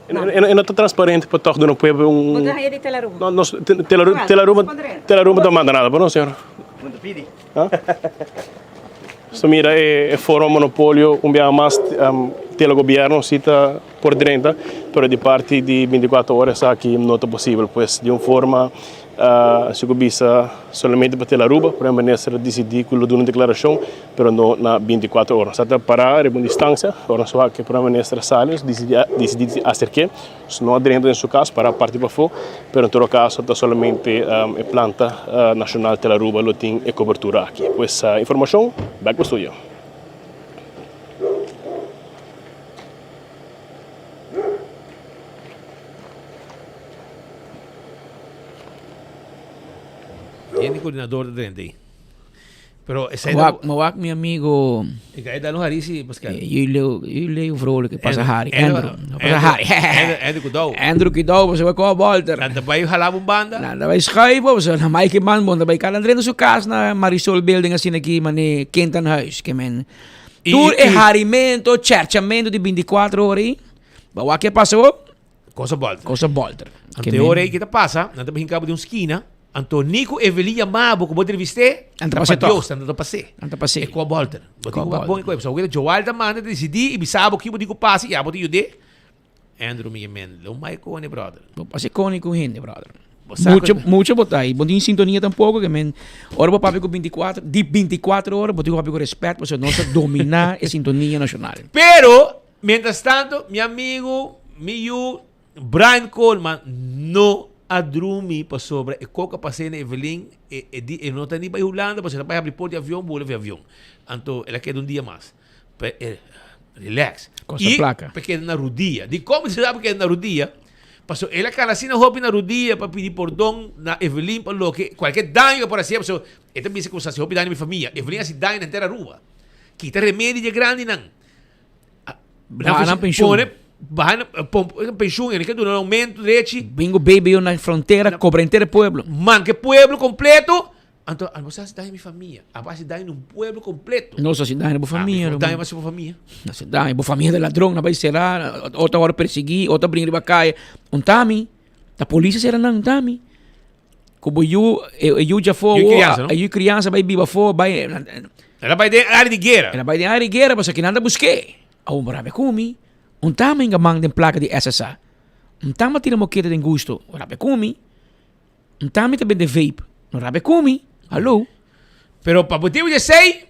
E não está transparente para todos no povo. Você é de Telaruba? Não, Telaruba não manda nada para nós, senhora. Manda pedir. So, mira, foro monopólio, dia mais pelo governo, cita por dentro, mas de parte de 24 horas aqui não é possível, pois de uma forma, se cobiça somente para Telaruba, para a ministra decidir que uma declaração, mas não na 24 horas. Até parar, uma distância, agora só que para a ministra Salles decidir acercar, se não dentro de seu caso, para a parte para fora, mas em todo caso, está somente a planta nacional Telaruba, que tem cobertura aqui. Pois a informação, back para o estúdio. Ele é coordenador do DND. Pero esse aí Mawak, meu amigo. E aí dá no Harisi, Pascal. Eu leio o vrolo que passa Harry. Andrew Kidau, você vai com a volta. Nada vai ralar banda. Nada vai schrijven, você na Mike Man, nada vai calar dentro do seu casa na Marisol Building assim aqui, mane Quentan House, que men. Tour e harimento, cercamento de 24 horas. Bawa que passou? Cosa volta. Ante ora aí que tá passa, nada vai hincabo de uma esquina. Antonico Evelia Mabo, como você viste, anta passei. E com a volta. Bom, e coisa. O Joel da manda decidi e bisabo que eu passe, e abo de jude. Andrew me men, lo mai cone brother. Passei cone com ele, brother. Mucho botai. Bom em sintonia tampouco que men. Ora vou papo com 24 horas, vou papo com respeito, porque nós dominar a sintonia nacional. Pero, mientras tanto, meu amigo, Brian Coleman, não adrumi para sobre e coca passei na Evelyn e não está nem para Holanda, porque está para abrir porta de avião, bola de avião. Então, ela quer dia mais. Relax. E placa. Porque na rodia. De como se sabe que é na rodia? Passou, ela cara assim na roupa na rodia para pedir perdão na Evelyn para lo que qualquer dano que por assim, passou, ela me disse que se roupa dano minha família. Evelyn assim dano na inteira rua. Que tem remédio de grande não. Não pensou. Pensão, ele quer um aumento de leite. Bingo baby na fronteira, cobra inteiro pueblo. Man, que pueblo completo. Então, a nossa cidade é minha família. A base cidade é um pueblo completo. Nossa cidade é minha família. Cidade é minha família. Nossa cidade é minha família de ladrão, não vai será, outra hora perseguir, outra brincar de bacaia. Tami, a polícia será não, tami. Como eu já foi, eu criança vai viva fora, vai. Ela vai de área de guerra. Ela vai de área de guerra, mas aqui nada busquei. A brave comi. Tama nga mang den placa de SSA. Tama tira moqueta de gusto. Rabe kumi. Tama também de vape. No rabe kumi. Alô? Pero para motivo de sei,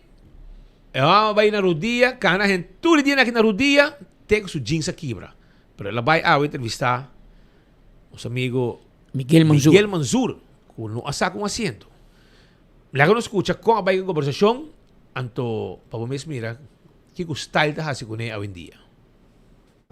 vai na rodia, cana gente todo dia aqui na rodia, tem su jeans quebra. Pero ela vai entrevistar os amigo Miguel Manzur, com no saca asiento. Lá que não escuta com a vai conversação, anto para mesmo mira que gostar da hasi com ele hoje em dia.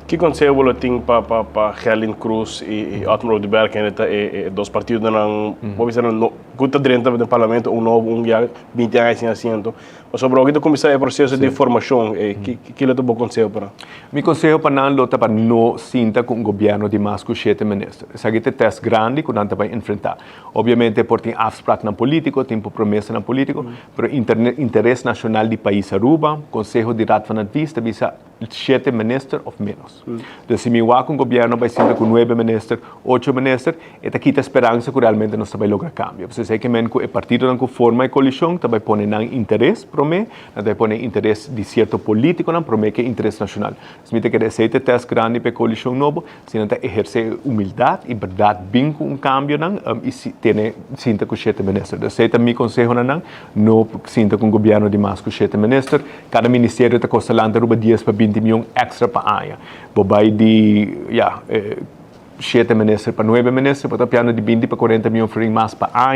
Que conselho você tem para Helen Cruz e Otmar de Berg, que dois partidos não vamos dizer não conta dentro do parlamento um já 20 anos sem assento. Mas sobre o que começar o processo de formação, que é o bom conselho para? Meu conselho para não para não sinta com o governo de mais que 7 ministros. Esse é um teste grande que não vai enfrentar. Obviamente por ter afspraak na político, tempo promessa na político, mas interesse nacional do país Aruba, conselho de raad van advies, visa 7 ministros ou menos. Então, se me com o governo vai ser com 9 ministros, 8 ministros, e aqui a esperança que realmente nós vai lograr cambio. Você sabe que o partido não forma a coalição, vai pôr interesse para mim, vai pôr interesse de certo político, para mim que é interesse nacional. Se me tem que receita teste grande para a coalição nova, se não exercer humildade e verdade bem com cambio, e se tem sinta com 7 ministros. Então, esse é meu conselho, não sinta com o governo de mais que 7 ministros, cada ministério está custando 10 para 20 milhões extra para ano. Bobai de 7 ministros para 9 ministros, para piano de 20 para 40 milhões mais para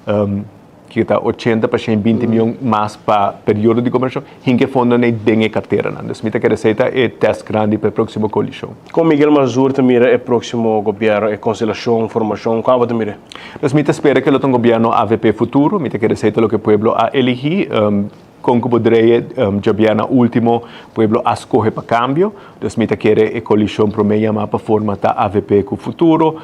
ano, que está 80 para 20 milhões mais para período de conversão, em que fundo nem tem a carteira. Então, se me tem que receita é teste grande para a próxima coalição. Com Miguel Manzur também é próximo governo, é conciliação, formação, qual também? Então, me espera que o governo AVP futuro, me tem que receita o que o povo a elegir. con como dreie Jabiana último pueblo escoge para cambio, dus mita quiere a coalición promedia ma para forma ta AVP com futuro,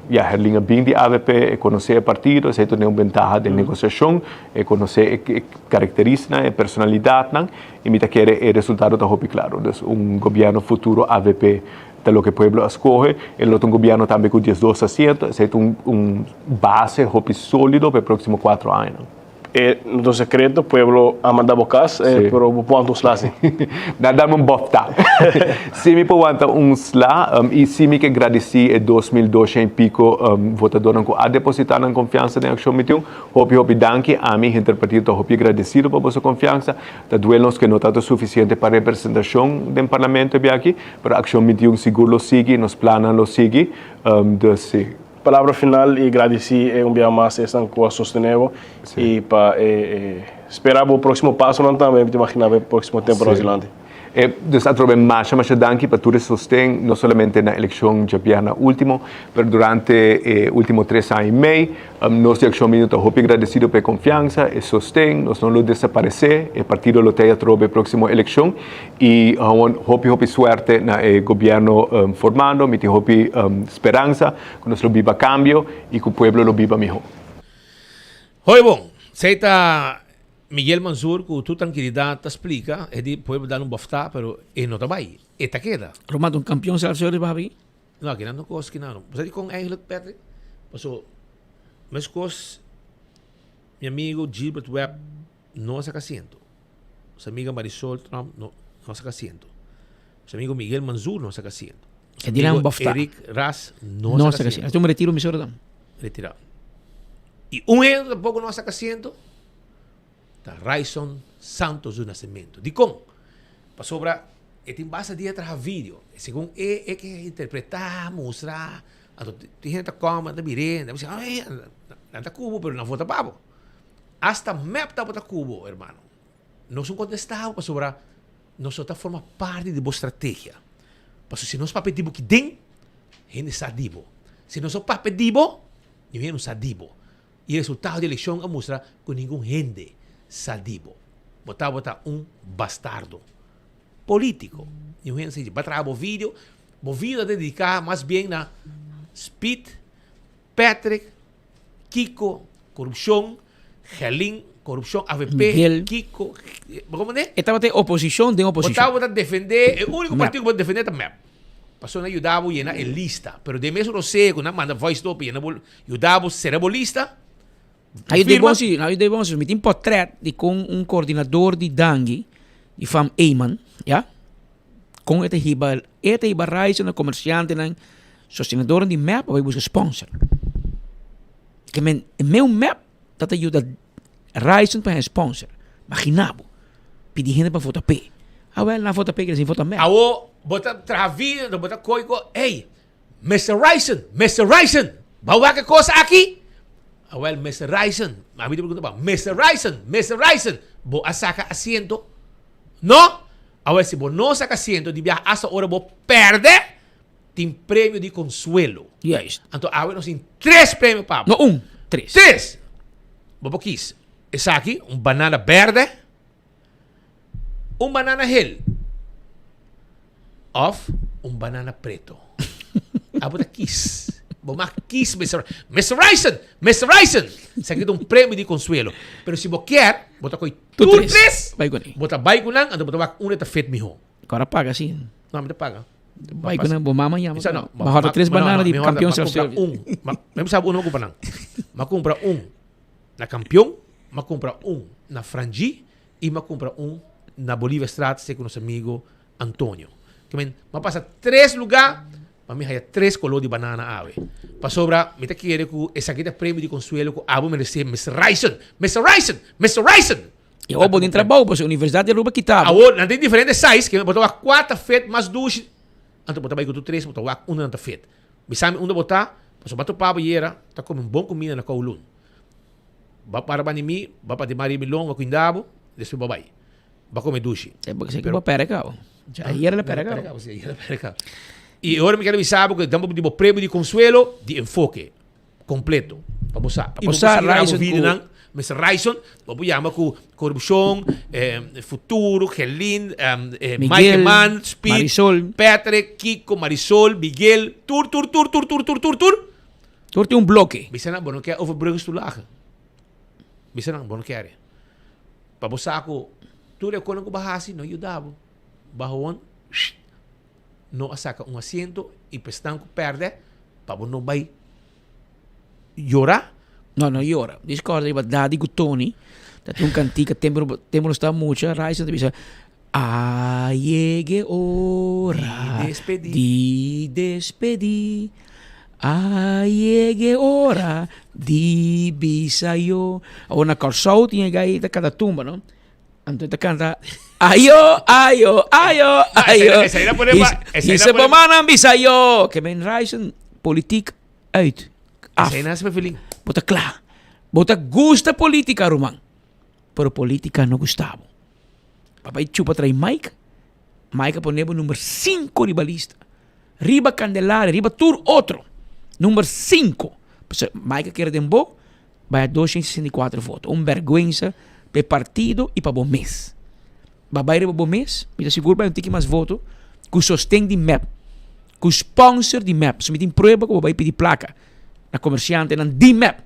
ja herlinga bem de AVP, e conhecer partido, se tem uma ventaja de negociação, e conhecer características, e personalidade, e mita quiere o resultado tá hopi claro, dus governo futuro AVP de lo que el pueblo escoge, el otro gobierno también con 12 asientos, es un base sólido para los próximos 4 años. No secreto, o pueblo ha mandado cas, pero quantos lá sim? Nada me bofta. Se me pode slá, e se me que agradeci em 2012 em pico votador que a depositar na confiança da Action Meeting, hopi danke a mim interpretado, hopi agradecido por vossa confiança, da duelos que não está suficiente para representação do parlamento aqui, pero Action Meeting seguro lo sigue, nos planos lo sigue, sim. Palavra final e agradecer um dia mais essa coisa sustentável e para esperar o próximo passo não também te imaginar o próximo tempo adelante. Dus atrobe mais danke para tudo sostém não somente na eleição jabiana último, mas durante último 3 anos e meio, nós de Action Meeting estamos agradecidos pela confiança e sostém, nós não lo desaparecer, o partido lo tem atrobe próxima eleição e hopi suerte na governo formando, miti hopi esperança, que nós lo viva cambio e que o pueblo lo viva melhor. Oi, bom, seita Miguel Manzur, com tua tranquilidade, explica, e di pueblo dar bofta, pero não está bem, e tá queda. Romano, campeão será o Babi? Não, aqui não coisa que não. Você com eigenlijk, Patrick, passou, mas coisa, meu amigo Gilbert Webb não se assento. Seu amigo Marisol Trump não se assento. Seu amigo Miguel Manzur não se assento. E dirá bofta. Eric Ras não se assento. Então me retiro, me senhor. Retirado. E ano tampouco não se assento. Da Raison Santos do Nascimento. De como? Para sobra, tem base de atrás vídeo. Segundo que interpretar, mostrar, tem gente como, da mirenda, você, anda cubo, pero não vota babo. Hasta map tá bota cubo, hermano. Não são contestados, para sobra, nós só forma parte de boa estratégia. Para se nós papetibo que tem, gente sadibo. Se nós só papetibo, ninguém não sadibo. E o resultado da eleição a mostrar com nenhum gente sadibo. Botar bastardo político. E o gente vai trazer o vídeo a dedicar mais bem na Speed, Patrick, Kiko, corrupção, Helin, corrupção, AVP, Miguel. Kiko. Como é? Estava de oposição, de oposição. Botar defender, o único partido que pode defender é o MEP. Passou na ajudava a llenar a lista. Pero de mesmo você, quando manda voice top, ajudava a ser bolista. Aí de bom, me tem portrait de com coordenador de Dangi, de fam Eyman, ja? Com este hiba reis na comerciante na sostenedor de map, vai buscar sponsor. Que meu map dat ajuda reis para sponsor. Imaginabo. Pedi gente para votar P. Na votar P que se vota map. Bota travido, bota coigo. Hey, Mr. Ryson, bawa que coisa aqui? Mr. Ryson, a mí te pregunto, Mr. Ryson, ¿vos saca asiento? No. Si vos no saca asiento, hasta ahora vos perdes, tem premio de consuelo. Yes. Entonces, nos tem 3 premios, Pablo. No, 3. 3. Vos quis. Es aquí, banana verde, banana gel, of banana preto. Vos quis. Vos quis, Mr. Ryson! Você quer prêmio de consuelo. Pero se você quer, bota com 3. Bota bike lang, então bota um está feito melhor. Agora paga assim. Não, me paga. Bike lang, bom amanhã. Não. Baja 3 bananas de campeão será Mesmo sabe, não compra não. Mas compra na campeão, mas compra na Frangi e mas compra na Bolívia Estrada, com nosso amigo Antônio. Mas passa 3 lugares. Para mim, há 3 colores de banana ave. Para sobra, me quer que esse aqui é prêmio de consuelo que abo merece Mr. Ryson! E eu vou entrar bom, porque a Universidade de Aruba quitava. Não tem diferentes size, que botar 4 feitos mais 2. Então, botar aí com 3, botar 1 não está feito. Me sabe onde botar, para bater o pabo e era, está comendo bom comida na Kowloon. Vai para Banimi, vai para de Marimilong, vai com Indabo, desce o babai. Vai comer dushi. É porque você quer para Perecal. Já era Perecal. E agora me quero avisar porque estamos de prêmio de consuelo de enfoque completo. Para usar. Para usar, vídeo Mr. Raison, vamos llama com corrupção, futuro, Helin, Mike Man, Speed, Marisol, Patrick, Kiko, Marisol, Miguel, tur. Tur tem um bloque. Bisa na, bono kaya overbruggenstoelagen. Bisa na, bono kaya rin. Pabusa ako, tur ako nang kubahasi, no yudabo. Bahon, no asaka um asiento, e pestão que perde, pabo no vai llorar. No llora. Discorda, iba dadi gutoni. Dat un cantica, tempo sta mucha, raisa, bisa. Llegue hora di despedi. Llegue hora di bisayo. Una corsou tinha gaita cada tumba, no? Então te canta ayo. Essa aí dá por aí. Essa pamana bisayo. Que men raisen politiek uit. Af. Essa aí nasce feeling. Bota claro. Bota gusta política, Roman. Pero política no gustavo. Papai chupa trai Mike. Mike poneva número 5 ribalista. Riba Candelaria, riba tur outro. Número 5. Mike quer dembo, vai a 264 votos. Vergüenza para partido e para bom mês. Babai riba bom mês, me seguro vai um tique mais voto, com sostém de MAP. Com sponsor de MAP. Se me tem prova que o babai pedir placa. Na comerciante, na D-MAP.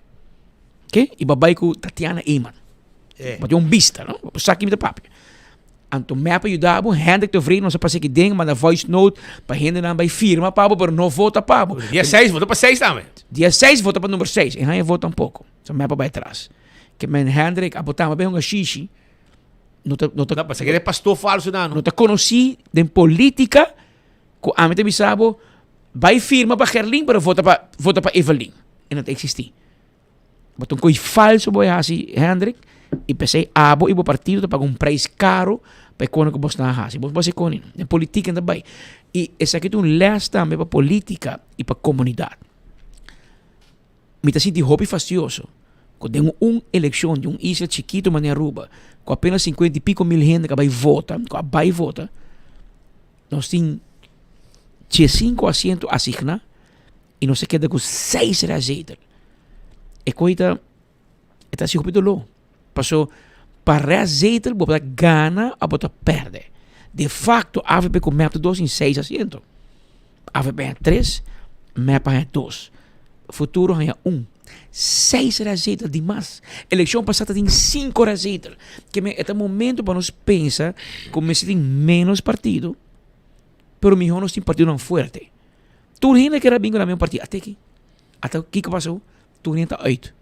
Ok? E babai com Tatiana Eman. Mas é um bista, não? Saque me da papi. Anto map ajudava, Hendrik de Vries, não se passa que ding, mas na voice note, para Hendrik não vai firma, pabo, pero não vota, pabo. Dia 6, vota para 6 também. Dia 6, vota para número 6. E aí vota um pouco. So mapa vai atrás. Que men Hendrik, a botar, mas bem um xixi. Não tá, passa que é pastor falso, não. Não tá conheci de política, que a mim te bisabo, vai firma para Gerlin, pero vota para Evelyn. E não tem existir. Botou um coi falso, boi assim, Hendrik. E pensei, abo e o partido paga um preço caro para quando que você está a fazer. Você com ele, na política também. E esse aqui é um leste também para política e para comunidade. Me está sentindo hobby fastidioso. Quando tem uma eleição de isla chiquito, mas Aruba, com apenas 50 e pico mil gente que vai votar, nós temos 5 assentos assignados e nós se queda com 6 receitas. E coisa, está se repetindo. Passou para reazeiter, botar gana a botar perde. De facto, a AVP com MEP 2 em 6 assentos. AVP é 3, MEP é 2. Futuro é 1. 6 reazeitas demais. Eleição passada tem 5 reazeitas. Que é o momento para nós pensar como se tem menos partido, pero melhor nós tem partido não forte. Tu ainda que era bingo na mesma partido. Até o que passou? Tu ainda está 8.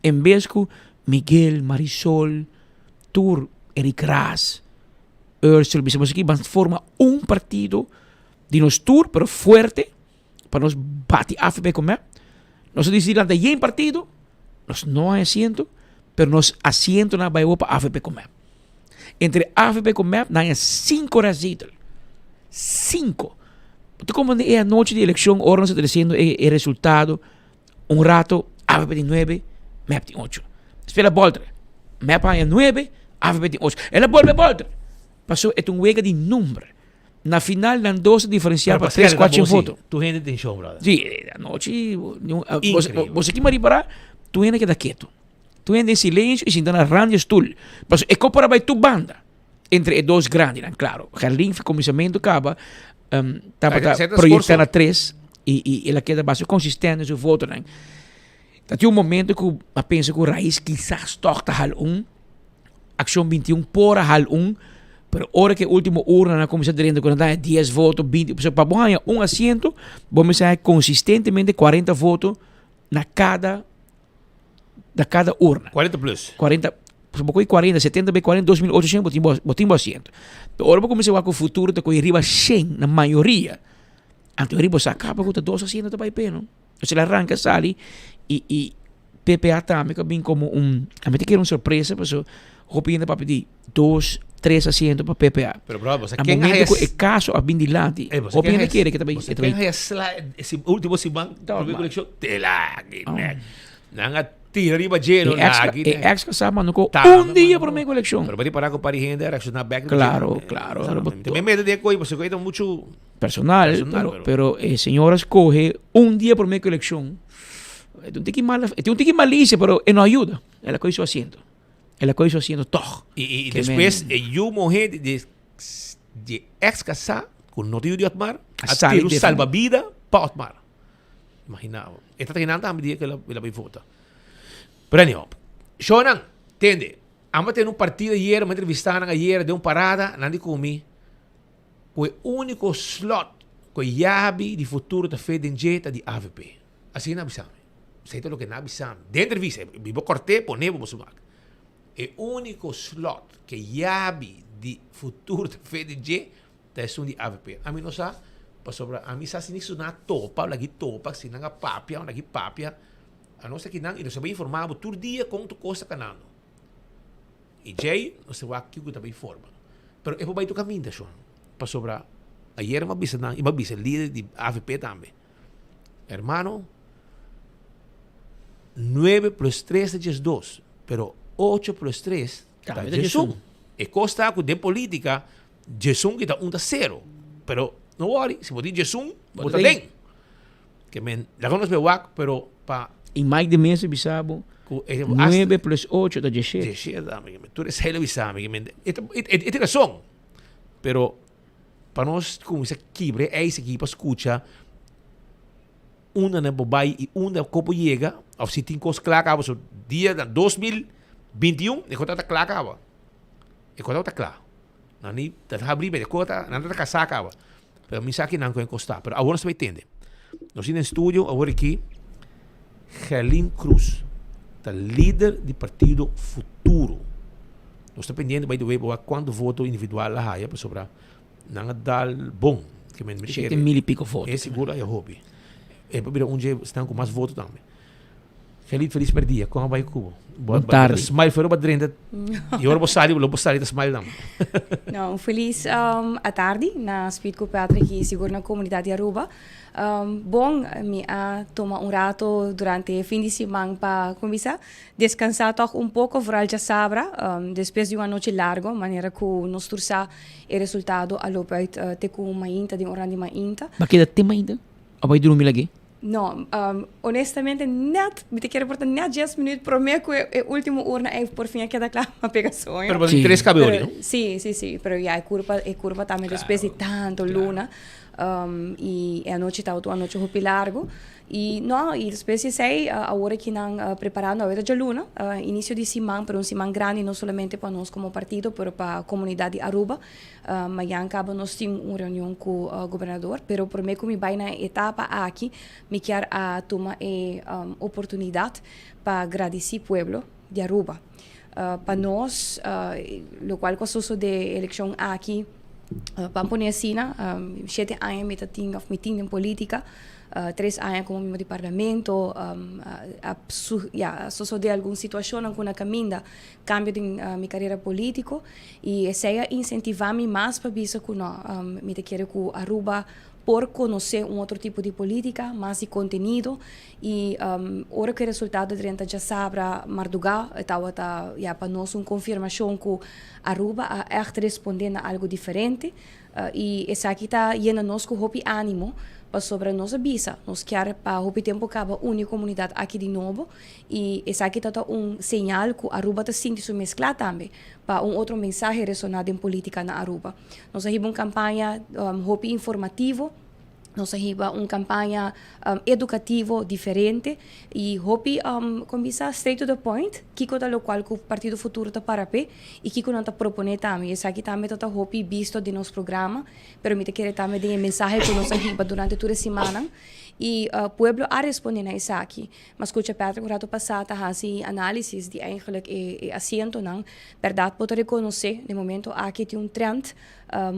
Em vez que Miguel, Marisol, Tur, Eric Ras, Ursula, vamos aqui, vamos formar um partido de nós Tur, pero forte, para nós bater a AFP com MEP. Nós decidimos de em partido, nós não há assento, pero nós assento na vai para AFP com MEP. Entre AFP com MEP, nós há 5 receitas. 5. Como é a noite de eleição, órgãos está dizendo o resultado, rato, AFP de 9, MEP de 8. Espera volta. MEP é 9, AFP de 8. Ela volta volta. Passou, é um wega de número. Na final, dan 12 diferencial para 3, 4 votos. Tu gente tem show, brother. Sim, a noite, você que maribará, tu gente que dá quieto. Tu gente em silêncio e se dá na ranha estul. Mas é compara vai tu banda. Entre dois grandes, claro. Gerlin, comissamento, acaba, projetando a 3 e ela queda bastante consistente no seu voto, né? Tinha um momento que eu penso que o Raiz quizás toca hal 1, Ação 21 por hal 1, pero hora que a última urna na comissão de quando dá 10 votos, 20, para ganhar um assento, vamos a consistentemente 40 votos na cada urna. 40 plus. 40, 40, 70, 40, 2.800, botim assento. Agora vou começar com o futuro, com o riba 100 na maioria. Antes o riba se acaba com 2 assentos para ir não? Se ele arranca, sale e PPA também vem como a mim que era uma surpresa, mas eu opino para pedir 2, 3 assentos para PPA. Pero bro, você quem é o caso a bem dilante. Opino que quer que também. Você quem é esse último simão, primeira eleição, tela, nanga tira riba gelo na aqui. É ex casama no ko dia para minha eleição. Pero para parar com pari gente era na back. Claro. Também medo de coisa, você coisa muito personal, pero señoras coge dia para minha eleição. Tem un tiki malicia, pero no ayuda. Es la que hizo haciendo. Es la que hizo haciendo todo. Y después, yo mujer de ex-casar, con no te de Otmar, a ter salva-vida para Otmar. Imaginava. Esta treinando também que ela vai votar. Pero anyhow, Shonan, entende? Amba ter um partido ayer, uma entrevista ayer, de uma parada, nandi comi. O único slot que yabi de futuro da FEDNG de AVP. Assim na bisame. Sei o que na bisame. De entrevista, vivo corte, ponemos o sumac. O único slot que yabi de futuro da FEDNG é um de AVP. A mim não sabe. Sobre a mim sabe nisso na topa, lagi topa, se não papia, lagi papia. A nossa que não, e nós bem informado todo dia com tu coisa canando. E Jay, nós vai aqui que também informa. Pero é para o caminho da show. Para sobre ayer uma bisa não, e uma bisa líder de AVP também. Hermano, 9 plus 3 é 2, pero 8 plus 3 está Jesus. E costa com de política, Jesus que está 1-0. Pero no worry, se pode Jesus, bota bem. Que men, la conos bewak, pero pa em mais de mês bisabo 9 plus 8 da 17. 17 dami, tu eres hele bisami, que men. Esta razão. Pero para nós como essa quibre, essa equipa escucha una na bobai e una copo llega, ou se tem coisa clara, acaba so dia 2021, e conta clara acaba. E conta clara. Nani, tá abrir bem, conta, nada tá casar acaba. Pero mi sa aqui não vai encostar, pero agora você vai entender. Nós em estúdio, agora aqui, Helene Cruz, a líder do Partido Futuro. Nós estamos pendendo, by the way, quando voto individual lá haja, para sobrar, não dá bom. Que me 7.000 e pico votos. É seguro, eu hobby. É para ver onde estão com mais votos também. Helene, feliz per dia, como vai Cuba? Boa tarde. Smile foi para dentro. E agora você sai da smile não. Não, feliz a tarde na Speed com Patrick e seguro na comunidade de Aruba. Bom, me toma rato durante o fim de semana para começar descansar toch pouco, vooral já sabra, depois de uma noite larga, maneira que nós torçar o resultado a lopait te com uma inta de orandi uma inta. Mas que tem ainda? Ou vai dormir aqui? Não, honestamente, net, me te quero portar net 10 minutos, prometo que o último urna é por fim queda claro uma pegação. Pero você três cabelos, não? Sim, pero já é curva também, depois de tanto luna. E a noite está a noite roupa largo e não e depois sei a hora que não preparando a hora de luna início de semana para semana grande não somente para nós como partido mas para a comunidade de Aruba amanhã acaba nós temos uma reunião com o governador pero por mim como vai na etapa aqui me quero a tomar a oportunidade para agradecer o povo de Aruba para nós o qual com a de eleição aqui Pamponesina, 7 anos me tinha em política, 3 anos como membro de parlamento, sucedeu alguma situação com a caminho cambio de minha carreira política e essa incentivar-me mais para isso que me quero que Aruba por conhecer outro tipo de política, mais de conteúdo e hora que o resultado de já sabe Marduga estava para nós uma confirmação que Aruba é respondendo a algo diferente e essa aqui está indo nós com hope ânimo para sobre nossa visa nós quer para hope tempo acaba única comunidade aqui de novo e essa aqui está sinal que Aruba está sentindo mesclar também para outro mensagem ressonado em política na Aruba nós temos uma campanha hope informativo nós temos uma campanha educativa diferente e hope começa straight to the point que é o qual o Partido Futuro está para pé e que não está propondo também essa aqui também está hope visto de nosso programa pero me quer também de mensagem que nós temos durante toda a semana e o povo a responder a isso aqui mas escuta Patrick o rato passado assim análise de eigenlijk assento não verdade pode reconhecer no momento aqui tem trend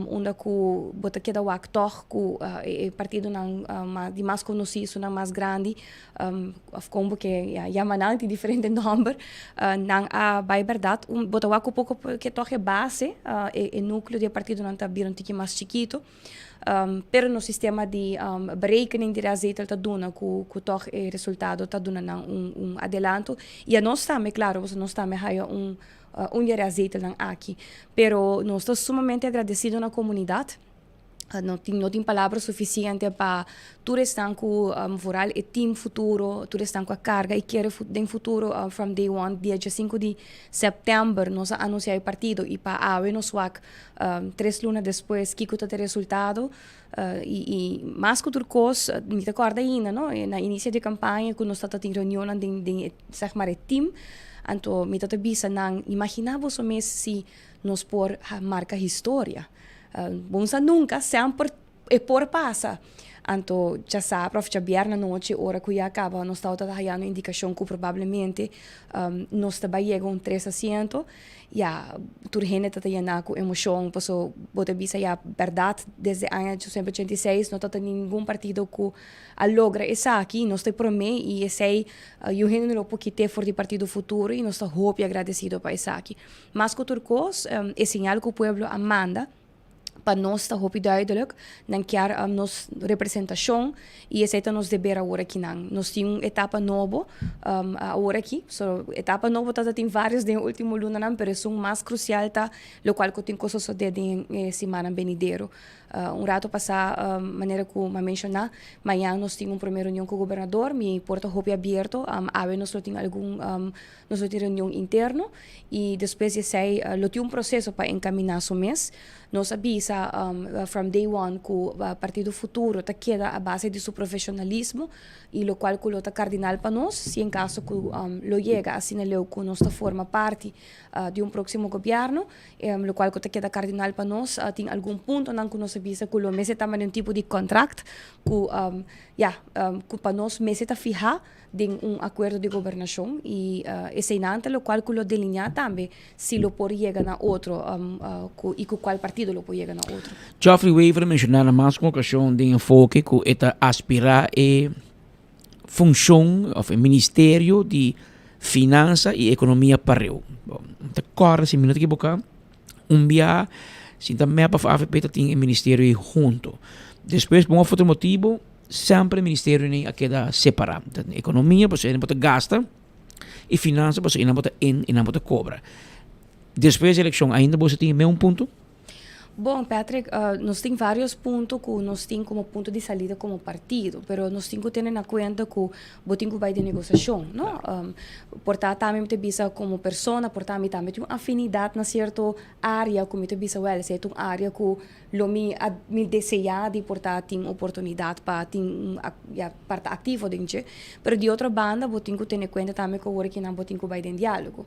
onde que bota queda o actor que o partido não de mais conhecido não mais grande como que já manante diferente número não vai verdade bota o pouco que toque base o núcleo do partido não está bem um pouquinho mais chiquito pero no sistema de berekening de azeite está dando que toch o resultado está dando adelanto e nós também claro nós também há azeite aqui pero nós estamos sumamente agradecidos na comunidade não tem palavras suficientes para tu estar com voral e time futuro, tu estar com a carga e querer em futuro from day one, dia 5 de setembro, nós anunciamos o partido e para a nós 3 lunas depois que está o resultado e mais que outra coisa, me recordo ainda, não? Na início de campanha, quando nós estávamos em reunião de zeg maar, time, então me está bisa não imaginava somente se nós por marca história. Bom, nunca, sempre é por passa. Então, já sabe, prof, já vierna noite, hora que já acaba, nós estamos trabalhando indicação que provavelmente nós também chegamos 3 assentos. Ja, tur gente está tendo com emoção, posso botar bisa já verdade desde o ano 1986 não está nenhum partido que logra isso aqui, nós te promete e esse eu gente não pode ter for de partido futuro e nós está hope e agradecido para isso aqui. Mas que outra coisa é sinal que o povo manda para nós está hope duidelijk, dan quer nos representação e essa é nos dever agora aqui não. Nós temos etapa nova agora aqui, so etapa nova tá tem vários de último luna não, mas o mais crucial tá, o qual que tem coisas só de semana venidero. Rato passar maneira que me mencionar, amanhã nós temos primeira reunião com o governador, me porta hope aberto, nós temos algum nós temos reunião interno e depois sei tem um processo para encaminhar o mês. Nós avisa from day one que o Partido Futuro está queda a base de seu profissionalismo e o qual que está cardinal para nós, se em caso que lo chega a sinaleu que nós forma parte de um próximo governo, o qual que está queda cardinal para nós, tem algum ponto não que nós avisa que o mês está um tipo de contrato que para nós mês está fijar de um acordo de governação e esse inante o qual que lo delinear também se lo pode chegar na outro e com qual partido lo pode chegar na outro. Geoffrey Weaver mencionava mais com ocasião de enfoque que está aspirar a função ou Ministério de Finanças e Economia para eu. Tá claro, se minuto que boca via se também para a AFP tem o Ministério junto. Depois por um outro motivo sempre o Ministério nem queda separado. Economia você não pode gastar e finanças você não pode e não pode cobrar. Depois da eleição ainda você tem mesmo ponto? Bom, Patrick, nós temos vários pontos que nós temos como ponto de saída como partido, mas nós temos que ter em conta que o tempo vai de negociação, não? Portanto, também te bisa como pessoa, portanto, também tem uma afinidade na certa área, como te bisa, se é uma área que lo me deseja de portanto tem oportunidade para ter parte ativa dentro, mas de outra banda, eu tenho que ter em conta também que agora que não tenho que vai de diálogo,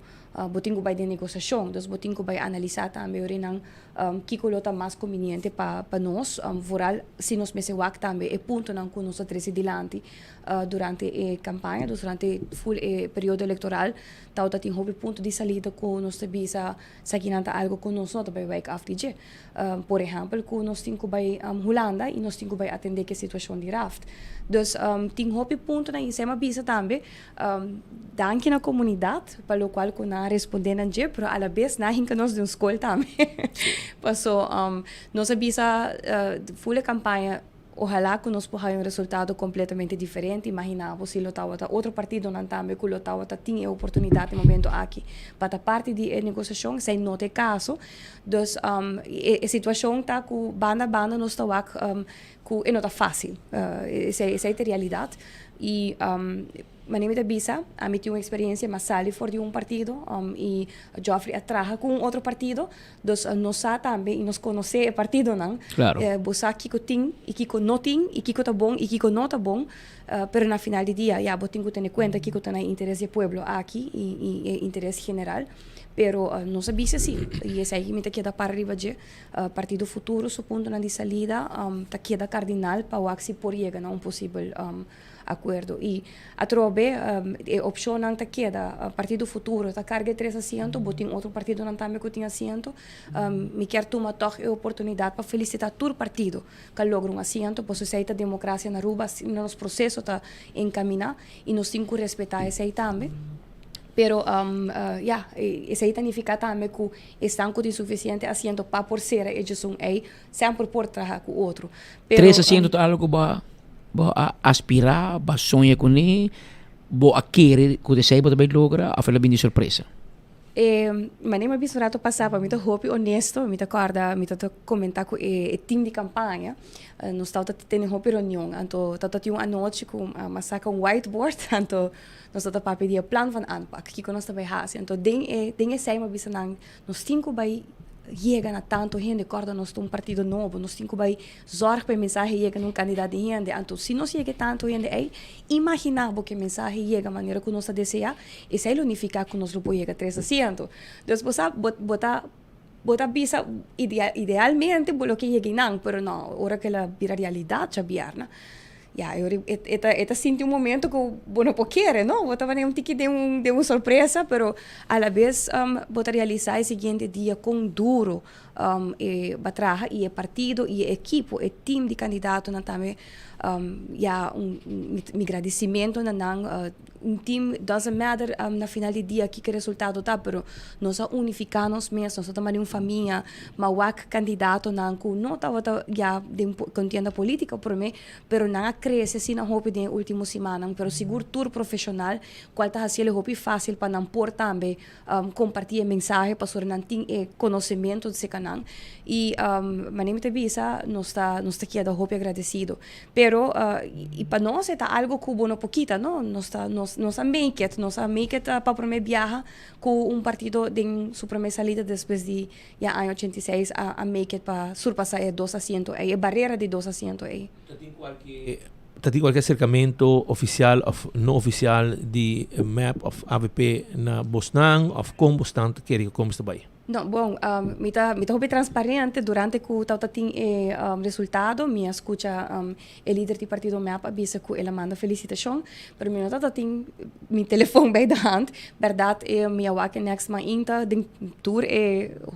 eu tenho que vai de negociação, então eu tenho que vai analisar também o que está mais conveniente para nós, voral, se nós mesmo também é ponto não que nós três adiante durante a campanha, durante o full período eleitoral, então tem um ponto de saída que nós temos algo que nós não vai after. Por exemplo, que nós temos que vai Holanda e nós temos que vai atender a situação de raft. Então, tem um ponto na ICEMA bisa também, danke na comunidade, para o qual que nós respondemos, mas à la vez, nós de escola também. Passou, nós avisa full campanha, ojalá que nós possamos resultado completamente diferente. Imaginava se outro partido não também que o tinha a oportunidade no momento aqui para parte de negociação, se não é caso, então a situação está com banda nós está que não está fácil, essa é a realidade e Manime de Bisa, a mim tive uma experiência mais sali fora de um partido e Geoffrey atraja com outro partido, então nós também nós conhecer o partido não, claro. Você que tem e que não tem e que está bom e que não está bom, pero na final do dia já tenho que ter em conta que está no interesse do povo aqui e interesse general. Pero não sabia assim e esse aí me queda para arriba de partido futuro supondo na de salida tá queda cardinal para o se por chegar a possível acordo e a trobe opção não tá queda partido futuro tá carga 3 assentos botin outro partido não também que tinha assento me quer tomar a oportunidade para felicitar todo partido que logra assento posso ser a democracia na Aruba nos processos tá encaminhar e nós temos que respeitar esse aí também. Pero, isso aí significa também que estão com suficiente assento para por ser a edição aí, sempre por trabalhar com o outro. 3 assentos é algo para aspirar, para sonhar com ele, para querer que você também logra, a falar bem de surpresa. Mas nem me abisurato passava, me hope honesto, me acorda, me comentar com o time de campanha, nós estávamos tendo hope reunião, então estávamos à noite com uma saca whiteboard, então nós estávamos pedir plan van aanpak, que nós estávamos fazendo, então tem esse aí, mas nós cinco vai chega na tanto gente, acorda nós um partido novo, nós cinco vai zorg para mensagem chega num candidato de gente, então se nós chega tanto gente aí, imaginar que mensagem chega a maneira que nós deseja, e se ele unificar com nós grupo chega 300. Então você botar bisa idealmente bolo que chega não, pero não, hora que ela vira realidade já vierna. Ja, eu senti momento que eu não querer, não? Eu estava um tique de uma surpresa, pero a la vez vou realizar o seguinte dia com duro batraja e o partido e o equipo, o time de candidato na também me agradecimento na time doesn't matter na final do dia que resultado tá, pero nós unificamos mesmo, nós estamos uma família, mas o candidato não estava já de contienda política por mim, pero não cresce assim na roupa de última semana, pero seguro tour profissional, qual está sendo roupa fácil para não pôr também compartilhar mensagem para sobre não ter conhecimento de se canal e maneira de visa nós está aqui da roupa agradecido, pero e para nós é algo que bom pouquita, não nós make it para primeira viagem com partido de sua primeira salida depois de ano 86 a make it para surpassar 2 asientos a barreira de 2 asientos aí. Tem qualquer acercamento oficial ou não oficial de map of AVP na Bosnan ou como Bosnan quer como está bem? Não, bom, me tá transparente durante que o tem resultado, me escuta o líder do partido MEP avisa que ele manda felicitação, pero me nota tem meu telefone bem da hand, verdade me awake next ma inta den tour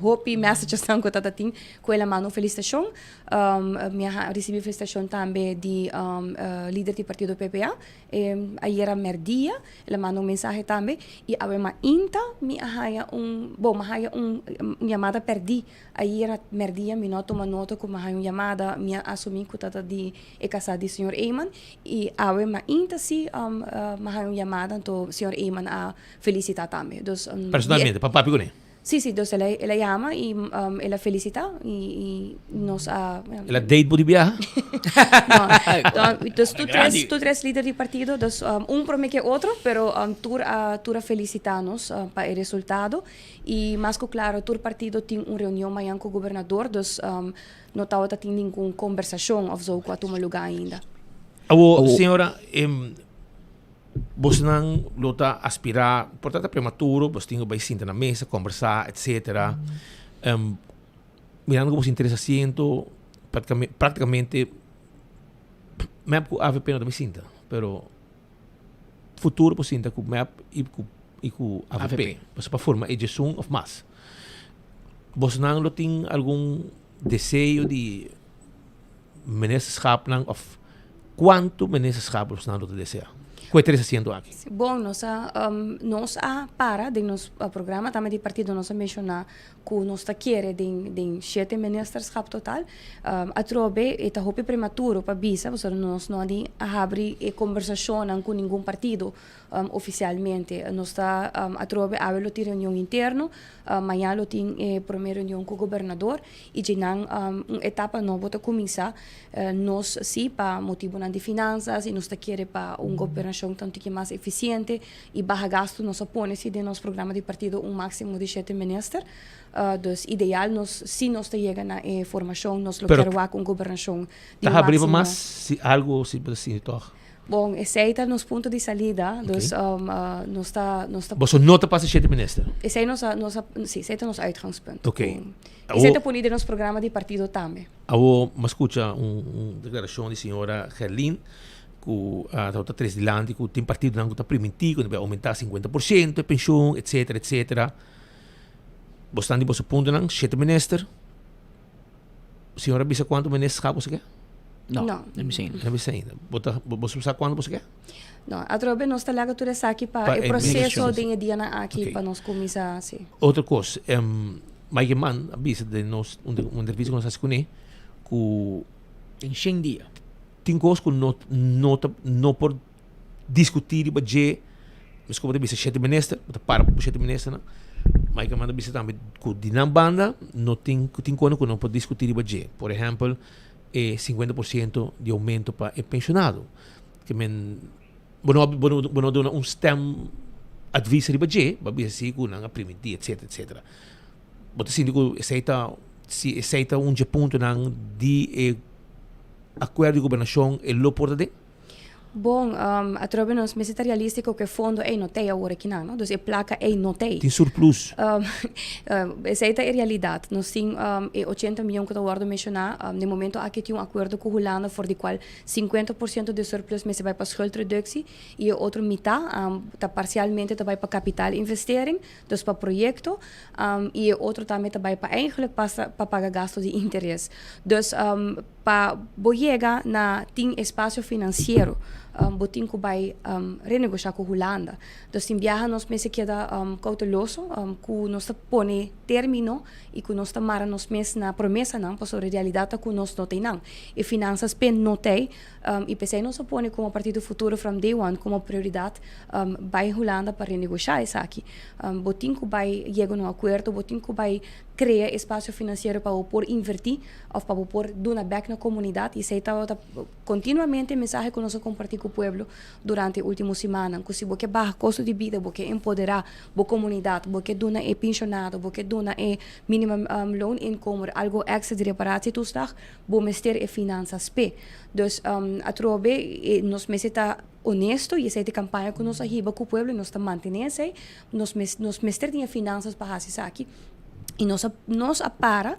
hope messages tão que tem que ele manda felicitação, me recebi felicitação também de líder do partido PPA, aí era merdia, ele manda mensagem também e a ma inta me haya chamada perdi aí era merdia me nota uma nota como uma chamada me assumi que tata de casa de senhor Eyman e awe ma inta si uma chamada então senhor Eyman a felicitar também dus personalmente papá pigone sim então ela chama e ela felicita e nós ela date por viajar então tu três líderes do partido dus para mim que outro pero tu felicitar-nos para o resultado e mais que claro tu partido tem uma reunião amanhã com o governador dus não estava tendo nenhuma conversação ou so com a lugar ainda. Senhora você não luta aspirar, portanto é prematuro, você tem que sentar na mesa, conversar, etc. Mirando como se interessa asiento, praticamente, MEP com AVP não me sinta, pero futuro você sinta com MEP e com AVP, você para formar a gestão of mass. Você não tem algum desejo de ministerschap of quanto ministerschap você não deseja? O que está fazendo aqui? Bom, nós para de nosso programa também de partido nós mencionar que nós queremos de 7 ministerschap total. A trobe é hope prematuro para bisa, porque nós não abrir conversação com nenhum partido oficialmente. Nós a trobe abrir a reunião interna, amanhã tem a primeira reunião com o governador e já uma etapa nova para começar. Nós sim para motivo de finanças e nós queremos para governação tanto que mais eficiente e baixo gasto nós põe-se de nosso programa de partido máximo de 7 ministros. Dus ideal se nós chegamos na formação nós queremos com governação de máximo. Abrir mais se algo se precisa toch? Bom, esse aí está nos pontos de salida, dus nós está Você nota para 7 ministros? Esse aí esse é nosso uitgangspunt. Ok. Esse está ponido no nosso programa de partido também. Mas escuta uma declaração de senhora Gerlin que está 3 de land, que tem partido que está permitido, que vai aumentar 50% de pensão, etc. Você está em ponto não, 7 ministros. Senhora, bisa quanto ministros você quer? Não me sei ainda. Não me sei ainda. Você sabe quanto você quer? Não, a trobe nós trabalhamos tudo isso aqui para o processo de dia aqui para nós começar assim. Outra coisa, mas que man avisa de nós uma entrevista com nós com ele que em 100 dias tem coisas que não por discutir e bater, mas como te disse 7 ministros, para 7 ministros, mas que manda bisa também com dinam banda não tem quando que não pode discutir o budget. Por exemplo, 50% de aumento para o pensionado. Que men bono dona stem advisory budget, babia si ko nang primiti etc. Boto sindico aceita ponto nang di acordo de governação e lo porta de. Bom, a trobe nos mesita realístico que fundo é notei agora aqui não, dus a placa é notei. Tem surplus. Essa é a realidade. Nós temos 80 milhões que eu vou mencionar. No momento aqui tem acordo com a Holanda, por de qual 50% do surplus se vai para schuldreductie e a outra metade tá parcialmente vai para capital investering, dus para projeto, e a outra também vai para eigenlijk para pagar gastos de interesse. Dus para chegar na tem espaço financeiro, botin ko vai renegociar com a Holanda. Dus in viaja nos meses queda cauteloso, ku nos pone término e ku nos mara nos meses na promessa não, para sobre realidade ku nos não tem não. E finanças pen não tem, e pensei nos pone como partido futuro from day one como prioridade vai Holanda para renegociar isso aqui. Botin ko vai chegar no acordo, botin ko vai criar espaço financeiro para por invertir ou para por dar back na comunidade. E sei tá continuamente mensagem que nós compartilhamos com o povo durante a última semana, que se você baixar custo de vida, você empoderar a comunidade, você dona é pensionado, você dona é minimum loan income, algo extra de reparatie toeslag, você ter é finanças p. Dus a trobe nós necessita honesto e essa é a campanha que nós arriba com o povo, nós está mantendo isso, nós mestre tinha finanças para fazer isso aqui. E nós para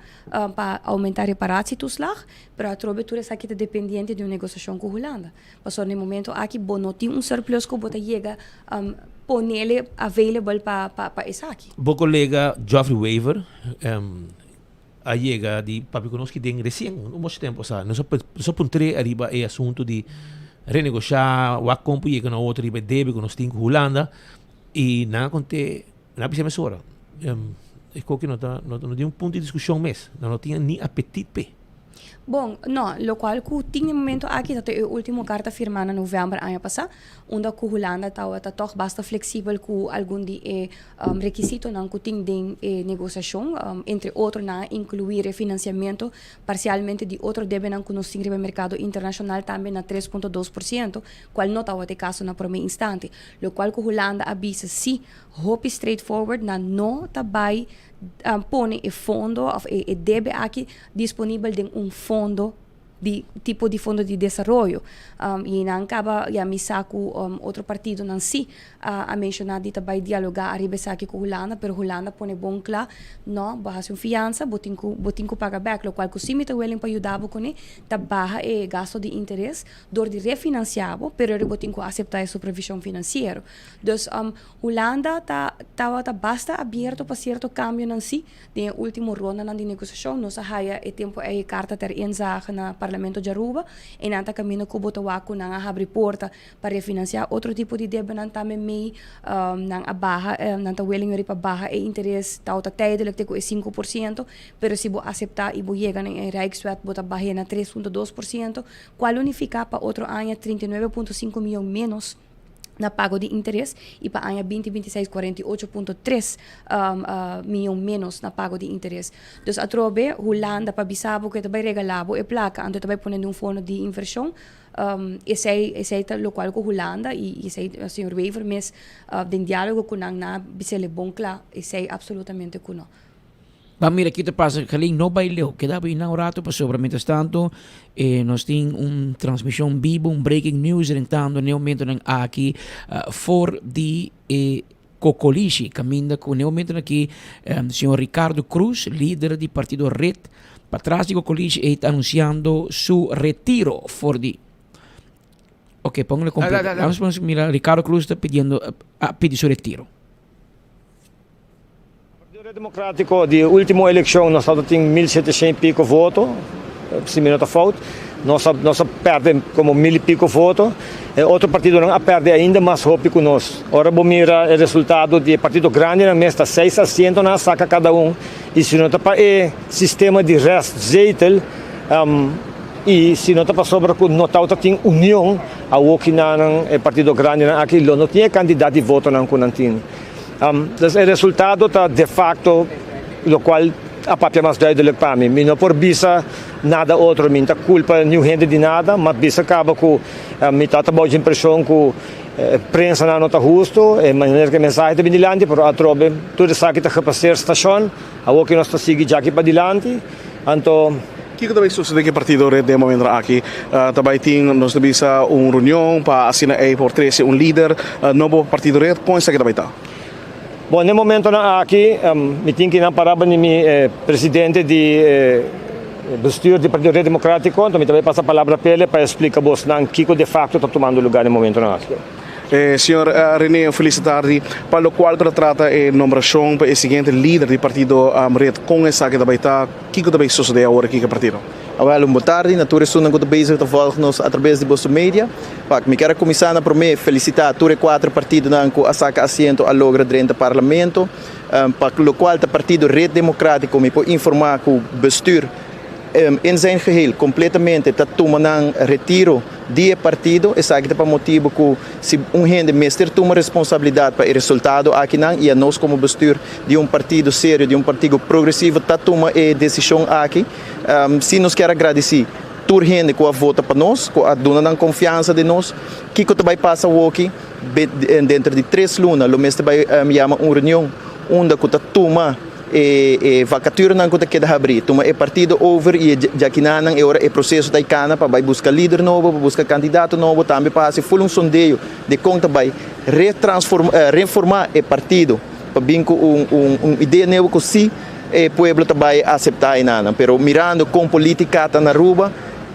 aumentar a reparatie toeslag, para a trobetura aqui está dependente de uma negociação com a Holanda. Passou no momento aqui, não tem surplus que bota chega ponele available para isso aqui. Bo colega Geoffrey Weaver, a chega de papi conosco que tem recém muito tempo, sabe? Nós só pontre arriba é assunto de renegociar, o acompanho chega na outra riba debe que nós tem com a Holanda e na conte na precisa mesura. Que não tem ponto de discussão mesmo, não tinha nem apetite. Bom, não, o qual que tinha momento aqui, até a última carta firmada em novembro ano passado, onde a Holanda está toch bastante flexível com algum de requisitos que tem de negociação, entre outros, incluir financiamento parcialmente de outro débito que nós temos no mercado internacional também na 3,2%, qual não está o caso na primeiro instante, o qual que a Holanda avisa se hope straightforward na não vai pone o fundo, o débito aqui disponível em fundo de tipo de fundo de desenvolvimento e não acaba a misa com outro partido não se a mencionar de vai dialogar a riba aqui com Holanda, pero Holanda pone bom claro não baixa uma fiança botin ko paga back, o qual que sim está willing para ajudar com ele tá baixa e gasto de interesse dor de refinanciável, pero botin ko aceitar a supervisão financeira. Dus Holanda tá basta aberto para certo cambio não se de último ronda na de negociação nós haya e tempo é carta ter inzage na Parlamento de Aruba e nanta caminho que botawaku nang abrir porta para refinanciar outro tipo de débito nang também mei nang abaha nanta willing ri para baja e interesse tauta tijdelijk te ko 5%, pero se bo aceitar e bo chega na Rijkswet bota baja na 3,2%, qual unificar para outro ano 39,5 milhões menos na pago de interesse e para ano 2026 48,3 milhões menos na pago de interesse. Dus a trobe Holanda para bisabo que também regalabo e placa ando também ponendo fundo de inversão esse é o qual com Holanda e esse é o senhor Weaver mas de diálogo com na bisele bom claro esse é absolutamente com não. Mas mira, aqui te passa que ali não bailou, quedava inaugurado para sobre. Mientras tanto, nós temos transmissão viva, breaking news, entrando no momento aqui, for de Cocolici, caminha com no momento aqui, o senhor Ricardo Cruz, líder do partido Red, para trás de Cocolici, está anunciando seu retiro for de. Ok, póngale completo. Vamos mirar, Ricardo Cruz está pedindo seu retiro. Democrático, de última eleição, nós tínhamos 1.700 e pico votos, se me não está falta, nós perdemos como 1.000 e pico votos, e outro partido não perde ainda mais rápido que nós. Agora vamos mirar o resultado do partido grande, na mesa 6 assentos na saca cada e se não está para o sistema de resto, zetel, e se não está para sobra que não tem união, a o que na partido grande aqui não tinha candidato de voto não tinha. Dus het resultaat dat de facto, lo qual a papia mais duidelijk para mim. Não por bisa nada outro, minta culpa nenhum gente de nada, mas bisa acaba com me tá boa impressão com prensa não está justo, e maneira que mensagem de dilante, por atrobe tudo isso que está repasser estação, a o que nós está seguir já aqui para dilante, então que também sucede que o partido Red Demo entra aqui, também tem nós bisa reunião para assinar por 13 líder novo partido Red, põe isso aqui também tá. Bom, no momento aqui, me tenho que parar para o presidente de bestuur do Partido Democrático, então me também passa a palavra para ele para explicar o que de facto está tomando lugar no momento aqui. Senhor René, felicidades para o qual trata a nomeação para o seguinte líder do partido Red com essa que também está, o que também sucede agora aqui no partido? Boa tarde, natuurlijk zijn we bezig te volgen através de bosse media. Pak, me quero começar por me felicitar todos quatro partidos que saca assento a logra dentro do parlamento. Pak, o qual o partido Red Democrático me pode informar que o bestuur in zijn geheel completamente está tomando retiro do partido. Essa é o motivo que se gente mestre toma responsabilidade para o resultado aqui não e nós como bestuur de partido sério, de partido progressivo, está tomando a decisão aqui. Se nos quer agradecer toda gente que vota para nós, que dona confiança de nós, que também passa aqui dentro de 3 lunas, o mestre vai chamar uma reunião onde que toma vacatura não que queda abrir, toma o partido over e já que não é o processo da Icana para buscar líder novo, para buscar candidato novo, também para fazer um sondeio de como vai reformar o partido, para vir com uma ideia nova que sim, o povo também aceitar nada, pero mirando com política na rua,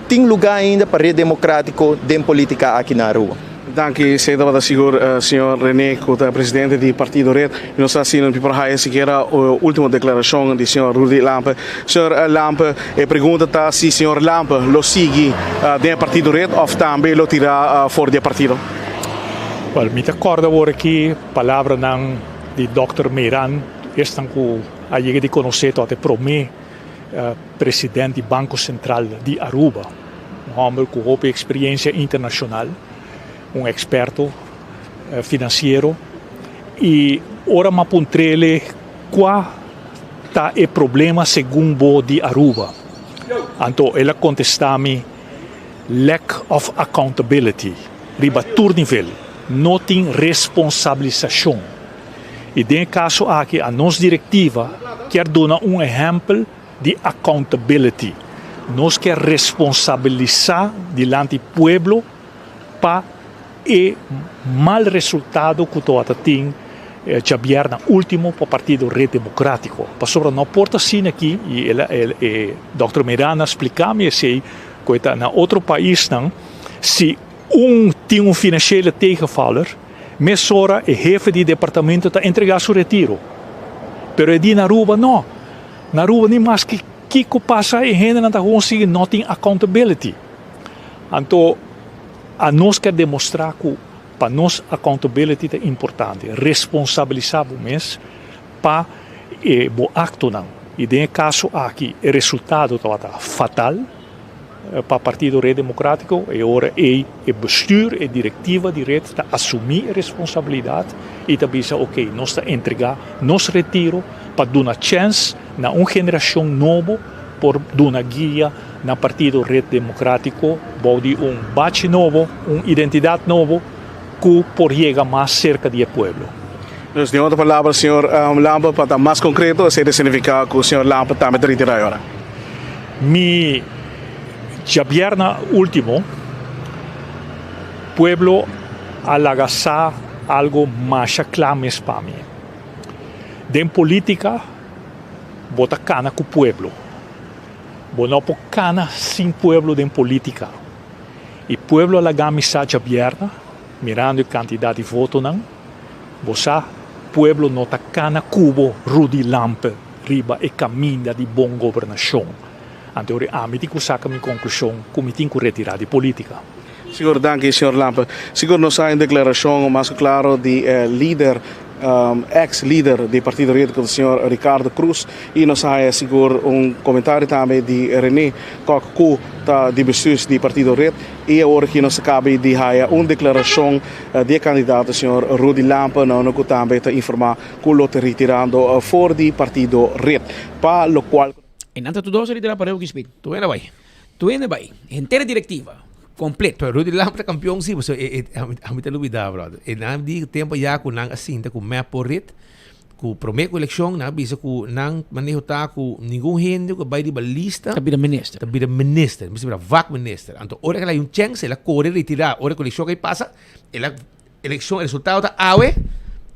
tem lugar ainda para Red Democrático de política aqui na rua. Danke, sei da seguro, senhor René, que é presidente do Partido Red. Nós assinamos para a sequer a última declaração do senhor Rudy Lampe. Senhor Lampe, pergunta se senhor Lampe lo sigue do Partido Red ou também lo tira fora do partido? Well, me acordo agora que a palavra de Dr. Meiran, esta que a gente conhece até promê presidente do Banco Central de Aruba, homem com experiência internacional. Experto financeiro e ora me apontrele qual está o problema segundo de Aruba. Então ela contesta-me lack of accountability, riba todo nível, não tem responsabilização. E nesse caso aqui a nossa diretiva quer dar exemplo de accountability. Nós quer responsabilizar diante do povo para e mal resultado que o tem já vierna último para o Partido Red Democrático. Para não porta assim aqui e Dr. Miranda explica-me se que na outro país não se tem financeiro tegenvaller, mas ora o chefe de departamento está entregar seu retiro. Pero de na Aruba não. Na Aruba nem mais que passa e gente não consegue não tem accountability. Então a nós quer demonstrar que para nós accountability é importante, responsabilizar o mês para o acto não. E nesse caso aqui o resultado está fatal para o Partido Red Democrático e agora o bestuur e diretiva de Red está assumir a responsabilidade e está dizendo ok, nós está entregar nosso retiro para dar uma chance na uma geração nova por dar uma guia no Partido Red Democrático, de bate novo, uma identidade nova, que por chegar mais cerca do povo. Então, de outra palavra, senhor Lampe, para estar mais concreto, isso significa que o senhor Lampe também está retirado agora? Já vierna último, pueblo alagaçar algo mais claro para mim. De política, bota cana com o povo. Não pode cana sem pueblo de política. E pueblo a la mensagem aberta, mirando a quantidade de votos não, você pueblo não está cana cubo Rudy Lampe riba e caminho de boa governação. Então, a mim que saca minha conclusão, como tem que retirar de política. Senhor, danke, senhor Lampe. Senhor, nós há uma declaração mais claro de líder ex-líder do Partido Red, o senhor Ricardo Cruz, e nós há seguro comentário também de René Cocu, de bestuur do Partido Red, e agora que nós acabamos de dar declaração de candidato, o senhor Rudy Lampe, não que também está informar que ele está retirando fora do Partido Red, para o qual... En antes tu dos retirar para o Gispin. Tu ainda vai. Inteira directiva. Completo. Pero Rudy Lampe campeão sim, so a mim te olvidar, brother. E na de tempo já com nang assim, com map por rit, com prometo eleção, na bisa com nang manejo tá com nenhum gente que vai de balista. Tá minister. Bisa vira vac minister. Então, hora que ela tem chance, ela corre retirar, hora que a eleição que passa, ela eleição, o resultado tá awe,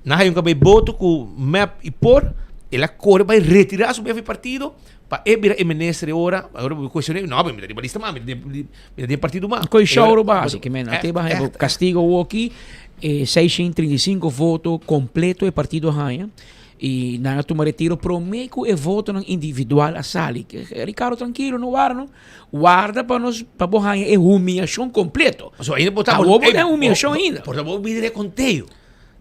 na hay um que voto com map e por, ela corre vai retirar seu partido. Pa vira minister agora eu questionei, não, mas me balista mais, me partido mais. Coi show basicamente, até vai castigo aqui, 635 votos completo e partido raia. E na toma retiro prometo e voto no individual a sali. Ricardo tranquilo, não guarda para nós para borrar é humilhação completo. So ainda botar é humilhação ainda. Por favor, pedir conteio.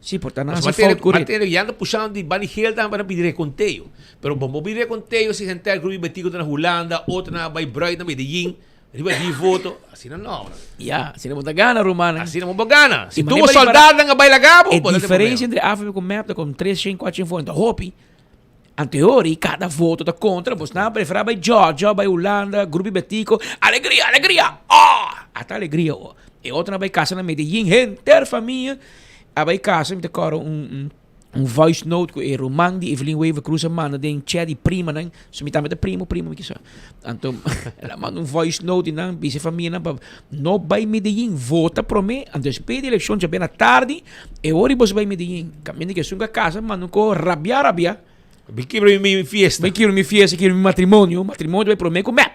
Sim, portanto, não se falta correto. Materia anda puxando de Banigel para pedir conteio. Pero vamos pedir conteio se sentar grupo betigo na Holanda, outro na Baybruid, na Medellín, riba de voto, assim não. Ya, se não botar gana, Romana. Assim não botar gana. Se tu soldado na Bailagabo, a diferença entre África com map com 3, 4 votos, então hopi. Anteori, cada voto da contra, você não prefere vai Georgia, vai Holanda, grupo betigo, alegria. Até alegria. E outra vai casa na Medellín, gente, família. Abai casa, me decoro voice note que o Romang de Evelyn Weaver Cruz manda de chat de prima, né? So me também primo, que só. Então, ela manda voice note não, bise família não vai Medellín, vota por mim, antes de eleição já bem à tarde, e hoje você vai Medellín, caminho que sunga casa, mano com rabia. Bem que minha fiesta, que meu matrimônio vai por mim com map.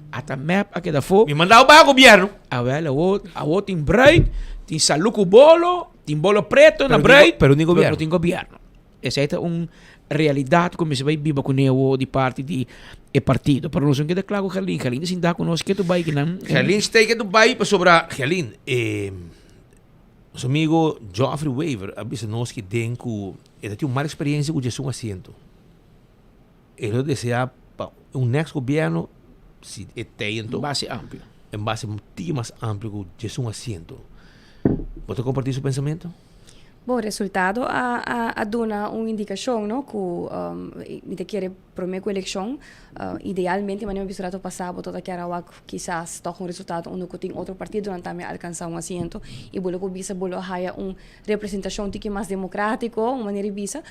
Até map aqui da fo. Me mandar o governo. A ver, a outra em break, tem saluco bolo. Tem bolo preto na break, pero não tem governo. Essa é uma realidade como se vai viver com o de parte de partido. Para nós não queda claro, Gerlin se dá conosco que tu vai que não. Gerlin está que tu vai para sobrar. Gerlin, nosso amigo Geoffrey Weaver, a vez nós que tem ele tem uma experiência com Jesus assento. Ele deseja para next governo se tem base ampla. Em base muito mais amplo com Jesus assento. Pode compartilhar seu pensamento? Bom, o resultado dá uma indicação, não? Que me quer prometer a eleição, idealmente, mas não é passado, toda que era quizás toque resultado onde tem outro partido não também alcançar assento e bolo que bisa bolo haya representação que mais democrático, uma maneira bisa.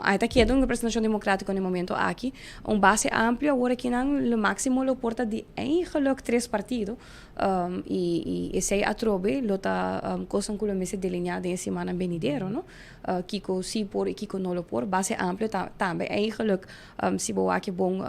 Aí tá queda uma representação democrática no momento aqui, base ampla agora que não o máximo lo porta de eigenlijk 3 partidos. E esse atrobe lo tá coisa que o mês delineado em semana venidero, não? Kiko sim por e Kiko não lo por, base ampla também eigenlijk se boa que bom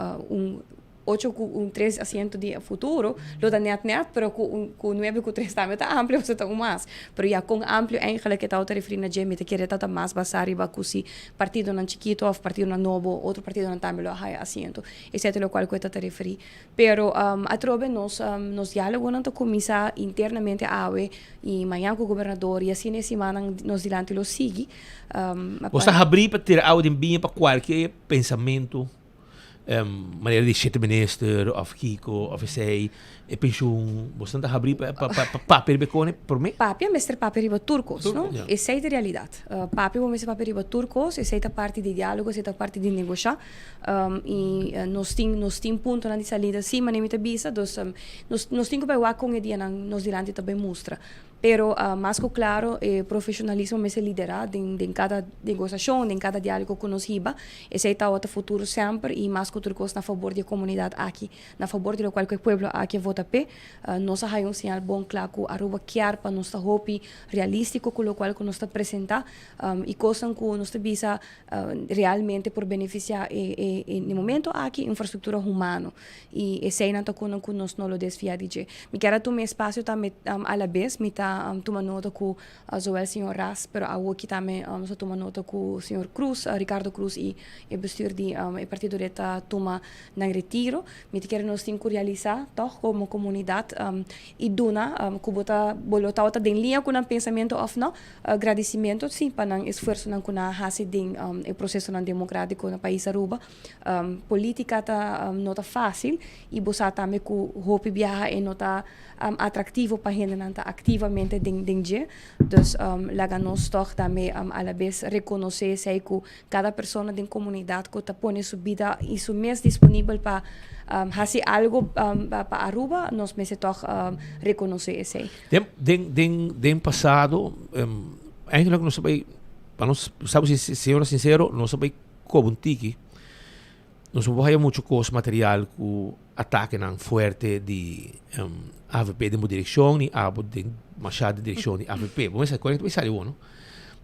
8 com 3 asientos de futuro, lo da net, pero com 9 com 3 também tá amplo, você tá mais. Pero já com amplo eigenlijk que tá outra referindo a gente que tá mais basari ba kusi partido não chiquito ou partido não novo, outro partido não também lo haya asiento. Esse é o qual que tá referir. Pero a trobe nos diálogo não tá comisa internamente awe e manhã com o governador e assim nessa semana nos dilante lo sigue. Você abrir para ter áudio bem para qualquer pensamento. Maneira de chete minister of Kiko of sei e penso você não abrir para papel becone por mim papel mestre papel riba turcos não essa é a realidade papel mestre papel riba turcos essa é a parte de diálogo essa é a parte de negociar e nós tem ponto na salida sim mas nem me bisa nós tem que ver com o dia nos dilante também mostra pero mais claro profissionalismo mestre liderar em cada negociação em cada diálogo que nos riba essa é a outra futuro sempre e mais turcos na favor da comunidade aqui na favor de qualquer povo aqui vota p nós há sinal bom claro que aruba quer para nós hopi realístico com o qual que nós apresentar e coisas que nós bisa realmente por beneficiar no momento aqui infraestrutura humana e esse é não que nós não lo desfiar de me quero tomar espaço também a la vez me tá está tomando nota com zowel o senhor Ras, pero aqui também está tomando nota com o senhor Cruz, Ricardo Cruz e o bestuur die o partido está toma na retiro. Me quero nós tem que realizar, toch, como comunidade e dona, que bota bolota outra em linha com o pensamento of não, agradecimento sim para o esforço não com a hase den o processo não democrático no país Aruba. Política tá não tá fácil e você também com hope viajar e não tá atrativo para gente não tá ativamente den dia. Dus laga nós toch também a la vez reconhecer sei que cada pessoa da comunidade que tá põe sua vida e seu mês disponível para fazer algo para Aruba, nós me toch reconhecer esse. Den passado, eigenlijk não sabia, para nós, sabe ser sincero, não sabia como um tiki. Nós vamos muito coisa material com ataque não forte de AVP de uma direção e abo de machado de direção de AVP. Vamos saber qual é que sai o ano.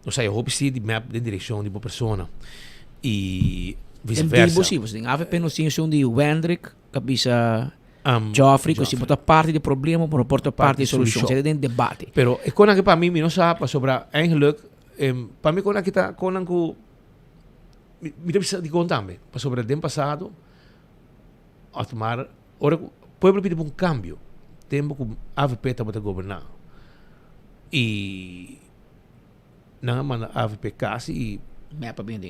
Nós sai o se de map de direção de uma pessoa e vice-versa. É possível, sim. AVP não tinha de Wendrick, cabeça Joffrey, que se bota parte do problema, mas porta parte da solução. É dentro debate. Pero é coisa que para mim não sabe sobre eigenlijk para mim coisa que tá coisa que me precisa de contar também sobre o tempo passado a tomar ora o povo pediu um cambio tempo que a AVP estava a governar e não manda a AVP casi e me apa bem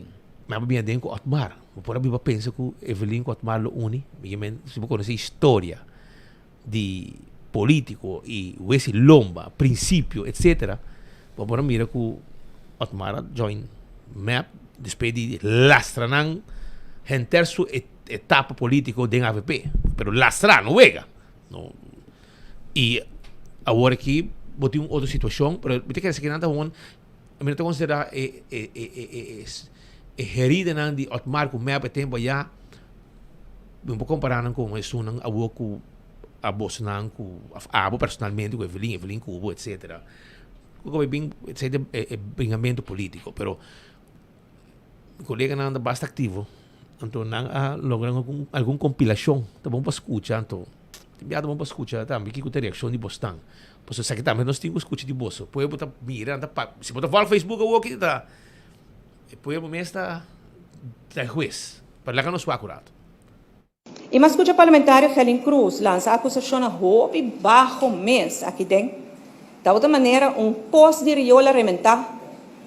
den com Otmar por aí eu penso que Evelyn com Otmar lo uni se você conhece história de político e esse lomba princípio etc por mira que Otmar join map después de lastra nan enter su etapa político de AVP pero lastra no vega no e agora aqui botei uma outra situação pero me quer dizer que nada bom me não considerar herida nan de Otmar com meia tempo já um pouco comparando com isso nan agora com a boss nan com a personalmente com Evelyn Cubo etc como bem etc bringamento político pero o colega não anda bastante ativo, então não logra alguma compilação, tá bom para escutar, então já tá bom para escutar também que tem reação de Boston, pois isso aqui também nós temos escuta de bolso, depois botar mira, se botar falar Facebook ou aqui tá, depois o mês tá juiz, para lá que nós vamos acurado. E mas escuta parlamentar Helen Cruz lança acusação a roubo baixo mês aqui dentro, da outra maneira posto de riola rementar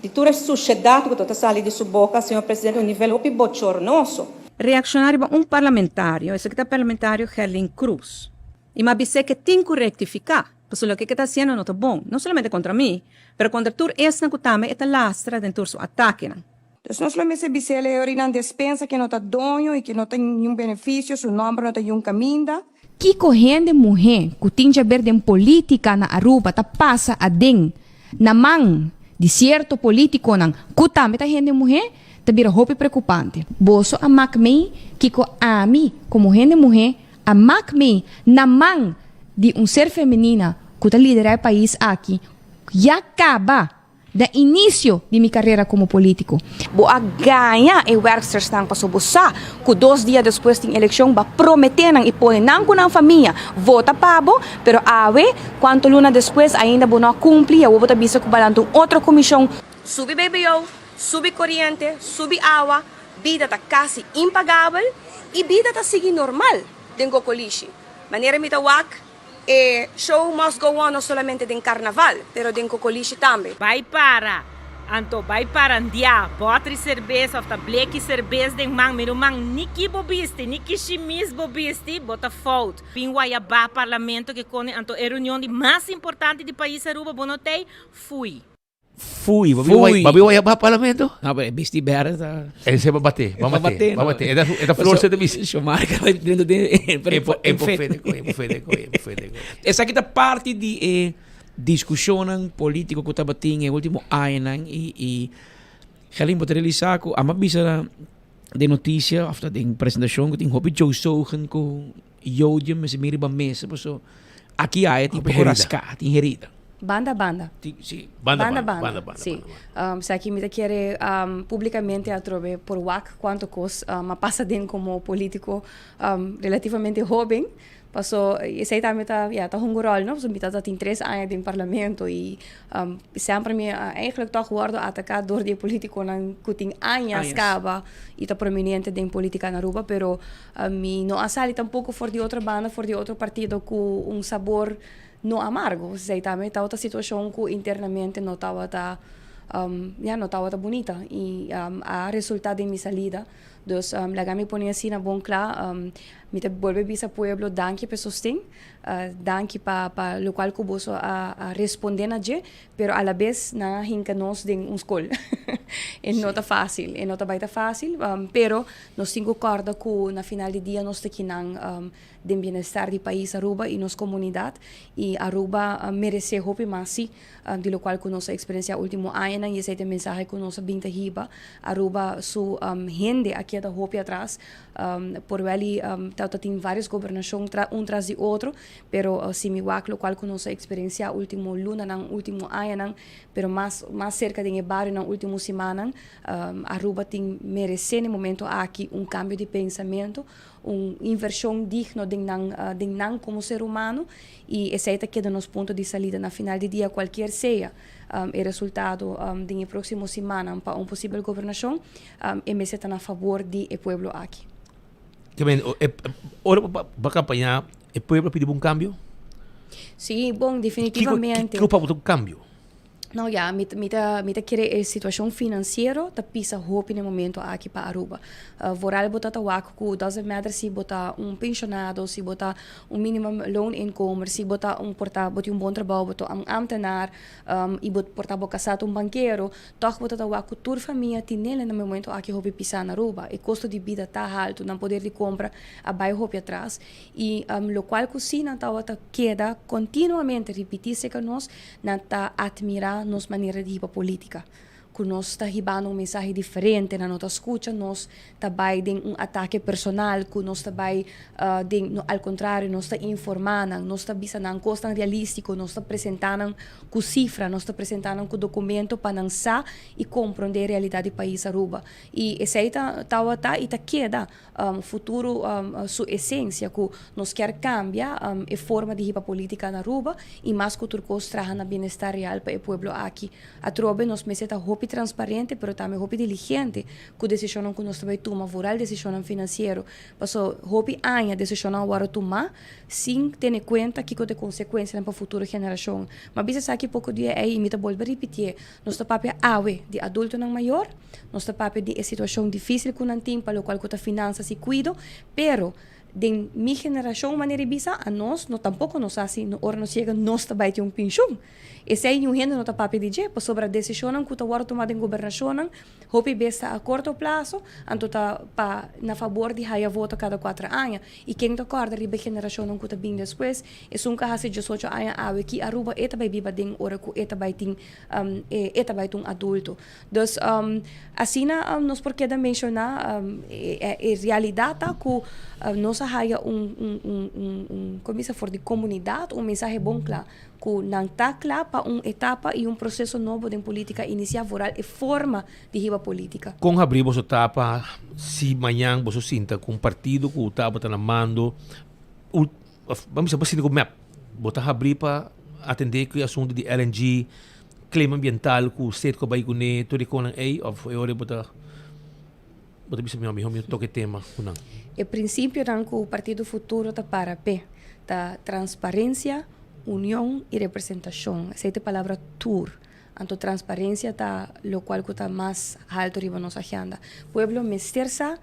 de toda a sociedade que está saindo de sua boca, senhor presidente, um nível muito bochornoso. Reaccionário para parlamentário, esse que está parlamentário Helen Cruz. E me avise que tem que rectificar, porque o que está fazendo não está bom, não somente contra mim, mas contra tudo esse que também está lastra dentro do seu ataque. Então, não somente se avise ele orinar despensa que não está dono e que não tem nenhum benefício, seu nome não tem nenhum caminho. Que correndo mulher que tem que ver em política na Aruba, tá passa a den na mão de certo político não kutame tá gente mulher tá vira roupa preocupante boso a macme que a mim como gente mulher a macme na mão de ser feminina que tá liderar o país aqui já acaba da início de minha carreira como político vou a ganhar e worksters nang pasobosar que 2 dias depois da eleição va prometer nang ipone nang com a família vota pabo pero ave quanto luna depois ainda vou não cumprir eu vou botar bisa que balanto outra comissão sube BBO sube corrente sube água vida tá quase impagável e vida tá seguindo normal dentro do colégio maneira me tawak show must go on não solamente em carnaval, pero em cocoliche também. Vai para, Anto, vai para andia, botri cerveja, ofta bleki cerveja den mang, miro mang, niki bobisti, niki chimis bobisti, bota fout. Pinguaiabá parlamento que cone anto é reunião de mais importante do país Aruba, bonotei, fui. Babi Guaiabá parlamento? Não, mas bisti berra tá. Ele se vai bater. É da flor de bici. Chomarca vai dentro de Essa aqui tá parte de discussão política que estava tendo no último ano e Helen pode realizar que a mabisa de notícia after de apresentação que tem hobby Joe Sogen com Jodium mas miri ba mesa so aqui há tipo rascar tem herida Banda a banda. Sí, banda a banda. Sí. Se aqui me quiere públicamente atrove por WAC quanto cos me passa dentro como político relativamente jovem. Passou, esse aí também tá hongorol, não? Porque tá tem 3 anos no parlamento e sempre me eigenlijk toch worden atacado door die político nan kuting anos acaba e tá prominente em política na Aruba, pero mi no asali tampouco for de outra banda, for de outro partido com sabor no amargo. Sei também tá outra situação que internamente não estava não estava bonita e a resultado de minha salida. Dus laga me ponia assim na bom claro, me te volve bisa pueblo danke pe sostén, danke pa local kuboso a responder na je, pero a la vez na hinka nos den skol. E não tá fácil, e não tá baita fácil, pero nós tenho corda que na final de dia nós tekinang den bienestar do país Aruba e nos comunidade e Aruba merece hope masi de lo qual que nossa experiência último ano e esse mensagem que nossa binta hiba Aruba su gente aqui da hope atrás por ele tem várias governações um tras de outro, pero se me lo qual que nossa experiência último luna nang último ano pero mais cerca de barrio na último semana Aruba tem merece no momento aqui cambio de pensamento, inversão digno de nang como ser humano e esse é que nos ponto de saída na final de dia qualquer seja o resultado da próxima semana para possível governação e me está a favor do povo aqui. Que bem, ora para campanhar, o povo pediu cambio? Sim, bom, definitivamente. Que para um cambio? Não, já, me quer a situação financeira da pisa hope no momento aqui para Aruba. Voral botar o waco, doesn't matter se botar pensionado, se botar minimum loan income, se botar botar bom trabalho, botar ambtenaar, e botar casado banqueiro, toch botar o waco tur família tinele no momento aqui hope pisa na Aruba. E custo de vida tá alto, não poder de compra a bai hope atrás e lo qual cocina tá queda continuamente repetir-se que nós não tá admirar nos maneira de política. Que nós está ribando mensagem diferente na nossa escuta, nós também tem ataque personal, que nós também, ao contrário, nós está informando, nós está visando coisa realístico, nós está apresentando com cifra, nós está apresentando com documento para lançar e compreender a realidade do país Aruba. E esse aí está queda futuro sua essência, que nós quer cambiar a forma de riba política na Aruba e mais que o trabalhar na bem-estar real para o povo aqui. A trobe nós meseta hope transparente, pero também hope diligente, que decisão que nós também toma, voral decisão financeiro, passou hope a decisão agora tomar, sem ter em conta que tem consequências para a futura geração. Mas bisa aqui pouco dia é imita voltar repetir, nós está papel awe de adulto não maior, nós está papel de situação difícil que não tem, para o qual que finanças e cuido, pero de minha geração maneira bisa a nós não tampouco nós assim no hora nos chega nós também tem pensão esse aí um renda não tá papel de je para sobre a decisão que tá agora tomada em governação hope besta a curto prazo anto tá pa na favor de haya voto cada 4 anos e quem tá acorda ribe geração que tá bem depois é um caso de 18 anos aqui Aruba eta vai viva den hora que eta vai tem adulto dus assim nós porque da mencionar realidade que nós haya comisa for de comunidade mensagem bom claro que não está claro para etapa e processo novo de política inicial voral e forma de riba política. Com abrir você tapa se amanhã você sinta com partido que está botando mando vamos dizer assim com map botar abrir para atender que assunto de LNG clima ambiental que o state que vai com todo com aí of eu botar bisa meu toque tema kunang. O princípio é que o Partido Futuro está para P, da transparência, união e representação. Essa é a palavra TUR. Então, transparência está o qual está mais alto riba nossa agenda. Pueblo mestersa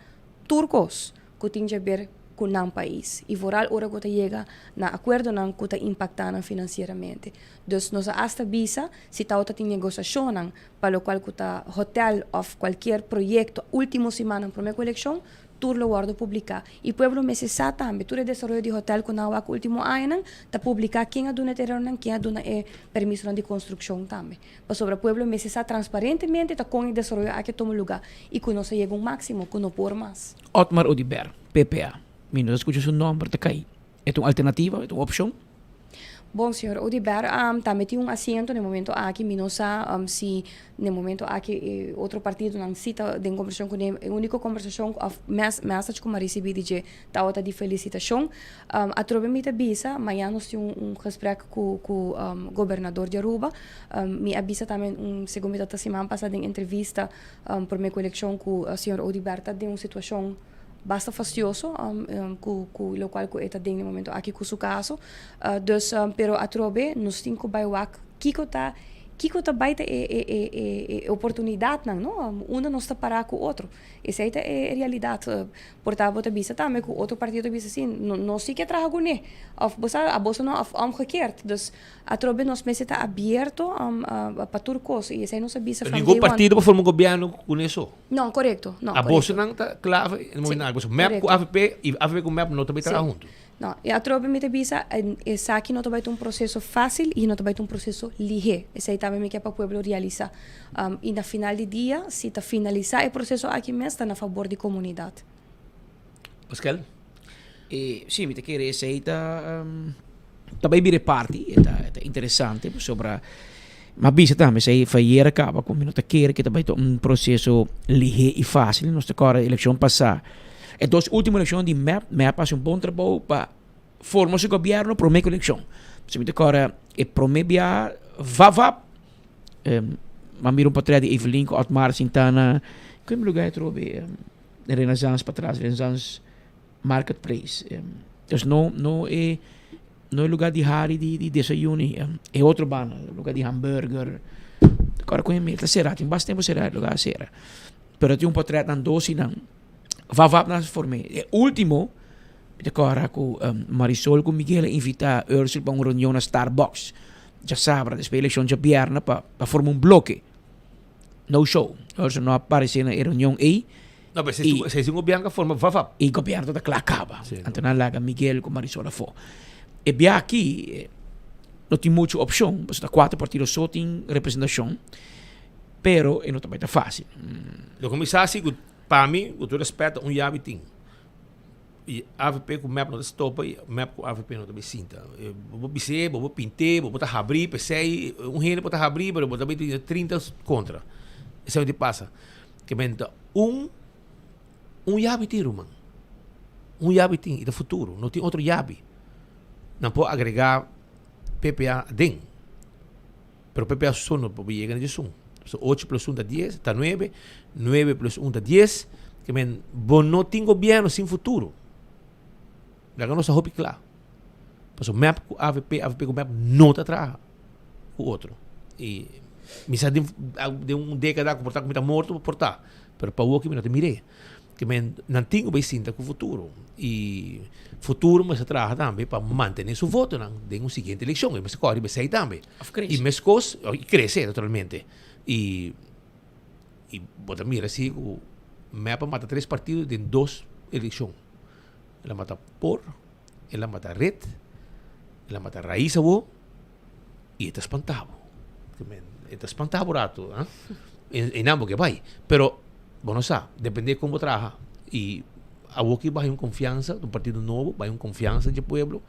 turcos que tem a ver com o país. E voral hora que chega na acordo não que está impactando financeiramente. Então, nós hasta visa se está tem negociação para o qual está hotel ou qualquer projeto último semana para a eleição tur lo guardo publicar e pueblo necessita também tur desenvolvimento de hotel com a último ano tá publicar quem aduna terreno quem aduna permisso de construção também para sobre o pueblo necessita transparentemente tá com o desenvolvimento aqui toma lugar e que não se chega máximo que não por mais. Otmar Odiber, PPA. Nós escuchamos seu nome para cair. É uma alternativa, é uma opção? Bom, senhor Odiber, também tinha assento no momento aqui, não sabe se no momento aqui outro partido não cita de conversação com ele, a única conversação, mensagem que eu recebi de tauta de felicitação, a trobe me avisa, amanhã nós temos gesprek com o governador de Aruba, me avisa também, segundo a semana passada em entrevista, por minha conexão com o senhor Odiber, de uma situação basta fastidioso, com o qual está no momento aqui com o caso. Dus, pero a trobe, nos cinco baiwak, kiko tá baita oportunidade, não? Uma não está para com o outro. Essa é a realidade. Portanto, você bisa também com outro partido bisa assim, não sei que traga com ele. A bolsa não omgekeerd. Dus a trobe nos meses está aberto para tudo coisa. E essa não se bisa. Nenhum partido para formar um governo com isso. Não, correto. A bolsa não está clave no momento. MEP com AVP e AVP com MEP não também está junto. Não, e a tropa me avisa, esse aqui não vai ter um processo fácil e não vai ter um processo ligeiro. Esse aí também me quer para o povo realizar. E na final do dia, se está finalizar o processo aqui mesmo, está a favor da comunidade. Pascal? Sim, me quer esse aí está também vira parte, é interessante sobre mas bisa também se fazer acaba com minuto quer que também um processo ligeiro e fácil, nós agora eleição passar. E dos últimas eleições de MEP faz bom trabalho para formar o governo para a eleição. Se me agora é promebia vava mas miro para trás de Evelyn com Otmar Sintana, que lugar trobe Renaissance para trás, Renaissance Marketplace. Então não é lugar de hari de desayuno, é outro bana, lugar de hambúrguer. Agora com ele tá será, tem bastante tempo será lugar será. Pero tem portrait nan dosi nan Vavap na formé. E último, agora com Marisol com Miguel invita Ursula para uma reunião na Starbucks. Já sabe, depois da eleição já vierna para formar um bloque. No show. Ursula não aparece na reunião aí. Não, mas se é um governo que forma Vavap. E o governo está acaba. Então não laga Miguel com Marisol for. E bem aqui, não tem muita opção. Porque está 4 partidos só tem representação. Pero não também está fácil. Eu comecei assim, para mim, com todo respeito, jabi ting. E AVP com MEP não estopa, e MEP com AVP não também sinta. Vou bise, vou pintar, vou botar abrir, pensei, gênero botar abrir, mas vou também ter 30 contra. Isso é o que passa. Que menta jabi tiro, man. Jabi ting, e do futuro, não tem outro jabi. Não pode agregar PPA dentro. Pero PPA só não pode chegar de som. So 8 plus 1 dá 10, está 9. 9 plus 1 dá 10. Que men, não tem governo sem futuro. Daí não se roupa claro. Mas o MEP com AVP com MEP não está atrás. O outro. E me sabe de década que portar como morto, portar. Mas para o que me não te mirei. Que men, não tem o sinta com o futuro. E futuro mas atrás também para manter seu voto em uma seguinte eleição. Mas corre, mas aí também. E mais coisas, cresce naturalmente. E bota mira assim, o MEP mata 3 partidos em 2 eleições. Ela mata POR, ela mata RED, ela mata Raíssa e está espantado. Está espantado rato, em ambos que vai. Pero, bueno, sabe, depende de como trabaja. E a que vai uma confiança do partido novo, vai uma confiança do povo,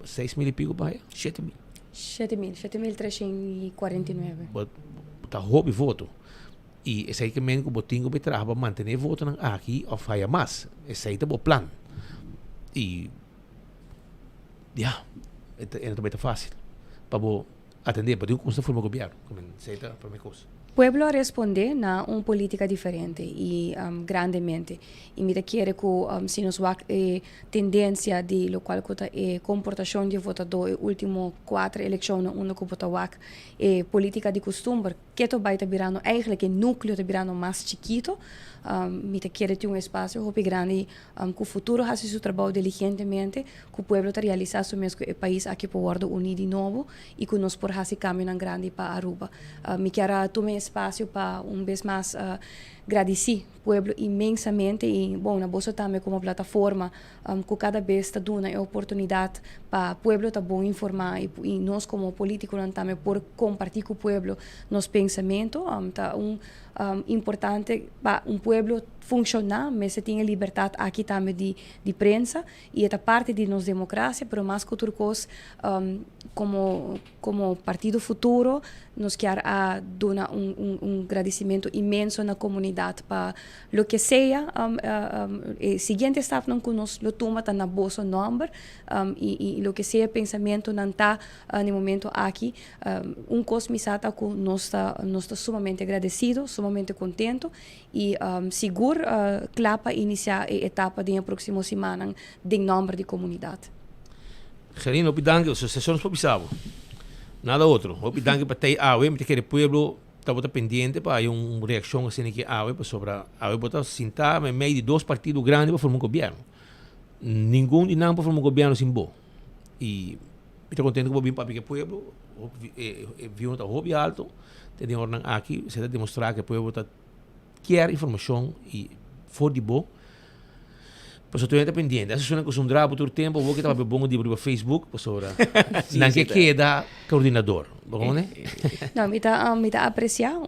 6.000 e pico vai, 7.000. 7.349. Está roubo voto. E esse aí que mesmo que o botinho vai trabalhar para manter o voto aqui ou faia mais. Esse aí é o plano. E também está fácil para atender, para ter uma forma de governo. Essa aí é a primeira coisa. O pueblo responde na uma política diferente e grandemente. E me quer que se nos tendência de lo qual comportação de votador último 4 eleições onde que vota política de costume que to vai virando eigenlijk o núcleo está virando mais chiquito. Me quer ter espaço muito grande que o futuro faça seu trabalho diligentemente, que o pueblo está realizando o mesmo país aqui para o unido de novo e que nós por fazer caminho grande para Aruba. Me quer tomar espaço para vez mais agradeci pueblo imensamente e bom na bolsa também como plataforma que cada vez está dando a oportunidade para pueblo tá bom informar e nós como políticos também por compartilhar com o pueblo nos pensamentos tá importante para pueblo funcionar, mas se tem liberdade aqui também de prensa e é parte de nossa democracia, pero mais que outra coisa como partido futuro nos quer a dar agradecimento imenso na comunidade para lo que seja seguinte staff não que nos lo toma tá na bolsa number e lo que seja pensamento não tá no momento aqui cosmisata que nós está sumamente agradecido, sumamente contento e seguro clapa iniciar a etapa de próxima semana de número de comunidade. Gerino, opidangue, os sessões por bisabo. Nada outro. Opidangue para ter awe, me que o pueblo está pendiente para uma reação assim que awe para sobre awe botar sentar em meio de dois partidos grandes para formar um governo. Nenhum de nada para formar um governo sem bom. E estou contente com o para que o pueblo viu um hobby alto, tem ordem aqui, se deve demonstrar que o pueblo está quer informação e for de bom. Por isso, estou pendiente. Essa é uma coisa por todo tempo. Vou que estava bom de por Facebook, por sobre. Não que queda coordenador, bom, né? Não, me tá apreciar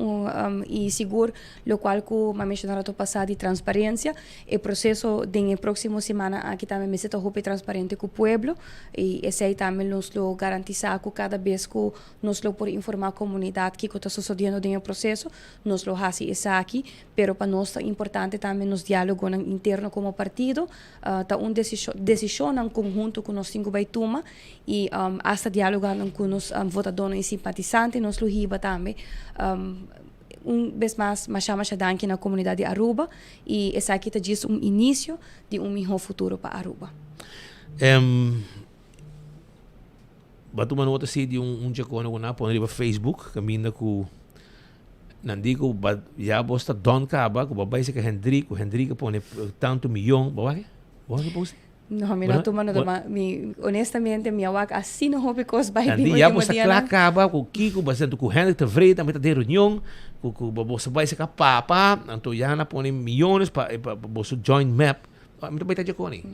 e seguro, lo qual que me mencionaram no passado de transparência, o processo de próxima semana aqui também me sinto muito transparente com o pueblo e esse aí também nos lo garantizar que cada vez que nos lo por informar a comunidade que está sucedendo no processo, nos lo hace isso aqui, pero para nós é importante também nos diálogos interno como partido. Tá decisão em conjunto com nós cinco baituma e hasta dialogar com os votadores e simpatizantes nos luhiba também vez mais chama danke na comunidade de Aruba e essa aqui tá diz início de melhor futuro para Aruba. Batuma nota se de jacona na pôr no Facebook caminha com Nandico já bosta Don Caba, que babai se que Hendrico põe tanto milhão, bawa que post? Não, me não tomando honestamente minha wak assim não houve coisa vai vir. Já bosta claro Caba, com Kiko, bastante com Hendrico te vreda, meta de reunião, com bosta vai se que papa, então já na põe milhões para bosta joint map. Muito bem, tá Coni.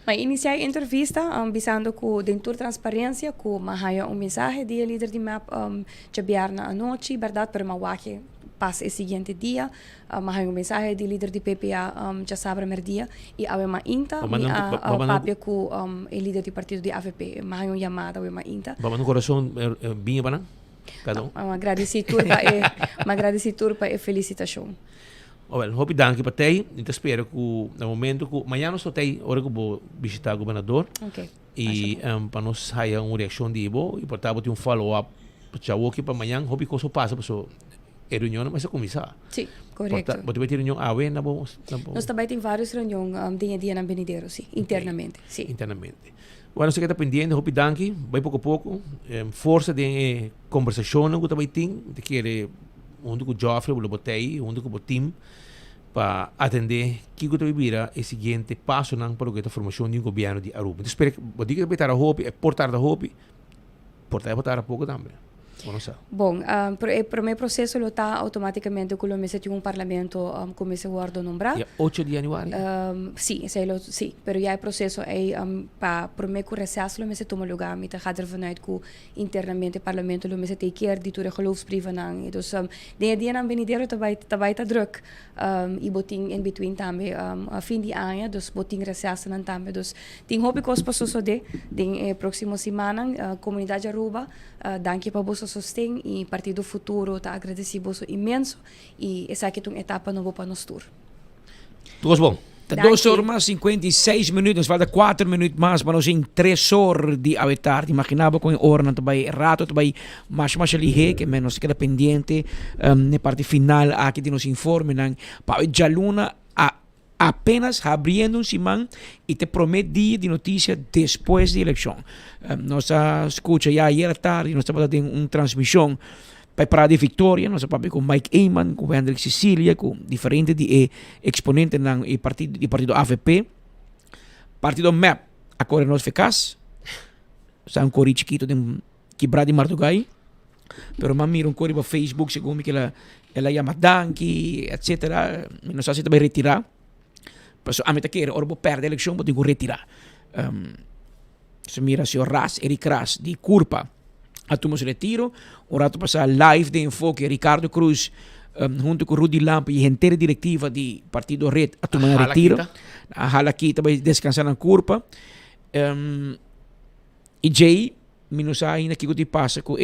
Mas iniciar a entrevista, visando que dentro da transparência, que mahaya mensagem de líder de MAP, na noite, verdade, para mawake passa o seguinte dia, mahaya mensagem de líder de PPA, já sabe o dia, e a uma inta, a papel que o líder do partido de AVP, mahaya chamada a uma inta. Vamos no coração, bem para cada agradecitura para a felicitação. Well, hope danke para te. Eu espero que no momento que amanhã nós temos hora que vou visitar o governador. Okay. E para nós sair uma reação de Ibo e portanto ter up para o que para amanhã hope que isso passa para a reunião mas a começar. Sim, correto. Pode ter reunião awe na bom. Nós também tem várias reuniões dia na Benedero, sim, internamente, sim. Internamente. Bueno, você que está pendente, hope danke, vai pouco a pouco, força de conversação que também tem, de que onde o Joffrey, o botei, onde o time para atender que o vira o seguinte passo para a formação de governo de Aruba. Então, espero que o que vai estar a hope, portar a hope, portar a pouco também. Bom, para o meu processo está automaticamente com o parlamento começa a nombrar. 8 de janeiro? Sim, sim, mas já o processo é para o meu recesso, o mês toma lugar, me gaat vanuit que internamente o parlamento o mês tem que ir de toda geloofsbrieven aan. Dus de dia na Benedero também está druk e botin in between também a fim de ano, dus botin recesso nan também. Dus tem hope que os passos de próxima semana comunidade Aruba, danke para você sostém e Partido Futuro está agradecido imenso e essa aqui é uma etapa nova para nós tour. Tudo bom. 2 horas mais 56 minutos, falta 4 minutos mais para nós em 3 horas de habitar. Imaginava com a hora não também rato também mais ali que menos queda pendiente na parte final aqui de nos informe não para já luna apenas abrindo semana e te promete dia de notícia depois da eleição. Nossa escuta já ayer à tarde, nós estamos tendo uma transmissão para Praia de Vitória, nós estamos com Mike Eyman, com Hendrik Sicilia, com diferentes de exponentes do partido AVP. Partido MAP, agora nós ficamos. Está um cori chiquito de quebrado de Martugai. pero man mira un corriba Facebook según que ela llama Danki, etc. Não sei se vai retirar. Mas a mim tá querer, ora vou perder a eleição, vou ter que retirar. Se mira se o Eric Ras, de Curpa, a turma se retiro, o rato passar live de enfoque, Ricardo Cruz, junto com Rudy Lampe e a inteira diretiva de Partido Red, a turma retiro. A Halakita vai descansar na Curpa. E Jay, não sei ainda o que passa com o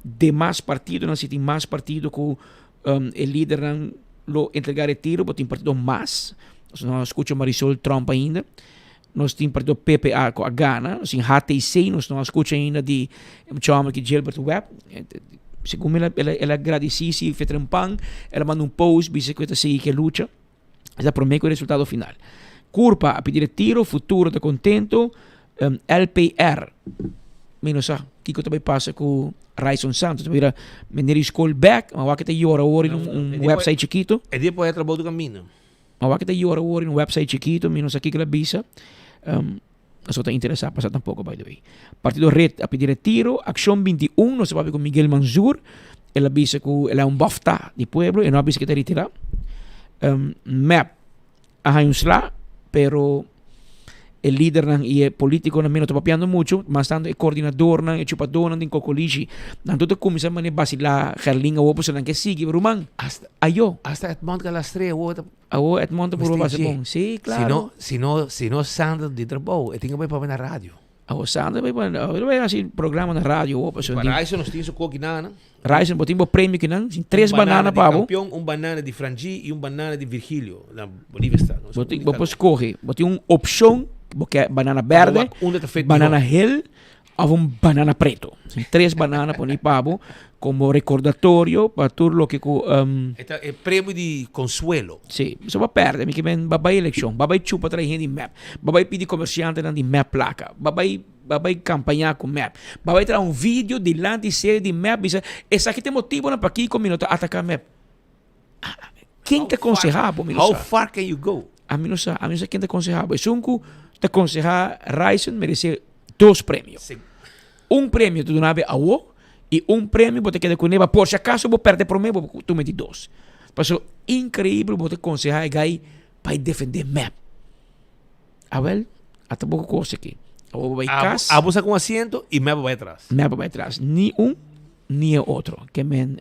demais partido, não se tem mais partido com o líder não lo entregar retiro, mas tem partido mais. Nós escutamos Marisol Trump ainda. Nós temos partido PPA com a Ghana. Nós temos HTC, nós não escutamos ainda de chama que Gilbert Webb. Segundo ela agradeceu e fez trampang, ela mandou um post, disse que está que luta. Essa promete o resultado final. Curpa a pedir retiro, futuro está contento. LPR, menos sabe que também passa com Raison Santos, vira menino school back, mas vai que tem hora website chiquito. E depois é trabalho do caminho. Mas vai que tem hora website chiquito, menos aqui que ela visa. Nós está interessado passar tampouco, by the way. Partido Red a pedir retiro, Ação 21, nós vamos com Miguel Manzur, ela visa que ela é bafta de pueblo, e não visa que está retirado. MAP, a Hayunsla, pero el líder e el político não está papiando muito, mas tanto o coordenador e o chupador não tem cocoligi. Não todo começa a vacilar, Gerlinga ou opção que sigue, Bruman. Hasta Edmond Calastrea, Edmond por base bom. Sim, claro. Se não Sandra de trabalho, eu tenho que ir para a rádio. Sandra vai fazer programa na rádio, opção. Para isso nós temos o coquinana. Raíssa, botimos prêmio que não, 3 bananas para o campeão, banana de Frangi e banana de Virgílio na Bolívia está. Vamos escolher, botimos opção porque banana verde, banana hill ou banana preto. 3 bananas para o pavo como recordatório para tudo o que é prêmio de consuelo. Sim, você vai perder, porque vai eleição, vai chupa atrás de map, vai pedir comerciante de map placa, vai campanhar com map, vai trazer vídeo de lá de série de map, esse aqui tem motivo para aqui com minuto atacar map. Quem te aconselhava, How far can you go? A mim não sei quem te aconselhava. É um te aconselhar Ryzen merece 2 prêmios. Sim. Prêmio tu donava a o e prêmio você quer com neva. Por se acaso vou perder por mim, tu mete 2. Passou incrível você aconselhar a gai para defender map. A ver, até pouco coisa aqui. A bolsa com assento e map vai atrás. Map vai atrás. Ni ni outro. Que men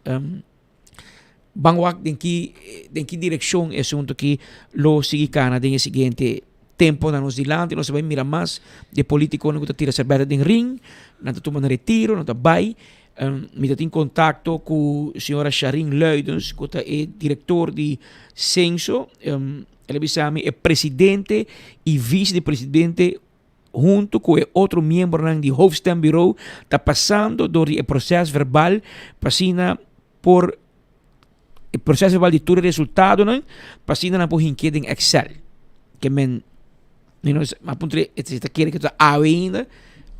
Bangwak den que direção é assunto que lo sigue cana den seguinte tempo na nos dilante, nós vai mirar mais de político não que tira cerveja den ring, não tá tomando retiro, não tá vai. Me tem contato com a senhora Sharin Leudens, que é diretor de censo, ela disse-me é presidente e vice-presidente junto com outro membro do Hoofdstembureau, está passando do processo verbal, passando por o processo verbal de todo resultado, não? Passando na por enquete em Excel, que men aponte esta quer que está ainda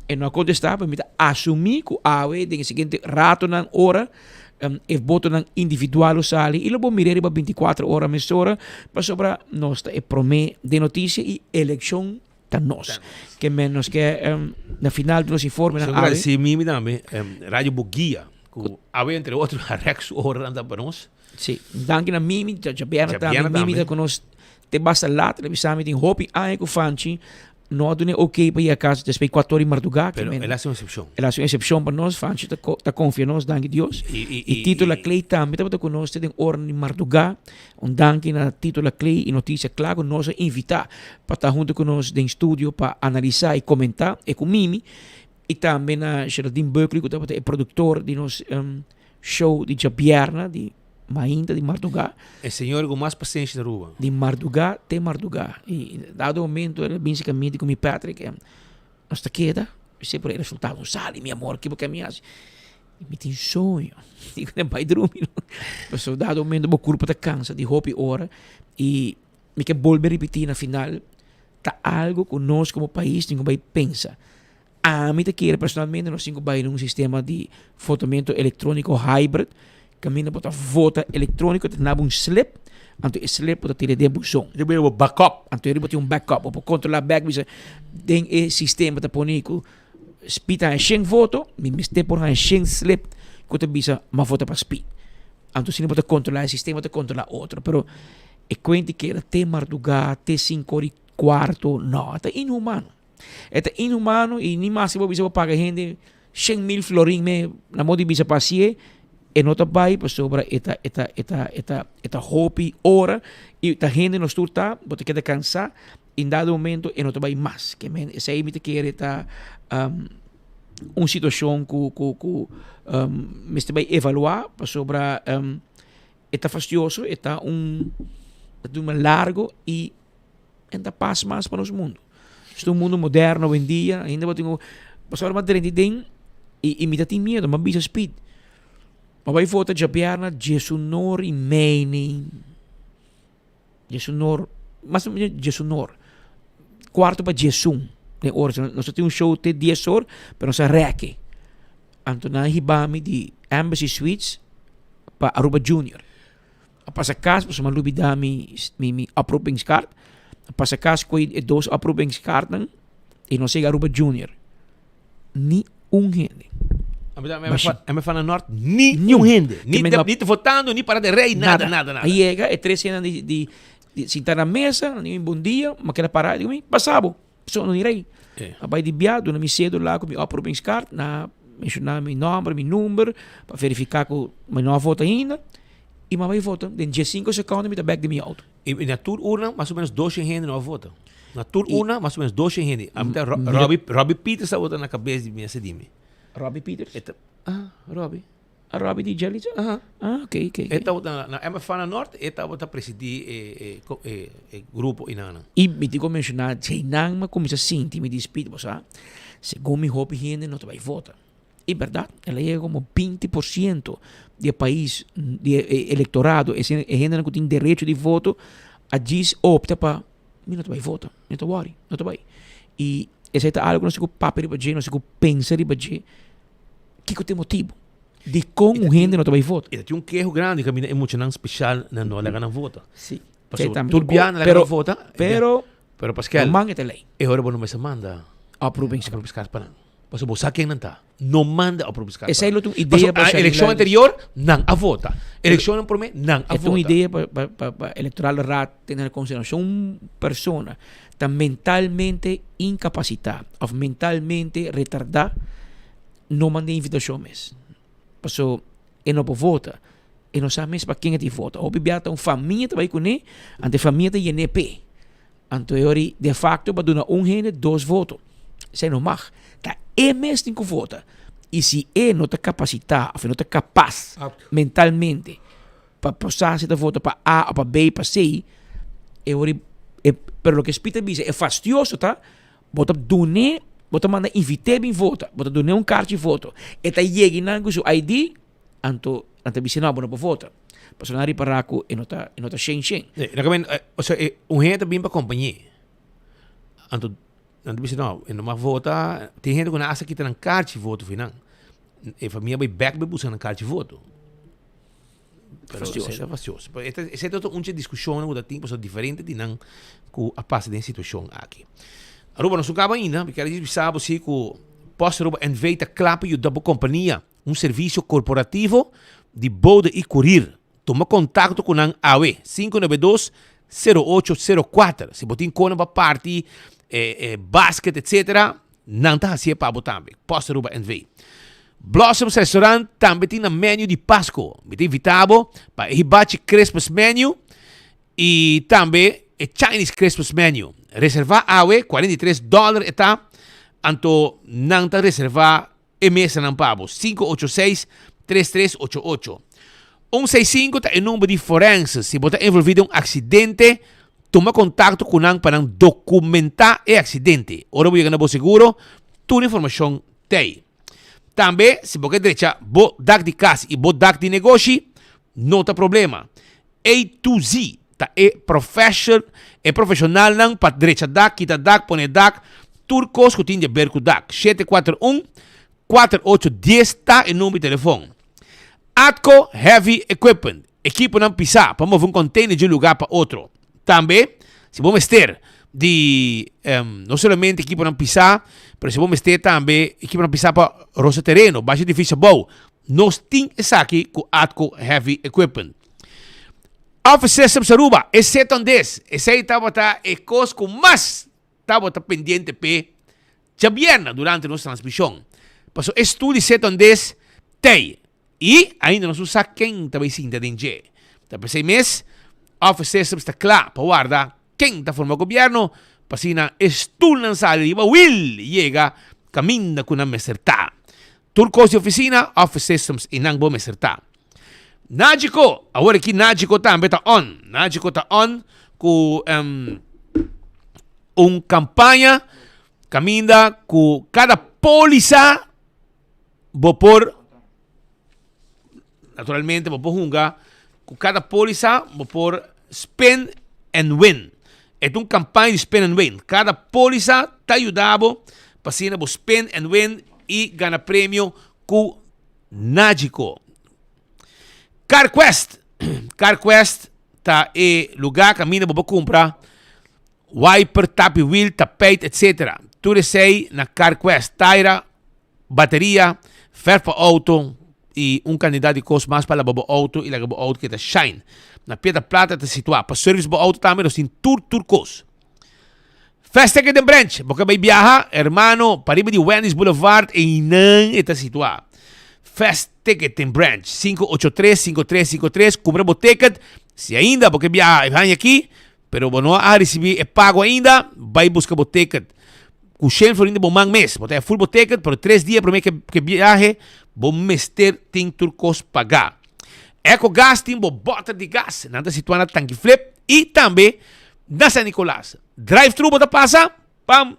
e não contestar, para me assumir que a den seguinte rato na hora e voto na individual sali e logo mirar para 24 horas mais hora para sobra nós é promê de notícia e eleição ta nós que menos que na final dos informes na se mim também rádio Buguia com a entre outros a Rex Orlando para nós. Sim, danke na Mimi, já bem também Mimi da conosco te basta lá televisão tem hopi ai com fanchi não adune ok para ir a casa depois 4 horas madrugada pero ela é uma exceção. Ela é uma exceção para nós fanchi ta confia nós danke Deus e título Clay também tá conosco tem hora de madrugada danke na título Clay e notícia claro nós invitar para estar junto conosco em estúdio para analisar e comentar e com Mimi e também na Geraldine Berkeley que é produtor de nos show de Jabierna de Mainda de Mardugá. É senhor com mais paciência na rua. De Mardugá até Mardugá. E dado momento, ele basicamente com o Patrick, nós está queda, sempre ele resultado, sale, meu amor, que porque me hace. Me tem sonho. Digo, nem vai dormir. Mas dado momento, o corpo está cansa de hopi hora e me quer volver a repetir na final, tá algo que nós como país temos que pensar. A mim te quer personalmente, nós temos que ir num sistema de votamento eletrônico hybrid, caminha para vota eletrônico, tem slip, então o slip pode ter de buzão. Eu vou backup. Então ele pode um backup, para controlar back, tem esse sistema para pôr que spita em 100 voto, me miste por em 100 slip, que te bisa ma vota para speed. Anto se não pode controlar o sistema, pode controlar outro, pero é quente que era te mardugar, te 5 e quarto, não, é inhumano. É inhumano e nem mais se você paga gente 100,000 florin me na modo de bisa passie e não tá vai para sobre eta hobby hora e ta gente nos turta, bote queda cansar em dado momento e não tá vai mais, que men essa aí me te quer eta uma situação que me está vai evaluar para sobre eta fastidioso, eta largo e ainda passa mais para o mundo. Este mundo moderno hoje em dia, ainda vou ter passar uma trend e me dá medo, mas bisa speed. Mas vai voltar de perna, Jesunor e meaning. Jesunor, mas Jesunor. Quarto para Jesun. Nós temos show de 10 horas, mas nós reque. Antona hibami de Embassy Suites para Aruba Junior. Passa casa, mas malubi dá mi approvingskaart. Passa casa com dois approvingskaarten e não chega Aruba Junior. Ni gente. Me fala norte, nenhum gente. Niet votando, nem para de rei, nada. Aí chega, é 3 cenas de sentar na mesa, nem bom dia, mas aquela parada, digo, passava, só não irei. Abai de biado, na mi cedo lá com meu approvingskaart, na mencionar meu número, para verificar que meu não vota ainda. E mas vai votar, em 5 segundos, me dá back de meu auto. E na tour urna, mais ou menos 200 gente não vota. Na tour urna, mais ou menos 200 gente. Robbie Peters está votando na cabeça de minha sedime. Robbie Peters? Robbie. Robbie de Jelly? Ok. Está votando na MFA Norte, está votando presidir grupo inana. E me digo mencionar, se não começa a sentir, me despide, você segundo me hobby gente não vai votar. É verdade, ela é como 20% do país, de eleitorado, e gente que tem direito de voto, a diz opta para, não vai votar, não worry, não vai. E esse é algo que não se papel para não se pensa para que tem motivo de como gente não vai votar. E tem queijo grande que é muito especial na nossa não vota. Sim. Turbiana não vota, pero Pascal, não manda lei. É hora não se manda. Aprovar para Paso bosa quem não tá. Não manda a buscar. Essa é a ideia para a eleição anterior não a vota. Eleição por mim não a vota. É uma ideia para eleitoral rat ter em consideração uma pessoa está mentalmente incapacitada ou mentalmente retardada, não manda invitação mesmo. Paso e não pode votar. E não sabe mesmo para quem é que vota. Ou bibiata uma família vai com ele, ante família de INP. Então, de facto, para dar gente 2 votos. Você não mag. Tá é mesmo que vota. E se não está capacitado, ou não está capaz mentalmente para passar essa voto para A ou para B para C, pero o que espita diz é fastidioso, tá? Bota donar, bota mandar invitar bem vota, bota donar carta de voto. E tá chegando com seu ID, anto bisa não para votar. Personari para ko e não tá shen. Ou seja, gente bem para companhia. Anto não não mais vota, tem gente que não acha que tem carta de voto final. E a família vai back buscando carta de voto. Fastidioso. Essa é uma discussão que tem pessoas diferentes de não que a passa de situação aqui. Aruba não acaba ainda, porque a gente sabe que posso Aruba enviar clapa e da companhia serviço corporativo de bode e courier. Toma contato com a AWE 592-0804. Se botin com uma parte basket, etc., não está assim para botar. Posso Aruba enviar. Blossoms Restaurant também tem um menu de Páscoa. Me tem invitado para hibachi Christmas menu e também Chinese Christmas menu. Reservar AWE $43 está. Anto não está reservar mesa não pago 586-3388. 165 está em número de forenses. Se você envolvido em um acidente, toma contato com ele para documentar o acidente. Ora, vou chegar no seguro, toda a informação tem. Também, se você deseja dar de casa e dar de negócio, não tem problema. A to Z tá é profissional não para derecha dar, quita dar, pone dar, turcos que tem de ver com dar. 741-4810 está em número de telefone. Atco Heavy Equipment, equipo não pisar para mover container de um lugar para outro. Também, se vamos ter não somente equipo não pisar, mas se vamos ter também equipo não pisar para roça terreno, baixo edifício bom, nos ting esaki ku atko heavy equipment. Office Systems Aruba, exceto des, ese tabata e cos com mas tabata pendiente pe Jabiana durante nossa transmissão. Passo estudo exceto des tei e ainda não usa quem também se entende. Tapi 6 meses, Office Systems está claro para guardar quem está formando governo, pasina estudo lançado e will chega caminha com a meserta. Turcos de oficina, Office Systems e não vou meserta. Najiko, agora aqui Najiko também está on. Najiko está on com campanha caminha com cada póliza por naturalmente vou hunga com cada póliza por spend and win. É uma campanha de spend and win. Cada póliza está ajudando para spend and win e ganhar prêmio com Najiko. CarQuest tá lugar caminho para comprar wiper, tap wheel, tapete, etc. Tudo sei na CarQuest, tire, bateria, ferro para auto e candidato de custo mais para o auto e o auto que está shine. Na Piedra Plata está situado para serviço para auto também, nós temos turcos. Fast Ticket Branch, porque vai viajar, hermano, para ir de Wendy's Boulevard e não está situado. Fast Ticket Branch, 583-5353, compra o ticket, se ainda, porque viaja aqui, pero não a receber, é pago ainda, vai buscar o ticket. Com 100 florins bom mês, botar full o ticket, por 3 dias, para mim que viaje, bom mester tem turcos pagar. EcoGas tem bota de gás, nada situado na tanque flip, e também na San Nicolás. Drive-thru bota passa, pam,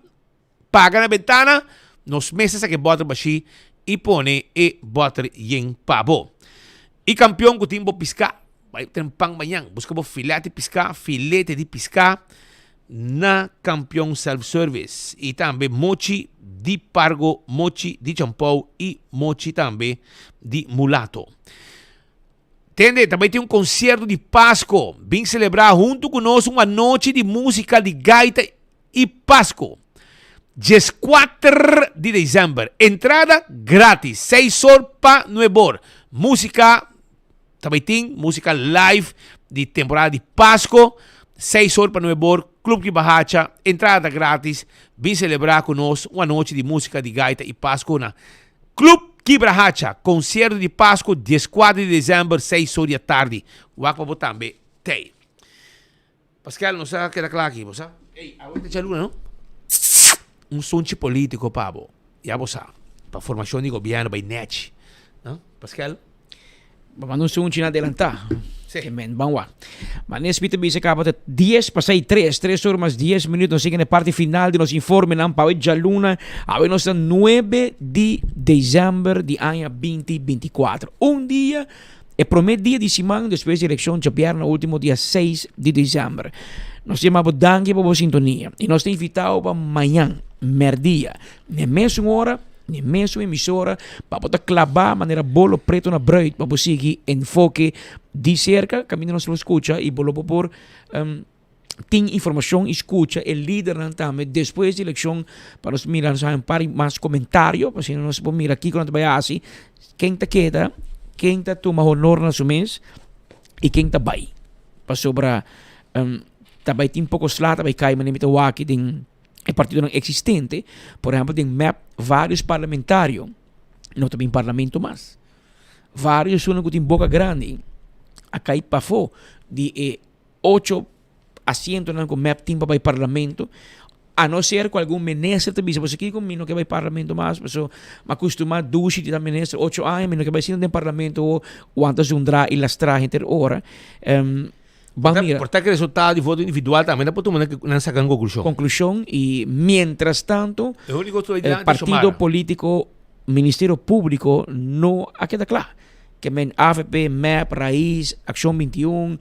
paga na ventana, nos meses que bota baixi, e põe e bota em pabo. E campeão que tem bo piscar, vai ter pang manhã, busca bo filete de piscar, na campeão self-service. E também mochi de pargo, mochi de champão e mochi também de mulato. Entende? Também tem concerto de Páscoa. Vem celebrar junto conosco uma noite de música de gaita e Páscoa. 14 de dezembro. Entrada grátis. 6 horas para 9 horas. Música, também tem música live de temporada de Páscoa. 6 horas para 9 horas. Clube de Barracha. Entrada grátis. Vem celebrar conosco uma noite de música de gaita e Páscoa na Clube Kibrahacha, concerto de Páscoa, 14 de dezembro, 6 horas da tarde. O Aqua também tem. Pascal, não sabe o que é claro aqui, você? Ei, agora tem luna, não? Sonte político, Pabo. Já você sabe. Para a formação de governo, vai net. Não? Pascal? Vamos não sonte na adelantar. Sim. Vamos lá. Mas nesse vídeo você acaba de 10 para 3 horas mais 10 minutos. Nós seguimos na parte final de nosso informe. Não para hoje, Luna. Agora nós estamos 9 de dezembro de ano 2024. Dia, é o primeiro dia de semana depois da eleição de governo, no último dia 6 de dezembro. Nós chamamos Dangue para a sintonia. E nós temos invitado para amanhã, merdia, na mesma hora, na mesma emissora, para poder clavar maneira bolo preto na bread, para conseguir enfoque de cerca, caminho nós escuta e bolo por tem informação, escuta, e líder também, depois da eleição, para nós mirar, nós vamos para mais comentário, para nós vamos mirar aqui quando vai assim, quem está queda, quem está toma honor na sua mês, e quem está vai. Para sobre, também tem pouco slata, vai cair, mas nem o aqui, tem o partido não existente, por exemplo, tem map vários parlamentários, não também parlamento mais. Vários são que tem boca grande, a cair para fora, de 8 assentos no map tem para o parlamento, a não ser com algum ministro também, se você aqui comigo que vai parlamento mais, mas acostumar 2 de ministro, 8 anos, que vai ser no parlamento, ou antes de e lastrar entre hora. Portanto, que o resultado de voto individual também dá para tomar na conclusão. Conclusão e, mientras tanto, o partido político, Ministério Público, não queda claro. Que men AFP, MEP, Raiz, Ação 21,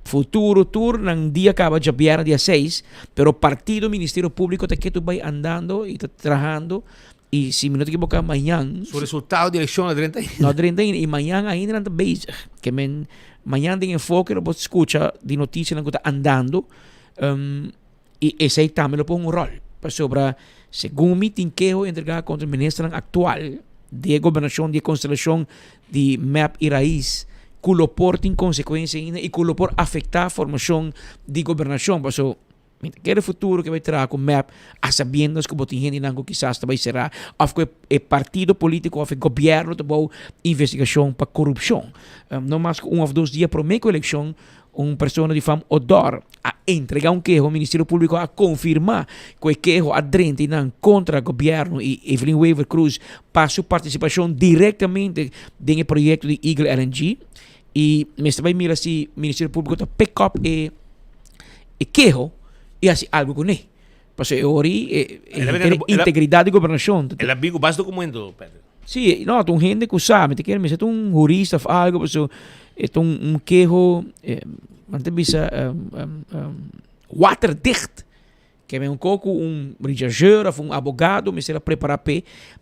Futuro, Tour, nang dia acaba de vier dia 6, pero partido, Ministério Público, está que tu vai andando e está trabajando. E se me não te equivocar, amanhã. O resultado de eleição na 31. Na 31, e amanhã ainda não está basic. Que men. Amanhã tem enfoque, não pode escutar de notícias que está andando e esse aí também põe rol para sobre segundo me tem que entregar contra o ministro atual de gobernação, de constelação de MAP e raiz, culo por tem consequência e culo por afetar a formação de governação. Paso, aquele futuro que vai trazer com MAP, a sabiendas que botem gente não quizás vai será, ou que é partido político, ou que governo também investigação para corrupção. Não mais que ou 2 dias para a eleição, uma pessoa de fama odor a entregar um queijo ao Ministério Público a confirmar que o queijo adrente contra o governo e Evelyn Weaver Cruz para sua participação diretamente no projeto de Eagle LNG e me estava mirando se o Ministério Público está pick up e queijo e assim algo com ele. Porque ori integridade de governação. Ela bigo basta documento, Pedro. Sim, não, tem gente que sabe, te quer me ser um jurista ou algo, porque é um queijo manter bisa waterdicht. Que é um pouco religioso, um advogado, me será preparar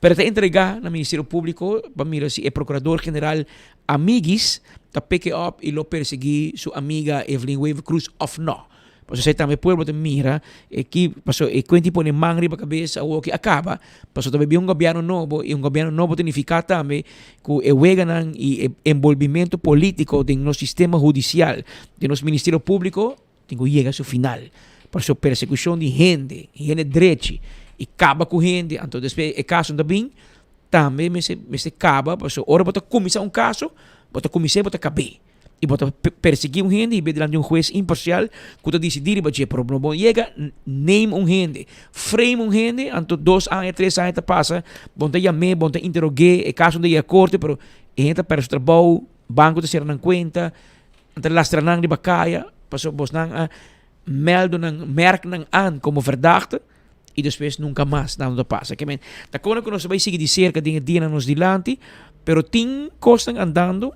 para te entregar no Ministério Público, para mirar se é procurador-geral amigos, tá pick up e lo perseguir sua amiga Evelyn Weaver Cruz of no. Porque você também pode mira que passou e quando tipo de mangri para cabeça o que acaba, passou também um governo novo e um governo novo significa também que o veganan e envolvimento político de no sistema judicial, de nos Ministério Público, tem que chegar a seu final. Por sua persecução de gente direita e acaba com gente, então depois o caso também me se acaba, porque ora bota começar um caso, bota começar bota acabar. E bota perseguir gente e diante de um juiz imparcial que está decidir para que problema chega, name gente, frame gente, então 2 anos, 3 anos passa, bonta chamar, bonta interrogar, o caso de a corte, pero gente para o trabalho, banco te será na conta, entre las tranang de bacaya, passou bos nang meldo nang merk nang an como verdachte e depois nunca mais nada passa. Que men, tá quando que nós vai seguir de cerca de dia nos dilante, pero tem coisas andando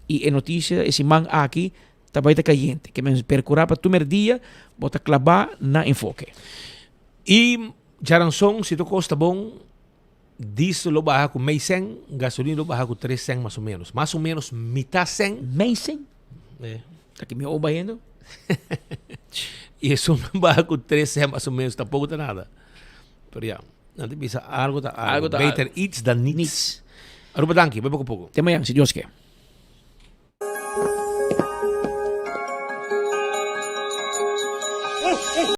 e a notícia esse man aqui também está caiente. Que men percurar para primeiro dia, bota clavar na enfoque. E Jaranson, se tu custa bom, diesel lo baja com meio 100, gasolina lo baja com 300 mais ou menos. Mais ou menos mitad 100. Meio 100? É. Tá que me ouvindo? E isso não baja com 300 mais ou menos, tampoco está nada. Pero ya, nanti bisa algo better eats than needs. Aruba danke, vai pouco a pouco. Até amanhã, se Deus quer.